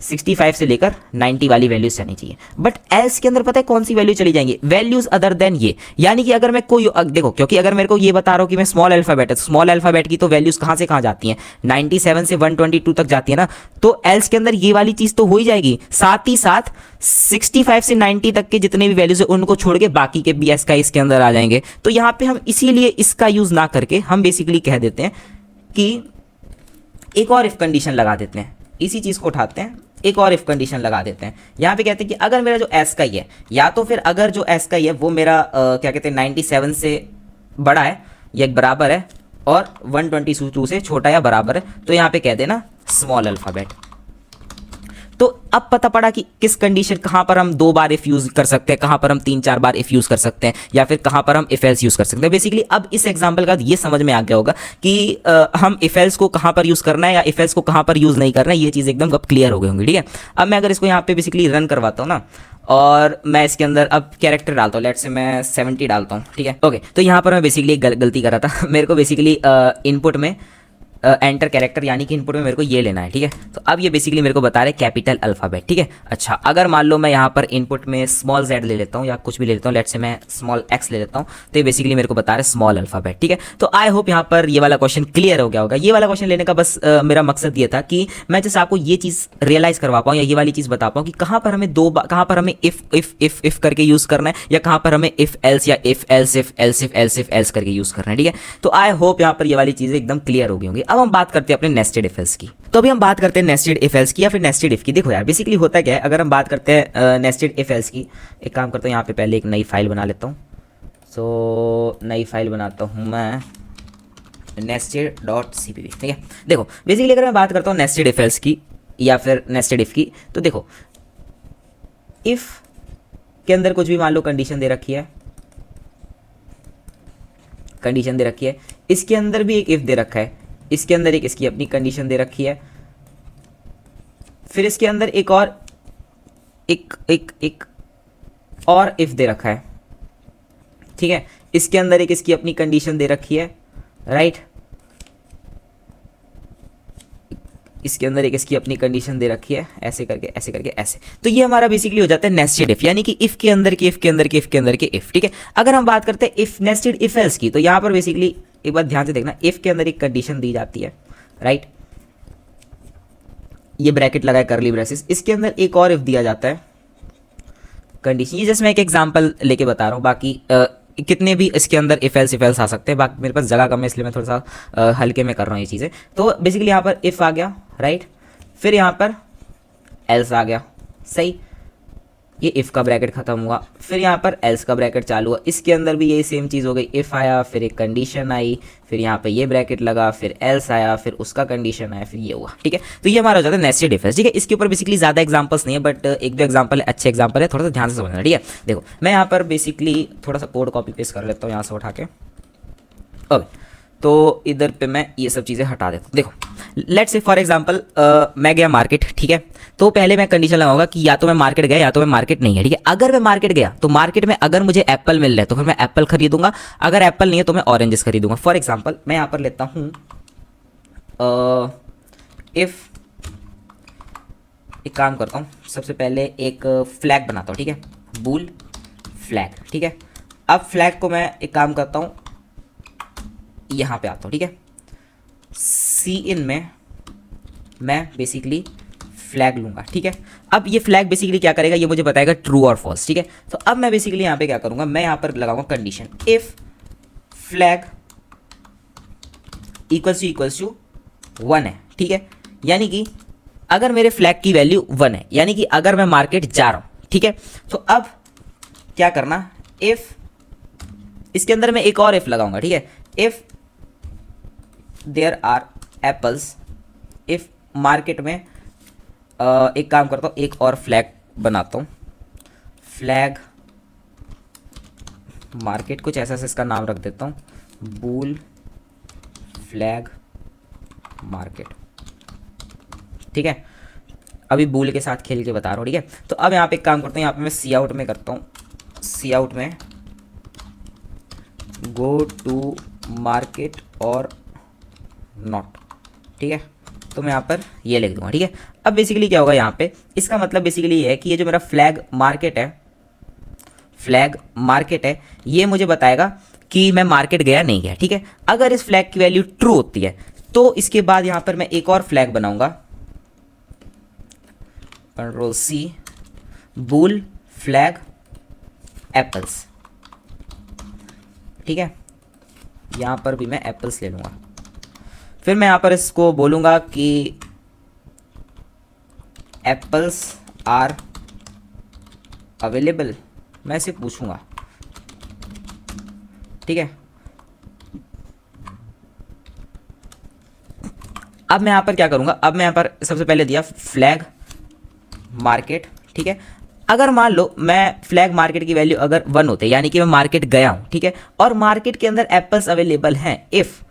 65 से लेकर 90 वाली वैल्यूज चलनी चाहिए। बट एल्स के अंदर पता है कौन सी वैल्यू चली जाएंगी, वैल्यूज अदर देन ये। यानी कि अगर मैं कोई देखो, क्योंकि अगर मेरे को ये बता रहा हूं कि मैं स्मॉल अल्फाबेट है, तो स्मॉल अल्फाबेट की तो वैल्यूज कहां से कहां जाती हैं, 97 से 122 तक जाती है ना। तो एल्स के अंदर ये वाली चीज तो हो ही जाएगी, साथ ही साथ 65 से 90 तक के जितने भी वैल्यूज है उनको छोड़ के बाकी के भी एस का इसके अंदर आ जाएंगे। तो यहां पे हम इसीलिए इसका यूज ना करके हम बेसिकली कह देते हैं कि एक और इफ कंडीशन लगा देते हैं, इसी चीज को उठाते हैं, एक और इफ कंडीशन लगा देते हैं। यहां पे कहते हैं कि अगर मेरा जो एस का ही है, या तो फिर अगर जो एस का ही है वो मेरा क्या कहते हैं 97 से बड़ा है या बराबर है और 122 से छोटा या बराबर है, तो यहां पे कह देना स्मॉल अल्फाबेट। तो अब पता पड़ा कि किस कंडीशन, कहां पर हम 2 बार इफ यूज कर सकते हैं, कहां पर हम 3-4 बार इफ यूज कर सकते हैं, या फिर कहां पर हम इफ एल्स यूज कर सकते हैं। बेसिकली अब इस एग्जांपल का ये समझ में आ गया होगा कि हम इफ एल्स को कहां पर यूज करना है या इफ एल्स को कहां पर यूज नहीं करना है, ये चीज एकदम अब क्लियर हो गई होंगी। ठीक है, अब मैं अगर इसको यहाँ पे बेसिकली रन करवाता हूँ ना, और मैं इसके अंदर अब कैरेक्टर डालता हूँ, लेट से मैं 70 डालता हूँ। ठीक है, ओके, तो यहाँ पर मैं बेसिकली एक गलती कर रहा था मेरे को बेसिकली इनपुट में एंटर कैरेक्टर यानी कि इनपुट में मेरे को ये लेना है। ठीक है, तो अब ये बेसिकली मेरे को बता रहे कैपिटल अल्फाबेट। ठीक है, अच्छा, अगर मान लो मैं यहाँ पर इनपुट में स्मॉल z ले लेता हूँ या कुछ भी ले लेता हूँ, लेट से मैं स्मॉल x ले लेता हूँ, तो ये बेसिकली मेरे को बता रहे स्मॉल अल्फाबेट। ठीक है, तो आई होप यहाँ पर ये वाला क्वेश्चन क्लियर हो गया होगा। ये वाला क्वेश्चन लेने का बस मेरा मकसद ये था कि मैं जैसे आपको ये चीज़ रियलाइज करवा पाऊँ या ये वाली चीज़ बता पाऊँ कि कहाँ पर हमें कहाँ पर हमें इफ करके यूज़ करना है, या कहाँ पर हमें इफ एल्स या if else if else if else if else करके यूज़ करना है। ठीक है, तो आई होप यहाँ पर ये वाली चीज़ें एकदम क्लियर हो गई होंगी। अब हम बात करते हैं अपने नेस्टेड इफ एल्स की। तो अभी हम बात करते हैं नेस्टेड इफ एल्स की या फिर नेस्टेड इफ की। देखो यार, बेसिकली होता क्या है, अगर हम बात करते हैं नेस्टेड इफ एल्स की, एक काम करता हूँ, यहाँ पे पहले एक नई फाइल बना लेता हूँ। सो नई फाइल बनाता हूँ मैं nested.cpp। ठीक है, देखो बेसिकली अगर मैं बात करता हूँ नेस्टेड इफ एल्स की या फिर नेस्टेड इफ की, तो देखो इफ के अंदर कुछ भी मान लो कंडीशन दे रखी है, कंडीशन दे रखी है, इसके अंदर भी एक इफ दे रखा है, इसके अंदर एक इसकी अपनी कंडीशन दे रखी है, फिर इसके अंदर एक और एक और इफ दे रखा है। ठीक है, इसके अंदर एक इसकी अपनी कंडीशन दे रखी है, राइट, इसके अंदर एक इसकी अपनी कंडीशन दे रखी है, ऐसे करके ऐसे करके ऐसे। तो ये हमारा बेसिकली हो जाता है नेस्टेड इफ, यानी कि इफ के अंदर के इफ के अंदर के इफ के अंदर के इफ। ठीक है, अगर हम बात करते हैं इफ नेस्टेड इफ एल्स की, तो यहां पर बेसिकली एक बार ध्यान से देखना, इफ के अंदर एक कंडीशन दी जाती है, राइट, ये ब्रैकेट लगाए करली ब्रेसेस, इसके अंदर एक और इफ दिया जाता है कंडीशन। ये जस्ट मैं एक एग्जांपल लेके बता रहा हूँ, बाकी कितने भी इसके अंदर इफ एल्स आ सकते हैं, बाकी मेरे पास जगह कम है इसलिए मैं थोड़ा सा हल्के में कर रहा हूँ ये चीज़ें। तो बेसिकली यहाँ पर इफ आ गया, राइट, फिर यहाँ पर एल्स आ गया, सही, ये इफ का ब्रैकेट खत्म हुआ, फिर यहाँ पर एल्स का ब्रैकेट चालू हुआ, इसके अंदर भी यही सेम चीज़ हो गई, इफ आया, फिर एक कंडीशन आई, फिर यहाँ पे ये ब्रैकेट लगा, फिर एल्स आया, फिर उसका कंडीशन आया, फिर ये हुआ। ठीक है, तो ये हमारा हो जाता है नेस्टेड इफ एल्स। ठीक है, इसके ऊपर बेसिकली ज़्यादा एग्जांपल्स नहीं है, बट एक दो एग्जांपल है, अच्छे एग्जांपल है, थोड़ा सा ध्यान से समझना। ठीक है, देखो मैं यहाँ पर बेसिकली थोड़ा सा कोड कॉपी पेस्ट कर लेता हूँ यहाँ से उठा के। ओके, तो इधर पे मैं ये सब चीज़ें हटा देता हूँ। देखो लेट्स से फॉर एग्जांपल मैं गया मार्केट, ठीक है, तो पहले मैं कंडीशन लगाऊंगा कि या तो मैं मार्केट गया या तो मैं मार्केट नहीं है। ठीक है, अगर मैं मार्केट गया तो मार्केट में अगर मुझे एप्पल मिल रहा है तो फिर मैं एप्पल खरीदूंगा, अगर एप्पल नहीं है तो मैं ऑरेंजेस खरीदूंगा। फॉर एग्जांपल मैं यहाँ पर लेता हूँ इफ, एक काम करता हूँ, सबसे पहले एक फ्लैग बनाता हूँ। ठीक है, बूल फ्लैग। ठीक है, अब फ्लैग को मैं एक काम करता हूँ, यहाँ पे आता हूँ। ठीक है, सी इन में मैं बेसिकली फ्लैग लूंगा। ठीक है, अब ये फ्लैग बेसिकली क्या करेगा, ये मुझे बताएगा ट्रू और फॉल्स। ठीक है, तो अब मैं बेसिकली यहाँ पे क्या करूंगा, मैं यहाँ पर लगाऊंगा condition if flag equals to 1 है। ठीक है, यानी कि अगर मेरे फ्लैग की वैल्यू 1 है, यानी कि अगर मैं मार्केट जा रहा हूं। ठीक है, तो अब क्या करना, इफ, इसके अंदर मैं एक और इफ लगाऊंगा। ठीक है, if there are apples, if market में एक काम करता हूँ, एक और फ्लैग बनाता हूँ, फ्लैग मार्केट, कुछ ऐसा इसका नाम रख देता हूँ, बूल फ्लैग मार्केट। ठीक है, अभी बूल के साथ खेल के बता रहा हूँ। ठीक है, तो अब यहाँ पे एक काम करता हूँ, यहाँ पे मैं सी आउट में करता हूँ, सी आउट में गो टू मार्केट और नॉट। ठीक है, तो मैं यहाँ पर ये लिख दूंगा, ठीक है। अब बेसिकली क्या होगा यहाँ पे, इसका मतलब बेसिकली ये है कि ये जो मेरा फ्लैग मार्केट है ये मुझे बताएगा कि मैं मार्केट गया नहीं गया, ठीक है। अगर इस फ्लैग की वैल्यू ट्रू होती है तो इसके बाद यहाँ पर मैं एक और फ्लैग बनाऊंगा, Ctrl+C, बूल फ्लैग एप्पल्स, ठीक है। यहाँ पर भी मैं एप्पल्स ले लूँगा। फिर मैं यहाँ पर इसको बोलूँगा कि एप्पल्स आर अवेलेबल, मैं इसे पूछूंगा, ठीक है। अब मैं यहाँ पर क्या करूँगा, अब मैं यहाँ पर सबसे पहले दिया फ्लैग मार्केट, ठीक है। अगर मान लो मैं फ्लैग मार्केट की वैल्यू अगर 1 होते यानी कि मैं मार्केट गया हूँ, ठीक है, और मार्केट के अंदर एप्पल्स अवेलेबल हैं, if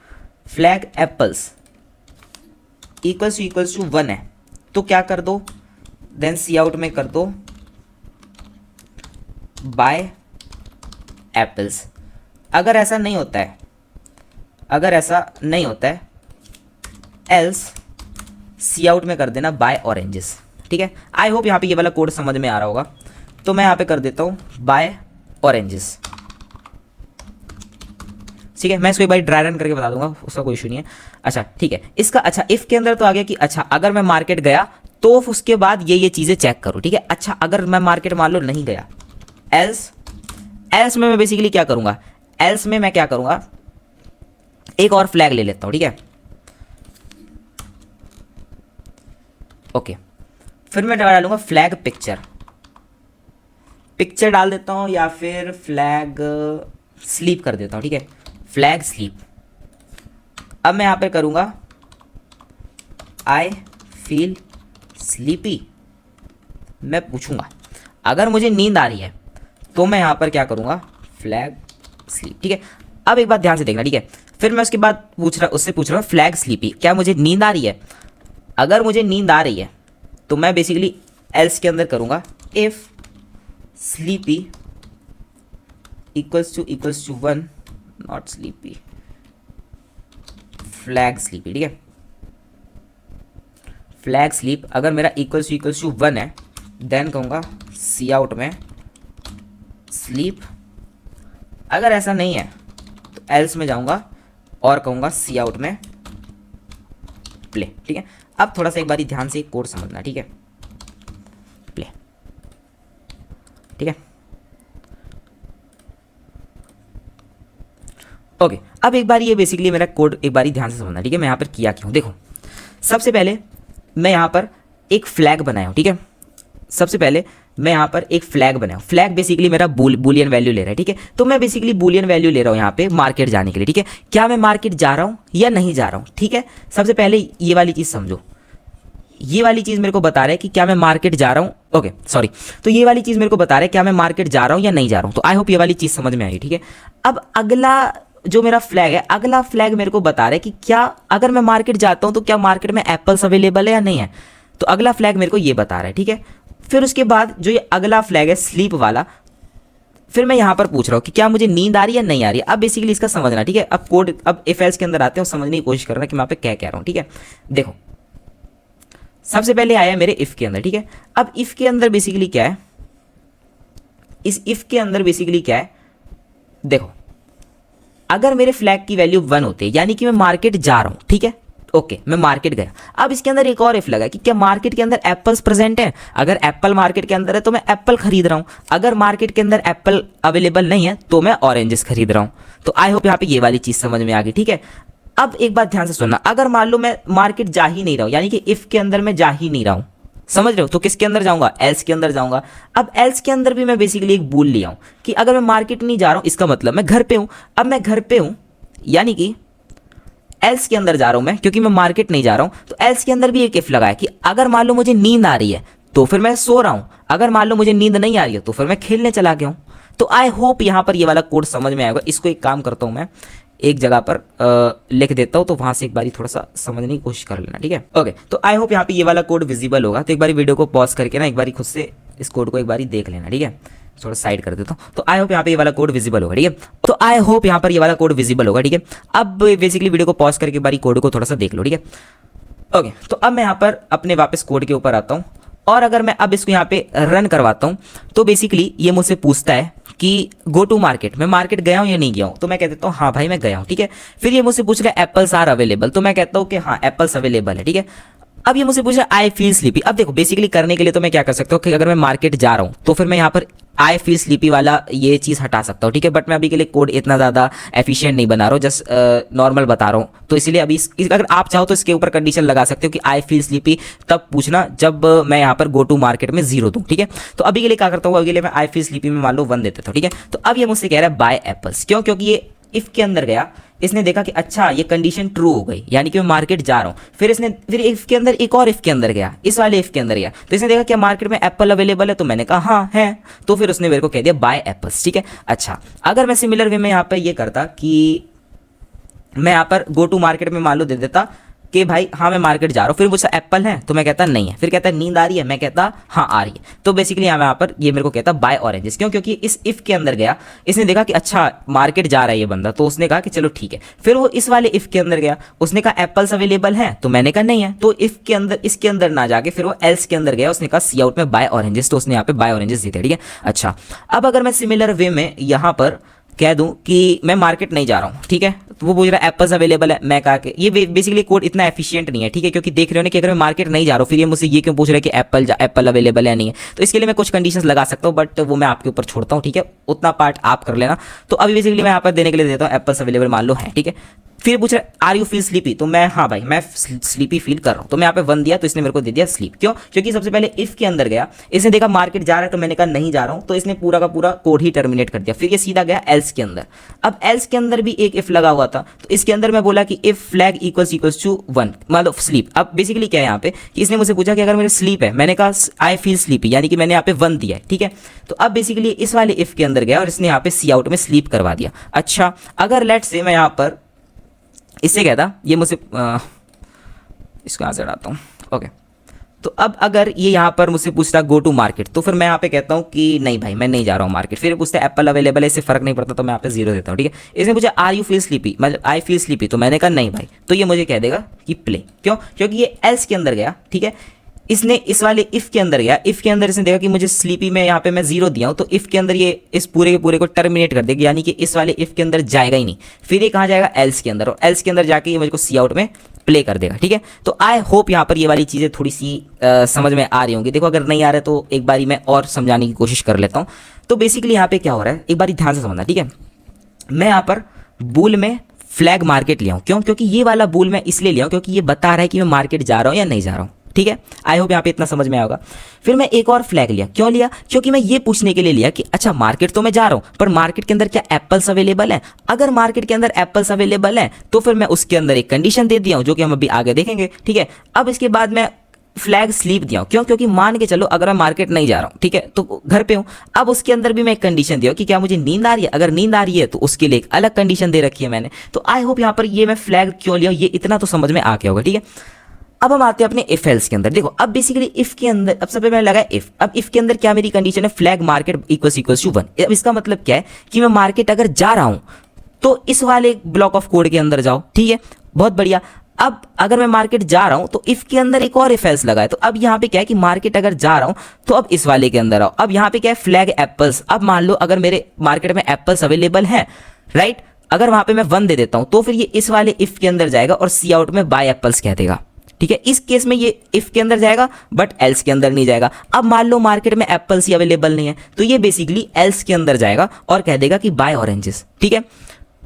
flag apples equals to 1 है तो क्या कर दो, देन सी आउट में कर दो बाय एप्पल्स। अगर ऐसा नहीं होता है एल्स सी आउट में कर देना बाय ऑरेंजेस, ठीक है। आई होप यहाँ पे ये वाला कोड समझ में आ रहा होगा। तो मैं यहाँ पे कर देता हूँ बाय ऑरेंजेस, ठीक है। मैं इसको एक बार ड्राई रन करके बता दूंगा, उसका कोई इशू नहीं है। अच्छा ठीक है, इसका अच्छा इफ़ के अंदर तो आ गया कि अच्छा अगर मैं मार्केट गया तो उसके बाद ये चीज़ें चेक करो, ठीक है। अच्छा अगर मैं मार्केट मान लो नहीं गया, एल्स में मैं बेसिकली क्या करूँगा, एल्स में मैं क्या करूँगा, एक और फ्लैग ले लेता हूँ, ठीक है। ओके, फिर मैं डालूंगा फ्लैग पिक्चर डाल देता हूँ, या फिर फ्लैग स्लीप कर देता हूँ, ठीक है, फ्लैग स्लीप। अब मैं यहाँ पे करूँगा आई फील स्लीपी, मैं पूछूंगा अगर मुझे नींद आ रही है तो मैं यहाँ पर क्या करूँगा, फ्लैग स्लीप, ठीक है। अब एक बात ध्यान से देखना, ठीक है। फिर मैं उसके बाद उससे पूछ रहा हूँ फ्लैग स्लीपी, क्या मुझे नींद आ रही है। अगर मुझे नींद आ रही है तो मैं बेसिकली एल्स के अंदर करूँगा if sleepy equals to 1 not sleepy, flag sleepy, ठीक है। फ्लैग स्लीप अगर मेरा इक्वल्स टू 1 है देन कहूँगा सी आउट में स्लीप। अगर ऐसा नहीं है तो एल्स में जाऊँगा और कहूँगा सी आउट में प्ले, ठीक है। अब थोड़ा सा एक बारी ध्यान से कोड समझना, ठीक है, प्ले, ठीक है। ओके, अब एक बार ये बेसिकली मेरा कोड एक बारी ध्यान से समझना, ठीक है। मैं यहाँ पर किया क्यों, देखो सबसे पहले मैं यहाँ पर एक फ्लैग बनाया हूँ, ठीक है। सबसे पहले मैं यहाँ पर एक फ्लैग बनाया, फ्लैग बेसिकली मेरा बुलियन वैल्यू ले रहा है, ठीक है। तो मैं बेसिकली बुलियन वैल्यू ले रहा हूँ यहाँ पे मार्केट जाने के लिए, ठीक है। क्या मैं मार्केट जा रहा हूँ या नहीं जा रहा हूँ, ठीक है। सबसे पहले ये वाली चीज़ समझो, ये वाली चीज़ मेरे को बता रहा है कि क्या मैं मार्केट जा रहा हूँ, ओके सॉरी, तो ये वाली चीज़ मेरे को बता रहा है क्या मैं मार्केट जा रहा हूँ या नहीं जा रहा हूँ। तो आई होप ये वाली चीज़ समझ में आई, ठीक है। अब अगला जो मेरा फ्लैग है, अगला फ्लैग मेरे को बता रहा है कि क्या अगर मैं मार्केट जाता हूँ तो क्या मार्केट में एप्पल्स अवेलेबल है या नहीं है। तो अगला फ्लैग मेरे को ये बता रहा है, ठीक है। फिर उसके बाद जो ये अगला फ्लैग है स्लीप वाला, फिर मैं यहाँ पर पूछ रहा हूँ कि क्या मुझे नींद आ रही है नहीं आ रही है। अब बेसिकली इसका समझना, ठीक है। अब कोड अब इफ एल्स के अंदर आते हैं और समझने की कोशिश करना कि मैं यहाँ पे क्या कह रहा हूँ, ठीक है। देखो सबसे पहले आया मेरे इफ के अंदर, ठीक है। अब इफ के अंदर बेसिकली क्या है, इस इफ के अंदर बेसिकली क्या है, देखो अगर मेरे फ्लैग की वैल्यू 1 होती है यानी कि मैं मार्केट जा रहा हूँ, ठीक है, ओके मैं मार्केट गया। अब इसके अंदर एक और इफ लगा कि क्या मार्केट के अंदर एप्पल्स प्रेजेंट है। अगर एप्पल मार्केट के अंदर है तो मैं एप्पल खरीद रहा हूँ, अगर मार्केट के अंदर एप्पल अवेलेबल नहीं है तो मैं ऑरेंजेस खरीद रहा हूँ। तो आई होप यहाँ पे ये वाली चीज़ समझ में आ गई, ठीक है। अब एक बात ध्यान से सुनना, अगर मान लो मैं मार्केट जा ही नहीं रहा हूँ यानी कि इफ के अंदर मैं जा ही नहीं रहा हूँ, समझ रहे हो, तो किसके अंदर जाऊंगा, एल्स के अंदर जाऊंगा। अब एल्स के अंदर भी मैं बेसिकली एक बूल लिया हूं कि अगर मैं मार्केट नहीं जा रहा हूं इसका मतलब मैं घर पे हूं। अब मैं घर पे हूं यानी कि एल्स के अंदर जा रहा हूं मैं, क्योंकि मैं मार्केट नहीं जा रहा हूं। तो एल्स के अंदर भी एक इफ लगा है कि अगर मान लो मुझे नींद आ रही है तो फिर मैं सो रहा हूं, अगर मान लो मुझे नींद नहीं आ रही है तो फिर मैं खेलने चला गया हूं। तो आई होप यहाँ पर ये वाला कोड समझ में आएगा। इसको एक काम करता हूँ मैं एक जगह पर लिख देता हूँ, तो वहां से एक बारी थोड़ा सा समझने की कोशिश कर लेना, ठीक है। ओके, तो आई होप यहाँ पे ये वाला कोड विजिबल होगा। तो एक बारी वीडियो को पॉज करके ना एक बारी खुद से इस कोड को एक बारी देख लेना, ठीक है। थोड़ा साइड कर देता हूँ। तो आई होप यहाँ पे ये वाला कोड विजिबल होगा, ठीक है। तो आई होप यहाँ पर ये वाला कोड विजिबल होगा, ठीक है। अब बेसिकली वीडियो को पॉज करके एक बारी कोड को थोड़ा सा देख लो, ठीक है। ओके, तो अब मैं यहाँ पर अपने वापस कोड के ऊपर आता हूँ और अगर मैं अब इसको यहाँ पे रन करवाता हूँ तो बेसिकली ये मुझसे पूछता है कि गो टू मार्केट, मैं मार्केट गया हूँ या नहीं गया हूँ, तो मैं कह देता हूँ हाँ भाई मैं गया हूँ, ठीक है। फिर ये मुझसे पूछ रहा है एप्पल्स आर अवेलेबल, तो मैं कहता हूँ कि हाँ एप्पल्स अवेलेबल है, ठीक है। अब ये मुझसे पूछ रहा है आई फील स्लीपी। अब देखो बेसिकली करने के लिए तो मैं क्या कर सकता हूँ कि अगर मैं मार्केट जा रहा हूँ तो फिर मैं यहाँ पर आई फील स्लीपी वाला ये चीज़ हटा सकता हूँ, ठीक है। बट मैं अभी के लिए कोड इतना ज़्यादा एफिशिएंट नहीं बना रहा हूँ, जस्ट नॉर्मल बता रहा हूँ। तो इसलिए अभी अगर आप चाहो तो इसके ऊपर कंडीशन लगा सकते हो कि आई फील स्लीपी तब पूछना जब मैं यहाँ पर गो टू मार्केट में 0 दूँ, ठीक है। तो अभी के लिए क्या करता हूँ, अभी के लिए मैं आई फील स्लीपी में मान लो 1 देता था, ठीक है। तो अब ये मुझसे कह रहा है बाय एप्पल्स, क्यों? क्योंकि ये इफ के अंदर गया, इसने देखा कि अच्छा ये कंडीशन ट्रू हो गई, यानी कि मैं मार्केट जा रहा हूँ। फिर इफ के अंदर एक और इफ के अंदर गया, इस वाले इफ के अंदर गया, तो इसने देखा कि मार्केट में एप्पल अवेलेबल है, तो मैंने कहा हाँ है, तो फिर उसने मेरे को कह दिया बाय एप्पल्स, ठीक है। अच्छा, अगर मैं सिमिलर वे में यहाँ पर ये करता कि मैं यहाँ पर गो टू मार्केट में मान लो दे देता कि भाई हाँ मैं मार्केट जा रहा हूँ, फिर मुझसे एप्पल है, तो मैं कहता नहीं है, फिर कहता नींद आ रही है, मैं कहता हाँ आ रही है। तो बेसिकली यहाँ पर ये मेरे को कहता बाय ऑरेंजेस, क्यों? क्योंकि इस इफ के अंदर गया, इसने देखा कि अच्छा मार्केट जा रहा है ये बंदा, तो उसने कहा कि चलो ठीक है। फिर वो इस वाले इफ के अंदर गया, उसने कहा एप्पल्स अवेलेबल है, तो मैंने कहा नहीं है। तो इफ के अंदर इसके अंदर ना जाके फिर वो एल्स के अंदर गया, उसने कहा सी आउट में बाय ऑरेंजेस, तो उसने यहाँ पे बाय ऑरेंजेस दिए थे, ठीक है। अच्छा, अब अगर मैं सिमिलर वे में यहाँ पर कह दूं कि मैं मार्केट नहीं जा रहा हूं, ठीक है, तो वो पूछ रहा है एप्पल्स अवेलेबल है, मैं कहा कि ये बेसिकली कोड इतना एफिशिएंट नहीं है, ठीक है, क्योंकि देख रहे हो ना कि अगर मैं मार्केट नहीं जा रहा हूं फिर ये मुझसे ये क्यों पूछ रहा है कि एप्पल अवेलेबल है नहीं है। तो इसके लिए मैं कुछ कंडीशंस लगा सकता हूं, बट वो मैं आपके ऊपर छोड़ता हूं, ठीक है, उतना पार्ट आप कर लेना। तो अभी बेसिकली मैं यहाँ पर देने के लिए देता हूँ एप्पल्स अवेलेबल मान लो है, ठीक है। फिर पूछ रहा है आर यू फील स्लीपी, तो मैं हाँ भाई मैं स्लीपी फील कर रहा हूँ, तो मैं यहाँ पे 1 दिया, तो इसने मेरे को दे दिया स्लीप। क्यों? क्योंकि सबसे पहले इफ के अंदर गया, इसने देखा मार्केट जा रहा है, तो मैंने कहा नहीं जा रहा हूँ, तो इसने पूरा का पूरा कोड ही टर्मिनेट कर दिया। फिर ये सीधा गया एल्स के अंदर। अब एल्स के अंदर भी एक इफ लगा हुआ था, तो इसके अंदर मैं बोला कि इफ फ्लैग इक्वल्स टू 1 मतलब स्लीप। अब बेसिकली क्या है यहाँ पे कि इसने मुझसे पूछा कि अगर मेरे स्लीप है, मैंने कहा आई फील स्लीपी, यानी कि मैंने यहाँ पे 1 दिया है, ठीक है। तो अब बेसिकली इस वाले इफ के अंदर गया और इसने यहाँ पे सी आउट में स्लीप करवा दिया। अच्छा, अगर लेट से मैं यहाँ पर इससे कहता, ये मुझसे इसको यहाँ से हटाता हूँ, ओके। तो अब अगर ये यहाँ पर मुझसे पूछता गो टू मार्केट, तो फिर मैं यहाँ पे कहता हूँ कि नहीं भाई मैं नहीं जा रहा हूँ मार्केट। फिर पूछता है एप्पल अवेलेबल है, इससे फर्क नहीं पड़ता, तो मैं यहाँ पे 0 देता हूँ, ठीक है। इसने पूछा आर यू फील स्लीपी, मतलब आई फील स्लीपी, तो मैंने कहा नहीं भाई, तो ये मुझे कह देगा कि प्ले। क्यों? क्योंकि ये एल्स के अंदर गया, ठीक है, इसने इस वाले इफ के अंदर गया, इफ के अंदर इसने देखा कि मुझे स्लीपी में यहाँ पे मैं 0 दिया हूँ, तो इफ के अंदर ये इस पूरे के पूरे को टर्मिनेट कर देगी, यानी कि इस वाले इफ के अंदर जाएगा ही नहीं। फिर ये कहाँ जाएगा? एल्स के अंदर, और एल्स के अंदर जाके ये मुझे को सी आउट में प्ले कर देगा, ठीक है। तो आई होप यहाँ पर ये वाली चीज़ें थोड़ी सी समझ में आ रही होंगी। देखो अगर नहीं आ रहा है तो एक बारी मैं और समझाने की कोशिश कर लेता हूँ। तो बेसिकली यहाँ पे क्या हो रहा है, एक बारी ध्यान से समझना, ठीक है। मैं यहाँ पर बुल में फ्लैग मार्केट लिया हूँ, क्यों? क्योंकि ये वाला बुल मैं इसलिए लिया हूँ क्योंकि ये बता रहा है कि मैं मार्केट जा रहा हूँ या नहीं जा रहा हूँ, ठीक है। आई होप यहाँ पे इतना समझ में आएगा। फिर मैं एक और फ्लैग लिया, क्यों लिया? क्योंकि मैं ये पूछने के लिए लिया कि अच्छा मार्केट तो मैं जा रहा हूँ, पर मार्केट के अंदर क्या एप्पल्स अवेलेबल है? अगर मार्केट के अंदर एप्पल्स अवेलेबल है तो फिर मैं उसके अंदर एक कंडीशन दे दिया हूँ, जो कि हम अभी आगे देखेंगे, ठीक है। अब इसके बाद मैं फ्लैग स्लीप दिया हूँ, क्यों? क्योंकि मान के चलो अगर मैं मार्केट नहीं जा रहा हूँ, ठीक है, तो घर पे हूँ। अब उसके अंदर भी मैं एक कंडीशन दिया कि क्या मुझे नींद आ रही है? अगर नींद आ रही है तो उसके लिए एक अलग कंडीशन दे रखी है मैंने। तो आई होप यहाँ पर ये मैं फ्लैग क्यों लिया, ये इतना तो समझ में आ गया होगा, ठीक है। अब हम आते हैं अपने इफ एल्स के अंदर। देखो अब बेसिकली इफ के अंदर, अब सबसे पहले लगा इफ। अब इफ के अंदर क्या मेरी कंडीशन है? Flag market equals to 1। अब इसका मतलब क्या है कि मैं मार्केट अगर जा रहा हूं तो इस वाले ब्लॉक ऑफ कोड के अंदर जाओ, ठीक है, बहुत बढ़िया। अब अगर मैं मार्केट जा रहा हूं तो इफ के अंदर एक और इफ एल्स लगा है, तो अब यहाँ पे क्या है कि मार्केट अगर जा रहा हूं तो अब इस वाले के अंदर आओ। अब यहाँ पे क्या है? Flag apples. अब मान लो अगर मेरे मार्केट में एप्पल्स अवेलेबल है, राइट, अगर वहां पे मैं 1 दे देता हूं तो फिर ये इस वाले इफ के अंदर जाएगा और सी आउट में बाय एप्पल्स कह देगा, ठीक है। इस केस में ये इफ के अंदर जाएगा बट एल्स के अंदर नहीं जाएगा। अब मान लो मार्केट में एप्पल्स ही अवेलेबल नहीं है, तो ये बेसिकली एल्स के अंदर जाएगा और कह देगा कि बाय ऑरेंजेस, ठीक है।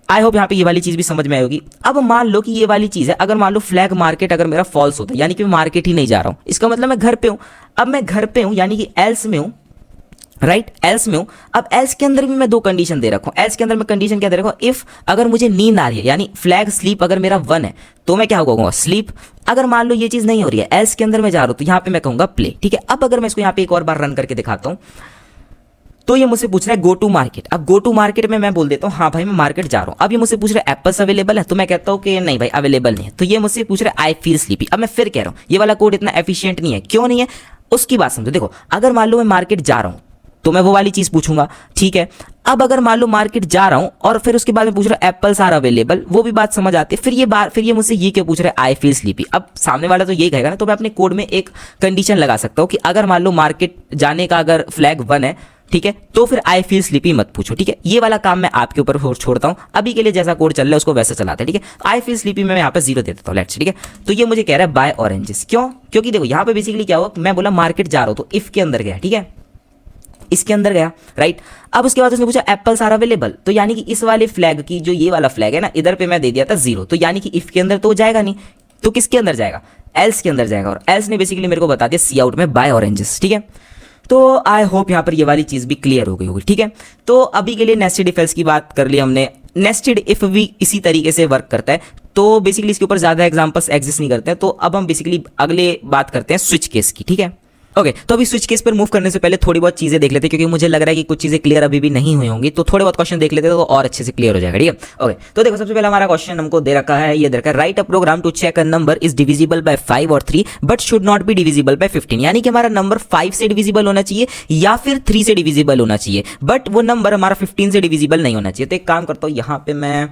आई होप यहाँ पे ये वाली चीज भी समझ में आई होगी। अब मान लो कि ये वाली चीज है, अगर मान लो फ्लैग मार्केट अगर मेरा फॉल्स होता है, यानी कि मैं मार्केट ही नहीं जा रहा हूं, इसका मतलब मैं घर पे हूं। अब मैं घर पे हूं यानी कि एल्स में हूं, राइट, एल्स में हूं। अब एल्स के अंदर भी मैं 2 कंडीशन दे रखा हूं। एल्स के अंदर मैं कंडीशन क्या दे रखा हूं? इफ अगर मुझे नींद आ रही है, यानी फ्लैग स्लीप अगर मेरा 1 है तो मैं क्या कहूंगा? स्लीप। अगर मान लो ये चीज नहीं हो रही है, एल्स के अंदर मैं जा रहा हूं, तो यहां पे मैं कहूंगा प्ले, ठीक है। अब अगर मैं इसको यहां पे एक और बार रन करके दिखाता हूं तो ये मुझसे पूछ रहा है गो टू मार्केट। अब गो टू मार्केट में मैं बोल देता हूँ हाँ भाई मैं मार्केट जा रहा हूँ। अब ये मुझसे पूछ रहा है एप्पल्स अवेलेबल है, तो मैं कहता हूँ कि नहीं भाई अवेलेबल नहीं है। तो ये मुझसे पूछ रहा है आई फील स्लीपी। अब मैं फिर कह रहा हूँ ये वाला कोड इतना एफिशिएंट नहीं है। क्यों नहीं है उसकी बात समझो। देखो अगर मान लो मैं मार्केट जा रहा हूँ, तो मैं वो वाली चीज़ पूछूंगा, ठीक है। अब अगर मान लो मार्केट जा रहा हूं और फिर उसके बाद में पूछ रहा एप्पल्स आर अवेलेबल, वो भी बात समझ आती है। फिर ये मुझसे ये क्यों पूछ रहा है आई फील स्लीपी। अब सामने वाला तो ये कहेगा ना, तो मैं अपने कोड में एक कंडीशन लगा सकता हूँ कि अगर मान लो मार्केट जाने का अगर फ्लैग 1 है, ठीक है, तो फिर आई फील स्लीपी मत पूछो, ठीक है। ये वाला काम मैं आपके ऊपर छोड़ता हूं, अभी के लिए जैसा कोड चल रहा है उसको वैसे चलाते हैं, ठीक है। आई फील स्लीपी में मैं यहाँ पे 0 दे देता हूँ, लेट्स, ठीक है। तो ये मुझे कह रहा है बाय ऑरेंजेस, क्यों? क्योंकि देखो यहाँ पे बेसिकली क्या हुआ, मैं बोला मार्केट जा रहा हूँ तो इफ के अंदर गया, ठीक है, इसके अंदर गया, राइट। अब उसके बाद उसने पूछा एप्पल्स आर अवेलेबल, तो यानी कि इस वाले फ्लैग की जो ये वाला फ्लैग है ना, इधर पे मैं दे दिया था 0, तो यानी कि इफ के अंदर तो वो जाएगा नहीं, तो किसके अंदर जाएगा? एल्स के अंदर जाएगा। और एल्स ने बेसिकली मेरे को बता दिया सी आउट में बाय ऑरेंजेस, ठीक है। तो आई होप यहाँ पर ये वाली चीज़ भी क्लियर हो गई होगी, ठीक है। तो अभी के लिए नेस्टेड इफ एल्स की बात कर ली हमने। नेस्टेड इफ भी इसी तरीके से वर्क करता है, तो बेसिकली इसके ऊपर ज़्यादा एग्जांपल्स एग्जिस्ट नहीं करते हैं। तो अब हम बेसिकली अगले बात करते हैं स्विच केस की, ठीक है। ओके, तो अभी स्विच केस पर मूव करने से पहले थोड़ी बहुत चीज़ें देख लेते हैं, क्योंकि मुझे लग रहा है कि कुछ चीज़ें क्लियर अभी भी नहीं हुई होंगी, तो थोड़े बहुत क्वेश्चन देख लेते हैं तो और अच्छे से क्लियर हो जाएगा, ठीक है। ओके, तो देखो सबसे पहले हमारा क्वेश्चन हमको दे रखा है, ये दे रखा है write a program to check a number is divisible by 5 और 3 but should not be divisible by 15। यानी कि हमारा नंबर 5 से डिविजिबल होना चाहिए या फिर 3 से डिविजिबल होना चाहिए, बट वो नंबर हमारा 15 से डिविजिबल नहीं होना चाहिए। तो एक काम करता हूँ, यहाँ पे मैं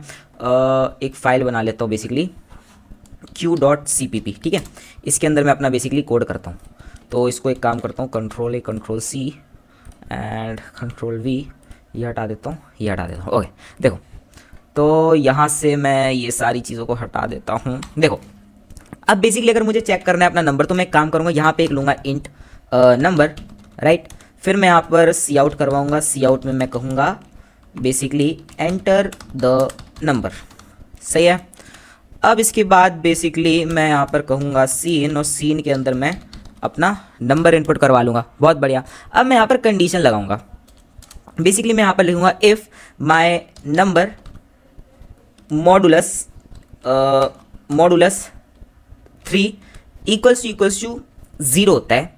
एक फाइल बना लेता हूँ बेसिकली q.cpp, ठीक है। इसके अंदर मैं अपना बेसिकली कोड करता हूँ। तो इसको एक काम करता हूँ, control A control C and control V, ये हटा देता हूँ, ये हटा देता हूँ। ओके, देखो तो यहाँ से मैं ये सारी चीज़ों को हटा देता हूँ। देखो अब बेसिकली अगर मुझे चेक करना है अपना नंबर, तो मैं एक काम करूँगा, यहाँ पे एक लूँगा इंट नंबर, राइट। फिर मैं यहाँ पर सी आउट करवाऊँगा, सी आउट में मैं कहूँगा बेसिकली एंटर द नंबर, सही है। अब इसके बाद बेसिकली मैं यहाँ पर कहूँगा सीन, और सीन के अंदर मैं अपना नंबर इनपुट करवा लूँगा, बहुत बढ़िया। अब मैं यहाँ पर कंडीशन लगाऊंगा, बेसिकली मैं यहाँ पर लिखूँगा if my number modulus 3 equals to 0 होता है,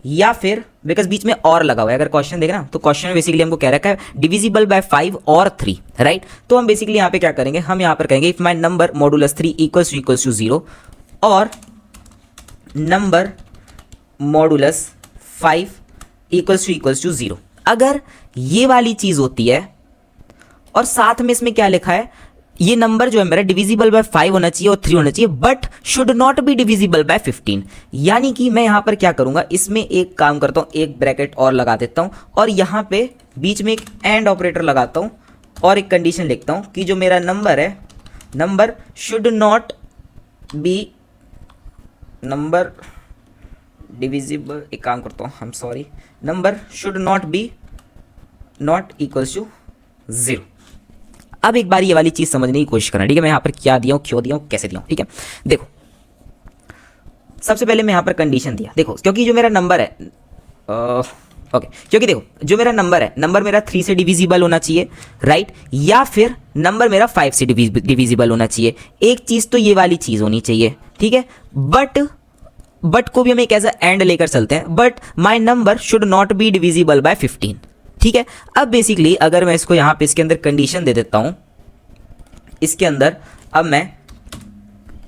या फिर बिकॉज बीच में और लगा हुआ है, अगर क्वेश्चन देखें ना तो क्वेश्चन में बेसिकली हमको कह रखा है डिविजिबल बाय 5 और 3, राइट। तो हम बेसिकली यहाँ पे क्या करेंगे, हम यहाँ पर कहेंगे if my number modulus 3 equals to 0 और नंबर मॉडुलस 5 इक्वल्स टू 0। अगर ये वाली चीज़ होती है और साथ में इसमें क्या लिखा है, ये नंबर जो है मेरा डिविजिबल बाय 5 होना चाहिए और 3 होना चाहिए, but should not be divisible by 15। यानी कि मैं यहाँ पर क्या करूँगा, इसमें एक काम करता हूँ, एक ब्रैकेट और लगा देता हूँ और यहाँ पे बीच में एक एंड ऑपरेटर लगाता हूँ और एक कंडीशन लिखता हूँ कि जो मेरा नंबर है, number should not be number divisible, एक काम करता हूँ, I am sorry, number should not be not equals to 0। अब एक बार ये वाली चीज़ समझने की कोशिश करना, ठीक है। मैं यहाँ पर क्या दिया हूँ, क्यों दिया हूँ, कैसे दिया हूँ, ठीक है। देखो सबसे पहले मैं यहाँ पर कंडीशन दिया, देखो क्योंकि जो मेरा नंबर है ओके, क्योंकि देखो जो मेरा नंबर है, नंबर मेरा 3 से डिविजिबल होना चाहिए, राइट, या फिर नंबर मेरा 5 से डिविजिबल होना चाहिए। एक चीज़ तो ये वाली चीज़ होनी चाहिए, ठीक है। बट को भी हम एक ऐसा एंड लेकर चलते हैं, but my number should not be divisible by 15, ठीक है। अब बेसिकली अगर मैं इसको यहाँ पे इसके अंदर कंडीशन दे देता हूँ, इसके अंदर अब मैं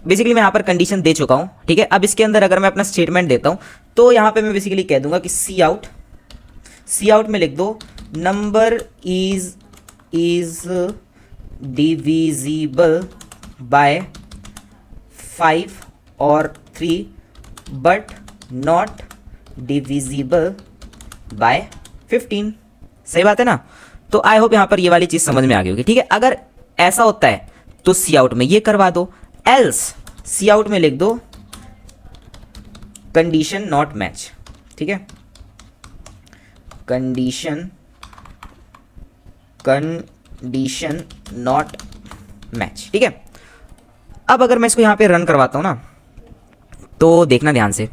बेसिकली मैं यहाँ पर कंडीशन दे चुका हूँ, ठीक है। अब इसके अंदर अगर मैं अपना स्टेटमेंट देता हूँ तो यहाँ पे मैं बेसिकली कह दूंगा कि सी आउट में लिख दो नंबर इज डिविजिबल बाय 5 और 3 बट नॉट डिविजिबल बाय 15। सही बात है ना। तो आई होप यहाँ पर ये वाली चीज़ समझ में आ गई होगी, ठीक है। अगर ऐसा होता है तो सी आउट में ये करवा दो, एल्स सी आउट में लिख दो कंडीशन नॉट मैच, ठीक है, कंडीशन नॉट मैच, ठीक है। अब अगर मैं इसको यहाँ पे रन करवाता हूँ ना, तो देखना ध्यान से,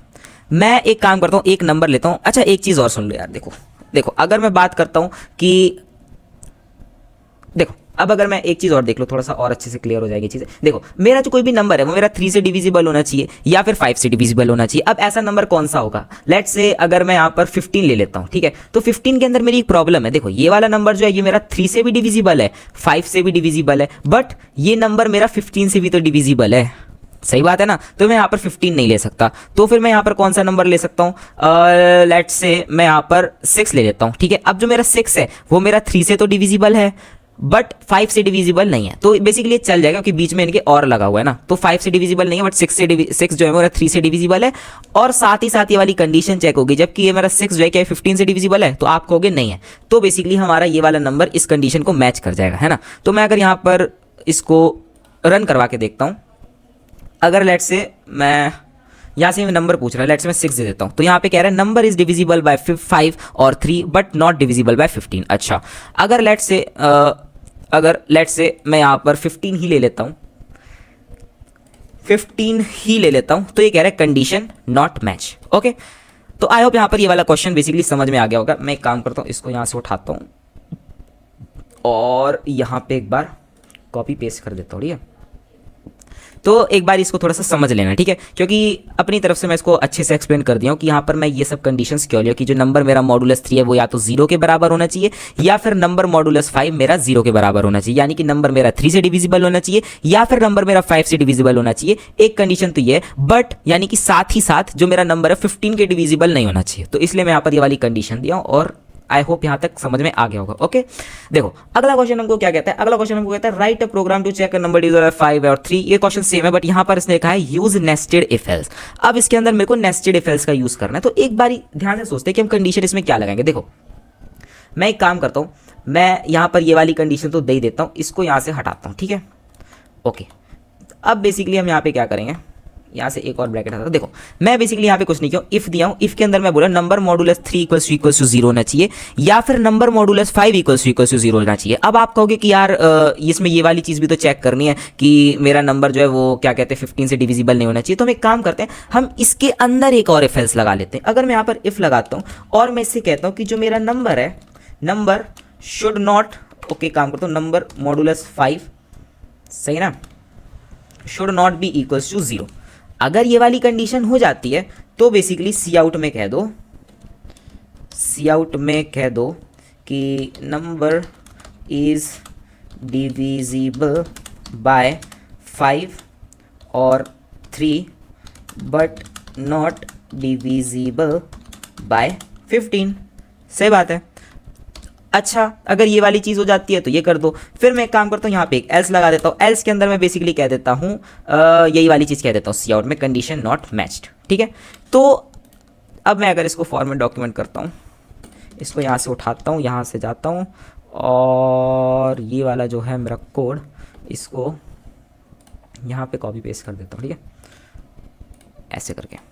मैं एक काम करता हूँ, एक नंबर लेता हूँ। अच्छा एक चीज़ और सुन लो यार, देखो अगर मैं बात करता हूँ कि देखो अब अगर मैं एक चीज़ और देख लो, थोड़ा सा और अच्छे से क्लियर हो जाएगी चीज़ें। देखो मेरा जो कोई भी नंबर है वो मेरा 3 से डिविजिबल होना चाहिए या फिर 5 से डिविजिबल होना चाहिए। अब ऐसा नंबर कौन सा होगा, लेट्स से अगर मैं यहाँ पर 15 ले लेता हूँ, ठीक है। तो 15 के अंदर मेरी एक प्रॉब्लम है, देखो ये वाला नंबर जो है ये मेरा 3 से भी डिविजिबल है, 5 से भी डिविजिबल है, बट ये नंबर मेरा 15 से भी तो डिविजिबल है, सही बात है ना। तो मैं यहाँ पर 15 नहीं ले सकता, तो फिर मैं यहाँ पर कौन सा नंबर ले सकता हूँ, लेट्स से मैं यहाँ पर 6 ले लेता हूँ, ठीक है। अब जो मेरा 6 है वो मेरा 3 से तो डिविजिबल है बट 5 से डिविजिबल नहीं है, तो बेसिकली ये चल जाएगा क्योंकि बीच में इनके और लगा हुआ है ना। तो 5 से डिविजिबल नहीं है बट 6 जो है मेरा 3 से डिविजिबल है, और साथ ही साथ ये वाली कंडीशन चेक होगी, जबकि ये मेरा 6 जो है क्या 15 से डिविजिबल है, तो आप कहोगे नहीं है, तो बेसिकली हमारा ये वाला नंबर इस कंडीशन को मैच कर जाएगा, है ना। तो मैं अगर यहाँ पर इसको रन करवा के देखता हूँ, अगर लेट्स से मैं यहाँ से नंबर पूछ रहा है, लेट्स से मैं 6 दे देता हूँ, तो यहाँ पे कह रहा है नंबर इज डिविजिबल बाय 5 और 3 बट नॉट डिविजिबल बाय 15। अच्छा, अगर लेट्स से मैं यहाँ पर 15 ही ले लेता हूँ, 15 ही ले लेता हूँ, तो ये कह रहा है कंडीशन नॉट मैच। ओके, तो आई होप यहाँ पर ये वाला क्वेश्चन बेसिकली समझ में आ गया होगा। मैं एक काम करता हूँ, इसको यहाँ से उठाता हूँ और यहाँ पे एक बार कॉपी पेस्ट कर देता हूँ, ठीक है। तो एक बार इसको थोड़ा सा समझ लेना, ठीक है, क्योंकि अपनी तरफ से मैं इसको अच्छे से एक्सप्लेन कर दिया हूँ कि यहाँ पर मैं ये सब कंडीशंस क्यों लिया कि जो नंबर मेरा मॉडुलस 3 है वो या तो 0 के बराबर होना चाहिए या फिर नंबर मॉडुलस 5 मेरा 0 के बराबर होना चाहिए, यानी कि नंबर मेरा 3 से डिविजिबल होना चाहिए या फिर नंबर मेरा 5 से डिविजिबल होना चाहिए। एक कंडीशन तो ये है, बट यानी कि साथ ही साथ जो मेरा नंबर है 15 के डिविजिबल नहीं होना चाहिए, तो इसलिए मैं यहाँ पर ये वाली कंडीशन दिया हूँ और आई होप यहाँ तक समझ में आ गया होगा। ओके, देखो अगला क्वेश्चन हमको क्या कहता है, अगला क्वेश्चन हमको कहता है write a program to check number divisible 5 और 3। ये क्वेश्चन सेम है बट यहाँ पर इसने लिखा है यूज नेस्टेड इफ एल्स। अब इसके अंदर मेरे को नेस्टेड इफ एल्स का यूज करना है, तो एक बार ध्यान से सोचते हैं कि हम कंडीशन इसमें क्या लगाएंगे। देखो मैं एक काम करता हूँ, मैं यहाँ पर ये वाली कंडीशन तो दे ही देता हूँ, इसको यहाँ से हटाता हूँ, ठीक है। ओके, अब बेसिकली हम यहाँ पे क्या करेंगे, यहाँ से एक और ब्रैकेट आता है। देखो मैं बेसिकली यहाँ पे कुछ नहीं किया, इफ दिया हूँ, इफ के अंदर मैं बोला नंबर मॉडुलस 3 इक्वल्स टू 0 होना चाहिए या फिर नंबर मॉडुलस 5 इक्वल्स टू 0 होना चाहिए। अब आप कहोगे कि यार इसमें ये वाली चीज़ भी तो चेक करनी है कि मेरा नंबर जो है वो क्या कहते हैं 15 से डिविजिबल नहीं होना चाहिए। तो हम एक काम करते हैं, हम इसके अंदर एक और इफ एल्स लगा लेते हैं। अगर मैं यहाँ पर इफ लगाता हूँ और मैं इससे कहता हूँ कि जो मेरा नंबर है, नंबर शुड नॉट, ओके काम करता हूँ, नंबर मॉडुलस 5 सही ना, should not be equals to 0। अगर ये वाली कंडीशन हो जाती है तो बेसिकली सी आउट में कह दो कि नंबर इज डिविजिबल बाय 5 और 3 बट नॉट डिविजिबल बाय 15। सही बात है। अच्छा, अगर ये वाली चीज़ हो जाती है तो ये कर दो। फिर मैं एक काम करता हूँ, यहाँ पे एक एल्स लगा देता हूँ। एल्स के अंदर मैं बेसिकली कह देता हूँ यही वाली चीज़ कह देता हूँ सी आउट में कंडीशन नॉट मैच्ड, ठीक है। तो अब मैं अगर इसको फॉर्मेट डॉक्यूमेंट करता हूँ, इसको यहाँ से उठाता हूँ, यहाँ से जाता हूँ और ये वाला जो है मेरा कोड, इसको यहाँ पे कॉपी पेस्ट कर देता हूँ, ठीक है, ऐसे करके।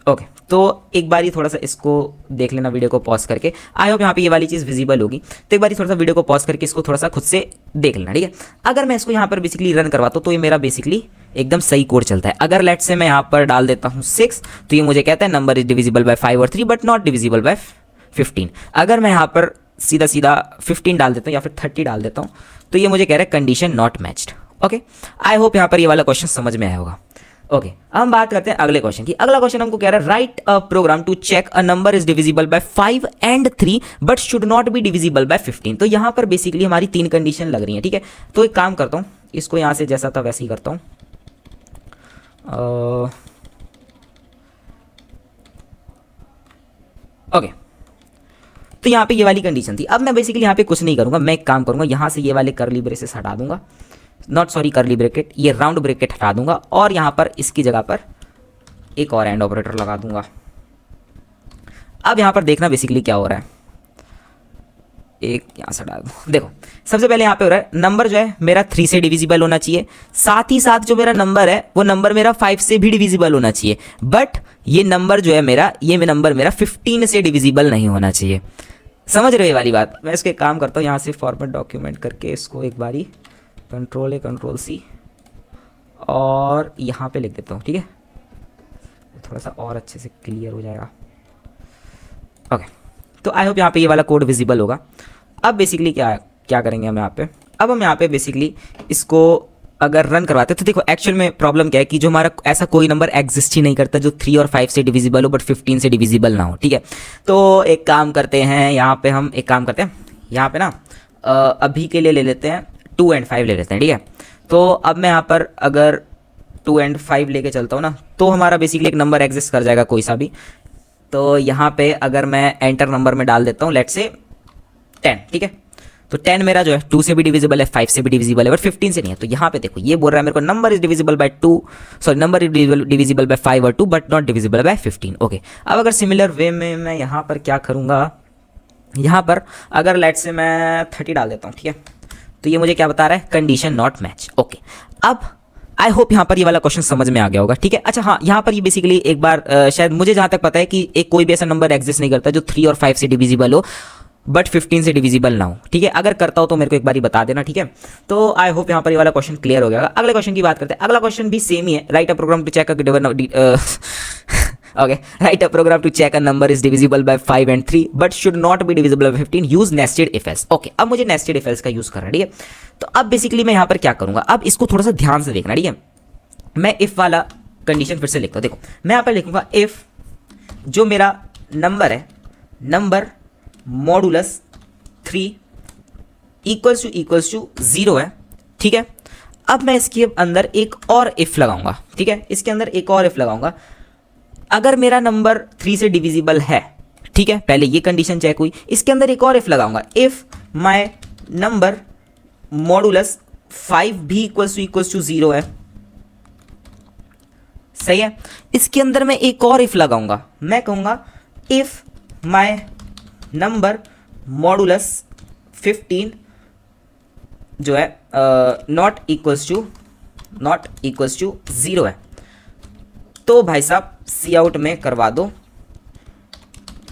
ओके, तो एक बार ही थोड़ा सा इसको देख लेना वीडियो को पॉज करके। आई होप यहाँ पे ये वाली चीज़ विजिबल होगी। तो एक बार ही थोड़ा सा वीडियो को पॉज करके इसको थोड़ा सा खुद से देख लेना, ठीक है। अगर मैं इसको यहाँ पर बेसिकली रन करवाता हूँ तो ये मेरा बेसिकली एकदम सही कोड चलता है। अगर लेट से मैं यहाँ पर डाल देता हूँ 6, तो ये मुझे कहता है नंबर इज डिविजिबल बाय 5 और 3 बट नॉट डिविजिबल बाय 15। अगर मैं यहाँ पर सीधा 15 डाल देता हूँ या फिर 30 डाल देता हूँ तो ये मुझे कह रहा है condition not matched. Okay, I hope यहाँ पर ये वाला क्वेश्चन समझ में आया होगा। ओके, हम बात करते हैं अगले क्वेश्चन की। अगला क्वेश्चन हमको कह रहा है write a program to check a number is divisible by 5 and 3 but should not be divisible by 15। तो यहाँ पर बेसिकली हमारी 3 कंडीशन लग रही है, ठीक है। तो एक काम करता हूँ, इसको यहाँ से जैसा था वैसे ही करता हूँ। ओके, तो यहाँ पे ये वाली कंडीशन थी। अब मैं बेसिकली यहाँ पे कुछ नहीं करूँगा, मैं एक काम करूँगा, यहाँ से ये वाले कर्ली ब्रेसेस हटा दूंगा, नॉट सॉरी कर्ली ब्रैकेट, ये राउंड ब्रैकेट हटा दूंगा और यहाँ पर इसकी जगह पर एक और एंड ऑपरेटर लगा दूंगा। अब यहाँ पर देखना बेसिकली क्या हो रहा है, एक यहाँ से डाल दूँ। देखो सबसे पहले यहाँ पे हो रहा है नंबर जो है मेरा 3 से डिविजिबल होना चाहिए, साथ ही साथ जो मेरा नंबर है वो नंबर मेरा 5 से भी डिविजिबल होना चाहिए, बट ये नंबर जो है मेरा, ये नंबर मेरा 15 से डिविजिबल नहीं होना चाहिए। समझ रहे हो ये वाली बात। मैं इसके काम करता हूँ, यहाँ से फॉर्मेट डॉक्यूमेंट करके इसको एक बारी कंट्रोल A कंट्रोल C और यहाँ पे लिख देता हूँ, ठीक है, थोड़ा सा और अच्छे से क्लियर हो जाएगा। ओके, तो आई होप यहाँ पे ये वाला कोड विजिबल होगा। अब बेसिकली क्या करेंगे हम यहाँ पे, अब हम यहाँ पे बेसिकली इसको अगर रन करवाते तो देखो एक्चुअल में प्रॉब्लम क्या है कि जो हमारा ऐसा कोई नंबर एग्जिस्ट ही नहीं करता जो 3 और 5 से डिविजिबल हो बट 15 से डिविजिबल ना हो, ठीक है। तो एक काम करते हैं, यहाँ पे हम एक काम करते हैं, यहाँ पे ना अभी के लिए ले लेते हैं 2 एंड 5 ले लेते हैं, ठीक है। तो अब मैं यहाँ पर अगर 2 एंड 5 लेके चलता हूँ ना, तो हमारा बेसिकली एक नंबर एग्जिस्ट कर जाएगा कोई सा भी। तो यहाँ पे अगर मैं एंटर नंबर में डाल देता हूँ लेट्स से 10, ठीक है। तो 10 मेरा जो है 2 से भी डिविजिबल है, 5 से भी डिविजिबल है, बट 15 से नहीं है। तो यहाँ पे देखो ये बोल रहा है मेरे को number is divisible bye 2, sorry number is divisible by 5 और 2 but not divisible by 15। Okay, अब अगर सिमिलर वे में मैं यहाँ पर क्या करूँगा, यहाँ पर अगर लेट से मैं 30 डाल देता हूँ, ठीक है। तो ये मुझे क्या बता रहा है, कंडीशन नॉट मैच। ओके, अब आई होप यहाँ पर ये वाला क्वेश्चन समझ में आ गया होगा, ठीक है। अच्छा हाँ, यहाँ पर ये बेसिकली एक बार शायद मुझे जहाँ तक पता है कि एक कोई भी ऐसा नंबर एग्जिस्ट नहीं करता जो 3 और 5 से डिविजिबल हो बट 15 से डिविजिबल ना हो, ठीक है। अगर करता हो तो मेरे को एक बार ही बता देना, ठीक है। तो आई होप यहाँ पर ये वाला क्वेश्चन क्लियर हो गया। अगले क्वेश्चन की बात करते हैं। अगला क्वेश्चन भी सेम ही है, write a program to check okay, write a program to check a number is divisible by 5 and 3 but should not be divisible by 15, use nested if else। okay, अब मुझे nested if else का use करना है, ठीक है। तो अब basically मैं यहाँ पर क्या करूंगा, अब इसको थोड़ा सा ध्यान से देखना, ठीक है। मैं if वाला कंडीशन फिर से लिखता हूँ। देखो मैं यहाँ पर लिखूंगा if जो मेरा नंबर है, नंबर मॉडुलस 3 इक्वल्स टू 0 है, ठीक है। अब मैं इसके अंदर एक और if लगाऊंगा, ठीक है। इसके अंदर एक और if लगाऊंगा, अगर मेरा नंबर 3 से डिविजिबल है, ठीक है, पहले ये कंडीशन चेक हुई। इसके अंदर एक और इफ लगाऊंगा, इफ माय नंबर मॉडुलस 5 भी इक्वल्स टू 0 है, सही है। इसके अंदर मैं एक और इफ लगाऊंगा, मैं कहूंगा इफ माय नंबर मॉडुलस 15 जो है नॉट इक्वल्स टू 0 है। तो भाई साहब सी आउट में करवा दो,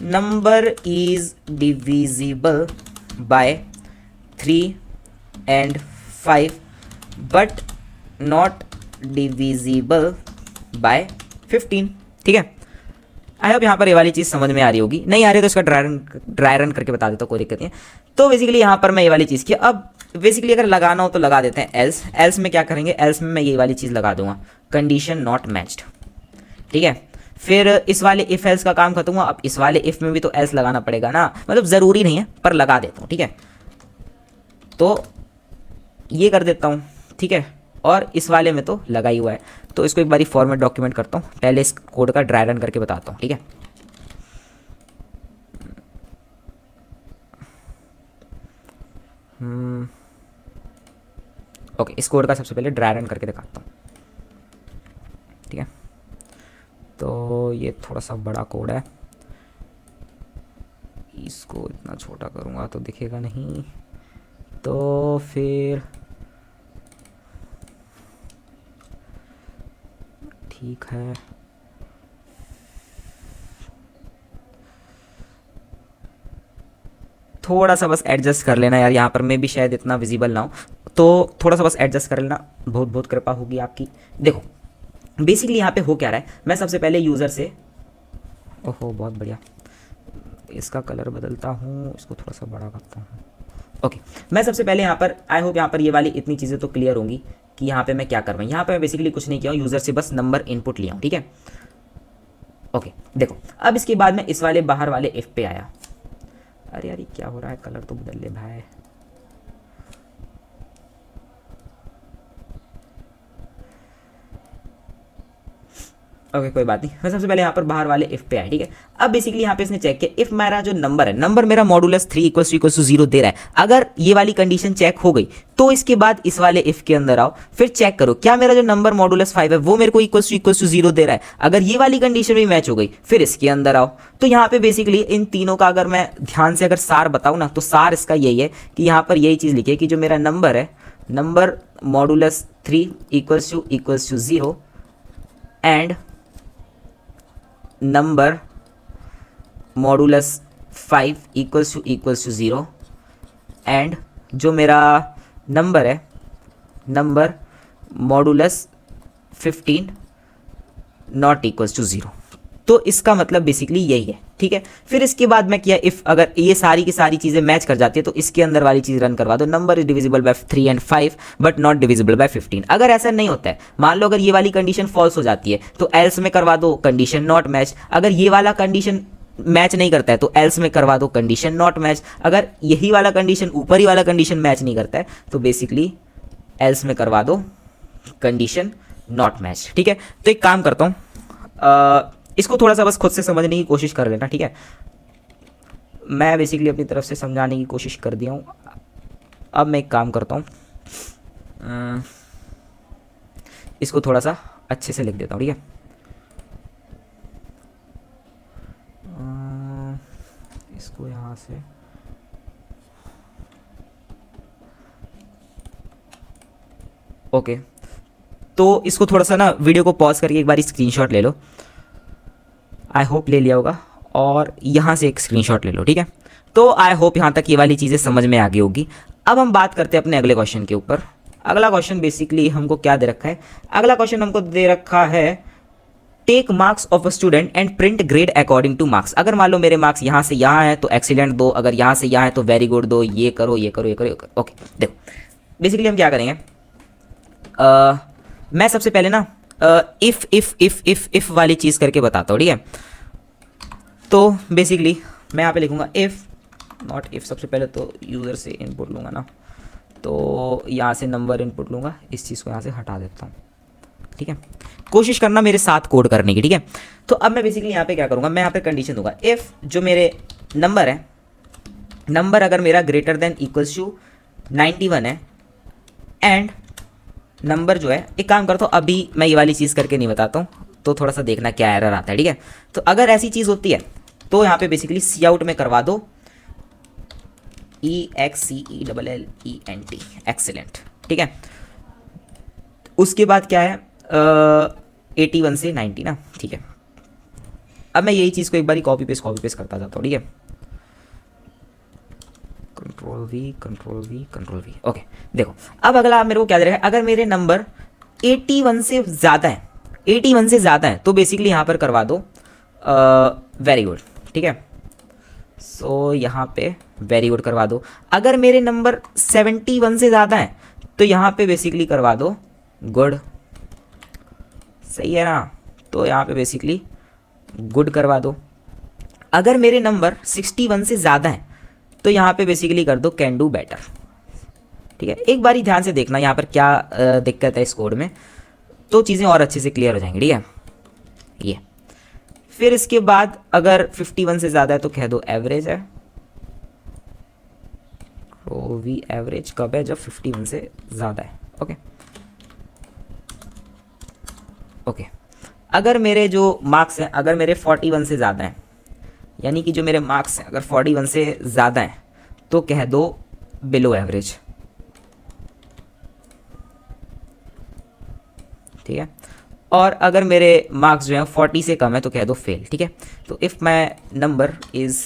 number is divisible bye 3 and 5 but not divisible by 15, ठीक है। आई होप यहाँ पर ये वाली चीज़ समझ में आ रही होगी, नहीं आ रही तो इसका ड्राई रन करके बता देता हूँ, कोई दिक्कत नहीं है। तो बेसिकली यहाँ पर मैं ये वाली चीज़ की, अब बेसिकली अगर लगाना हो तो लगा देते हैं एल्स में क्या करेंगे, एल्स में मैं ये वाली चीज़ लगा दूंगा, कंडीशन नॉट मैच्ड, ठीक है। फिर इस वाले इफ एल्स का काम खत्म हुआ, अब इस वाले इफ में भी तो एल्स लगाना पड़ेगा ना, मतलब ज़रूरी नहीं है पर लगा देता हूँ, ठीक है। तो ये कर देता हूँ, ठीक है, और इस वाले में तो लगा ही हुआ है। तो इसको एक बारी फॉर्मेट डॉक्यूमेंट करता हूँ, पहले इस कोड का ड्राई रन करके बताता हूँ, ठीक है। ओके, इस कोड का सबसे पहले ड्राई रन करके दिखाता हूँ, ठीक है। तो ये थोड़ा सा बड़ा कोड है, इसको इतना छोटा करूँगा तो दिखेगा नहीं, तो फिर ठीक है। थोड़ा सा बस एडजस्ट कर लेना यार, यहाँ पर मैं भी शायद इतना विजिबल ना हो, तो थोड़ा सा बस एडजस्ट कर लेना, बहुत बहुत कृपा होगी आपकी। देखो बेसिकली यहाँ पे हो क्या रहा है, मैं सबसे पहले यूज़र से, ओहो बहुत बढ़िया, इसका कलर बदलता हूँ, इसको थोड़ा सा बड़ा करता हूँ। ओके, मैं सबसे पहले यहाँ पर, आई होप यहाँ पर ये वाली इतनी चीज़ें तो क्लियर होंगी कि यहाँ पे मैं क्या कर रहा हूँ। यहाँ पे मैं बेसिकली कुछ नहीं किया हूँ, यूज़र से बस नंबर इनपुट लिया हूँ, ठीक है। ओके देखो, अब इसके बाद मैं इस वाले बाहर वाले इफ पे आया, अरे यार क्या हो रहा है, कलर तो बदल ले भाई। ओके कोई बात नहीं, मैं सबसे पहले यहाँ पर बाहर वाले इफ पे आए, ठीक है। अब बेसिकली यहाँ पे इसने चेक किया, इफ मेरा जो नंबर है, नंबर मेरा मॉडुलस 3 इक्वल्स टू 0 दे रहा है, अगर ये वाली कंडीशन चेक हो गई तो इसके बाद इस वाले इफ के अंदर आओ, फिर चेक करो क्या मेरा जो नंबर मॉडुलस 5 है वो मेरे को इक्वल्स टू 0 दे रहा है। अगर ये वाली कंडीशन भी मैच हो गई फिर इसके अंदर आओ। तो यहाँ पे बेसिकली इन तीनों का अगर मैं ध्यान से अगर सार बताऊँ ना, तो सार इसका यही है कि यहाँ पर यही चीज़ लिखी है कि जो मेरा नंबर है, number modulus 3 equals to 0 and number modulus 5 equals to 0 and जो मेरा नंबर है, number modulus 15 not equals to 0। तो इसका मतलब बेसिकली यही है, ठीक है। फिर इसके बाद मैं किया, इफ अगर ये सारी की सारी चीज़ें मैच कर जाती है तो इसके अंदर वाली चीज़ रन करवा दो, number is divisible bye 3 and 5 but not divisible by 15। अगर ऐसा नहीं होता है, मान लो अगर ये वाली कंडीशन फॉल्स हो जाती है तो एल्स में करवा दो कंडीशन नॉट मैच। अगर ये वाला कंडीशन मैच नहीं करता है तो एल्स में करवा दो कंडीशन नॉट मैच। अगर यही वाला कंडीशन, ऊपर ही वाला कंडीशन मैच नहीं करता है तो बेसिकली एल्स में करवा दो कंडीशन नॉट मैच। ठीक है, तो एक काम करता हूँ, इसको थोड़ा सा बस खुद से समझने की कोशिश कर लेना। ठीक है, मैं बेसिकली अपनी तरफ से समझाने की कोशिश कर दिया हूँ। अब मैं एक काम करता हूँ, इसको थोड़ा सा अच्छे से लिख देता हूँ। ठीक है, इसको यहाँ से ओके, तो इसको थोड़ा सा ना वीडियो को पॉज करके एक बार स्क्रीनशॉट ले लो। आई होप ले लिया होगा, और यहाँ से एक स्क्रीनशॉट ले लो। ठीक है, तो आई होप यहाँ तक ये वाली चीज़ें समझ में आ गई होगी। अब हम बात करते हैं अपने अगले क्वेश्चन के ऊपर। अगला क्वेश्चन बेसिकली हमको क्या दे रखा है? अगला क्वेश्चन हमको दे रखा है take marks of a student and print grade according to marks. अगर मान लो मेरे मार्क्स यहाँ से यहाँ है तो एक्सीलेंट दो, अगर यहाँ से यहाँ है तो वेरी गुड दो, ये करो ये करो ये करो, ये करो। ओके, देखो बेसिकली हम क्या करेंगे, मैं सबसे पहले ना इफ वाली चीज़ करके बताता हूँ। ठीक है, तो बेसिकली मैं यहाँ पे लिखूंगा इफ नॉट इफ। सबसे पहले तो यूज़र से इनपुट लूँगा ना, तो यहाँ से नंबर इनपुट लूँगा, इस चीज़ को यहाँ से हटा देता हूँ। ठीक है, कोशिश करना मेरे साथ कोड करने की। ठीक है, तो अब मैं बेसिकली यहाँ पे क्या करूँगा, मैं यहाँ पे कंडीशन दूंगा इफ़ जो मेरे नंबर है, नंबर अगर मेरा ग्रेटर देन इक्वल्स टू 91 है, एंड नंबर जो है, एक काम करता हूँ अभी मैं ये वाली चीज़ करके नहीं बताता हूँ, तो थोड़ा सा देखना क्या एरर आता है। ठीक है, तो अगर ऐसी चीज़ होती है तो यहाँ पे बेसिकली सी आउट में करवा दो EXCELLENT, एक्सीलेंट। ठीक है, उसके बाद क्या है 81 से 90 ना। ठीक है, अब मैं यही चीज़ को एक बार कॉपी पेस्ट करता जाता हूँ। ठीक है, कंट्रोल V। ओके, देखो अब अगला मेरे को क्या दे रहा है, अगर मेरे नंबर 81 से ज़्यादा है, 81 से ज़्यादा है तो बेसिकली यहाँ पर करवा दो वेरी गुड। ठीक है, सो यहाँ पे वेरी गुड करवा दो। अगर मेरे नंबर 71 से ज़्यादा है तो यहाँ पे बेसिकली करवा दो गुड। सही है ना, तो यहाँ पे बेसिकली गुड करवा दो। अगर मेरे नंबर 61 से ज़्यादा है तो यहाँ पे बेसिकली कर दो कैन डू बेटर। ठीक है, एक बारी ध्यान से देखना यहाँ पर क्या दिक्कत है इस कोड में, तो चीज़ें और अच्छे से क्लियर हो जाएंगी। ठीक है, ये फिर इसके बाद अगर 51 से ज़्यादा है तो कह दो एवरेज है। तो वी एवरेज कब है, जब 51 से ज़्यादा है। ओके ओके, अगर मेरे जो मार्क्स हैं, अगर मेरे 41 से ज़्यादा हैं, यानी कि जो मेरे मार्क्स हैं अगर 41 से ज़्यादा हैं तो कह दो बिलो एवरेज। ठीक है, और अगर मेरे मार्क्स जो हैं 40 से कम है तो कह दो फेल। ठीक है, तो if my number is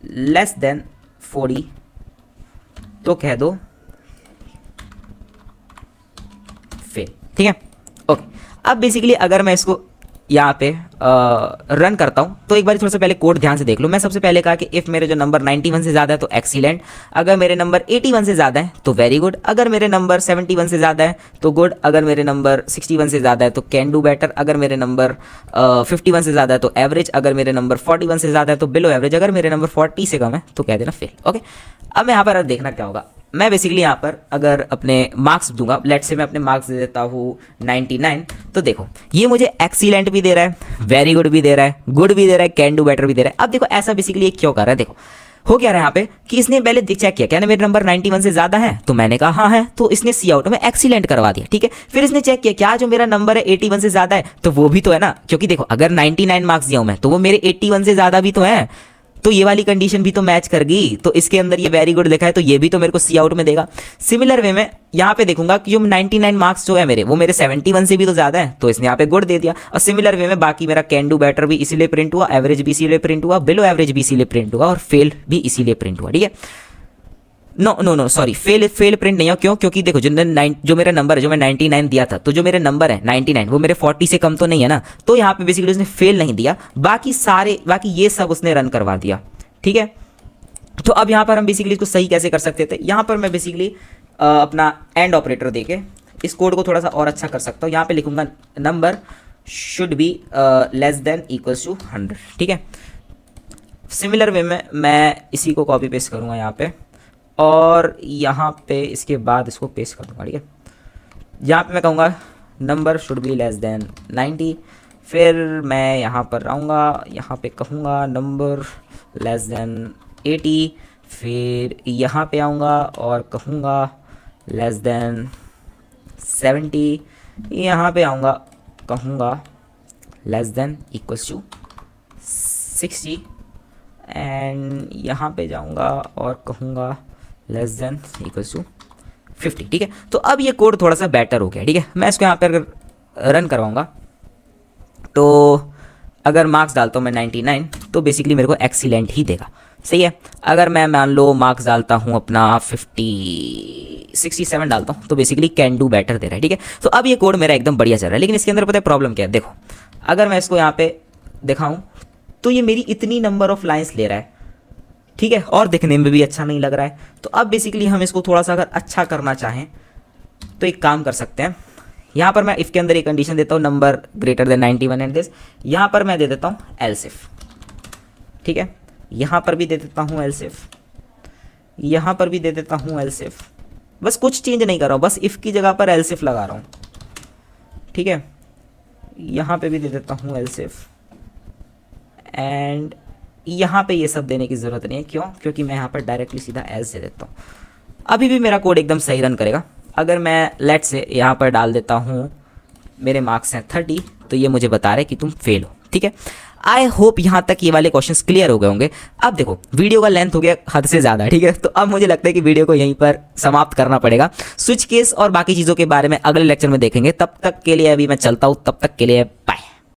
less than 40 तो कह दो फेल। ठीक है, ओके, अब बेसिकली अगर मैं इसको यहाँ पे रन करता हूँ तो एक बार थोड़ा सा पहले कोड ध्यान से देख लो। मैं सबसे पहले कहा कि इफ़ मेरे जो नंबर 91 से ज़्यादा है तो एक्सीलेंट, अगर मेरे नंबर 81 से ज़्यादा है तो वेरी गुड, अगर मेरे नंबर 71 से ज़्यादा है तो गुड, अगर मेरे नंबर 61 से ज़्यादा है तो कैन डू बेटर, अगर मेरे नंबर 51 से ज़्यादा है तो एवरेज, अगर मेरे नंबर 41 से ज़्यादा है तो बिलो एवरेज, अगर मेरे नंबर 40 से कम है तो कह देना फेल। ओके, अब मैं यहाँ पर देखना क्या होगा, मैं बेसिकली यहाँ पर अगर अपने मार्क्स दूंगा, लेट से मैं अपने मार्क्स दे देता हूँ 99, तो देखो ये मुझे एक्सीलेंट भी दे रहा है, वेरी गुड भी दे रहा है, गुड भी दे रहा है, कैन डू बेटर भी दे रहा है। अब देखो ऐसा बेसिकली ये क्यों कर रहा है, देखो हो क्या रहा है यहाँ पे कि इसने पहले चेक किया क्या मेरे नंबर 91 से ज़्यादा है, तो मैंने कहा हाँ है, तो इसने सी आउट में एक्सीलेंट करवा दिया। ठीक है, फिर इसने चेक किया क्या जो मेरा नंबर है 81 से ज़्यादा है, तो वो भी तो है ना, क्योंकि देखो अगर 99 मार्क्स दिया हूँ मैं तो वो मेरे 81 से ज़्यादा भी तो है, तो ये वाली कंडीशन भी तो मैच कर गई, तो इसके अंदर ये वेरी गुड लिखा है तो ये भी तो मेरे को सी आउट में देगा। सिमिलर वे में यहाँ पे देखूंगा कि जो 99 मार्क्स जो है मेरे वो मेरे 71 से भी तो ज़्यादा है, तो इसने यहाँ पे गुड दे दिया। और सिमिलर वे में बाकी मेरा कैन डू बेटर भी इसीलिए प्रिंट हुआ, एवरेज भी इसीलिए प्रिंट हुआ, बिलो एवरेज भी इसीलिए प्रिंट हुआ, और फेल भी इसीलिए प्रिंट हुआ। ठीक है, नो सॉरी, फेल प्रिंट नहीं हो, क्यों, क्योंकि देखो जो मेरा नंबर है, जो मैं 99 दिया था, तो जो मेरे नंबर है 99 वो मेरे 40 से कम तो नहीं है ना, तो यहाँ पे बेसिकली उसने फेल नहीं दिया, बाकी ये सब उसने रन करवा दिया। ठीक है, तो अब यहाँ पर हम बेसिकली इसको सही कैसे कर सकते थे, यहाँ पर मैं बेसिकली अपना एंड ऑपरेटर देके इस कोड को थोड़ा सा और अच्छा कर सकता हूँ। यहाँ पे लिखूंगा number should be less than equals to 100। ठीक है, सिमिलर वे में मैं इसी को कॉपी पेस्ट करूँगा यहाँ पे, और यहाँ पे इसके बाद इसको पेस्ट कर दूँगा, ठीक है। यहाँ पे मैं कहूँगा number should be less then 90, फिर मैं यहाँ पर आऊँगा, यहाँ पे कहूँगा नंबर लेस देन 80, फिर यहाँ पे आऊँगा और कहूँगा लेस देन 70, यहाँ पे आऊँगा कहूँगा less than equals to 60, and यहाँ पे जाऊँगा और कहूँगा लेस देन इक्वल्स टू 50, ठीक है। तो अब ये कोड थोड़ा सा बेटर हो गया, ठीक है। मैं इसको यहाँ पर रन करवाऊँगा तो अगर मार्क्स डालता हूँ मैं 99, तो बेसिकली मेरे को एक्सीलेंट ही देगा, सही है। अगर मैं मान लो मार्क्स डालता हूँ अपना 67 डालता हूँ, तो बेसिकली कैन डू बेटर दे रहा है, ठीक है। तो अब ये कोड मेरा एकदम बढ़िया चल रहा है, लेकिन इसके अंदर पता है प्रॉब्लम क्या है। देखो अगर मैं इसको यहाँ पे दिखाऊँ तो ये मेरी इतनी नंबर ऑफ लाइन्स ले रहा है, ठीक है, और दिखने में भी अच्छा नहीं लग रहा है। तो अब बेसिकली हम इसको थोड़ा सा अगर अच्छा करना चाहें तो एक काम कर सकते हैं, यहाँ पर मैं इफ़ के अंदर एक कंडीशन देता हूँ number greater then 91 and this, यहाँ पर मैं दे देता हूँ एल्स इफ, ठीक है। यहाँ पर भी दे देता हूँ एल्स इफ, यहाँ पर भी दे देता हूँ एल्स इफ, बस कुछ चेंज नहीं कर रहा हूँ, बस इफ़ की जगह पर एल्स इफ लगा रहा हूँ, ठीक है। यहाँ पे भी दे देता हूँ एल्स इफ, एंड यहाँ पे ये सब देने की ज़रूरत नहीं है, क्यों? क्योंकि मैं यहाँ पर डायरेक्टली सीधा एल्स दे देता हूँ। अभी भी मेरा कोड एकदम सही रन करेगा। अगर मैं लेट से यहाँ पर डाल देता हूँ मेरे मार्क्स हैं 30, तो ये मुझे बता रहा है कि तुम फेल हो, ठीक है। आई होप यहाँ तक ये वाले क्वेश्चंस क्लियर हो गए होंगे। अब देखो वीडियो का लेंथ हो गया हद से ज़्यादा, ठीक है, तो अब मुझे लगता है कि वीडियो को यहीं पर समाप्त करना पड़ेगा। स्विच केस और बाकी चीज़ों के बारे में अगले लेक्चर में देखेंगे। तब तक के लिए अभी मैं चलता हूँ, तब तक के लिए बाय।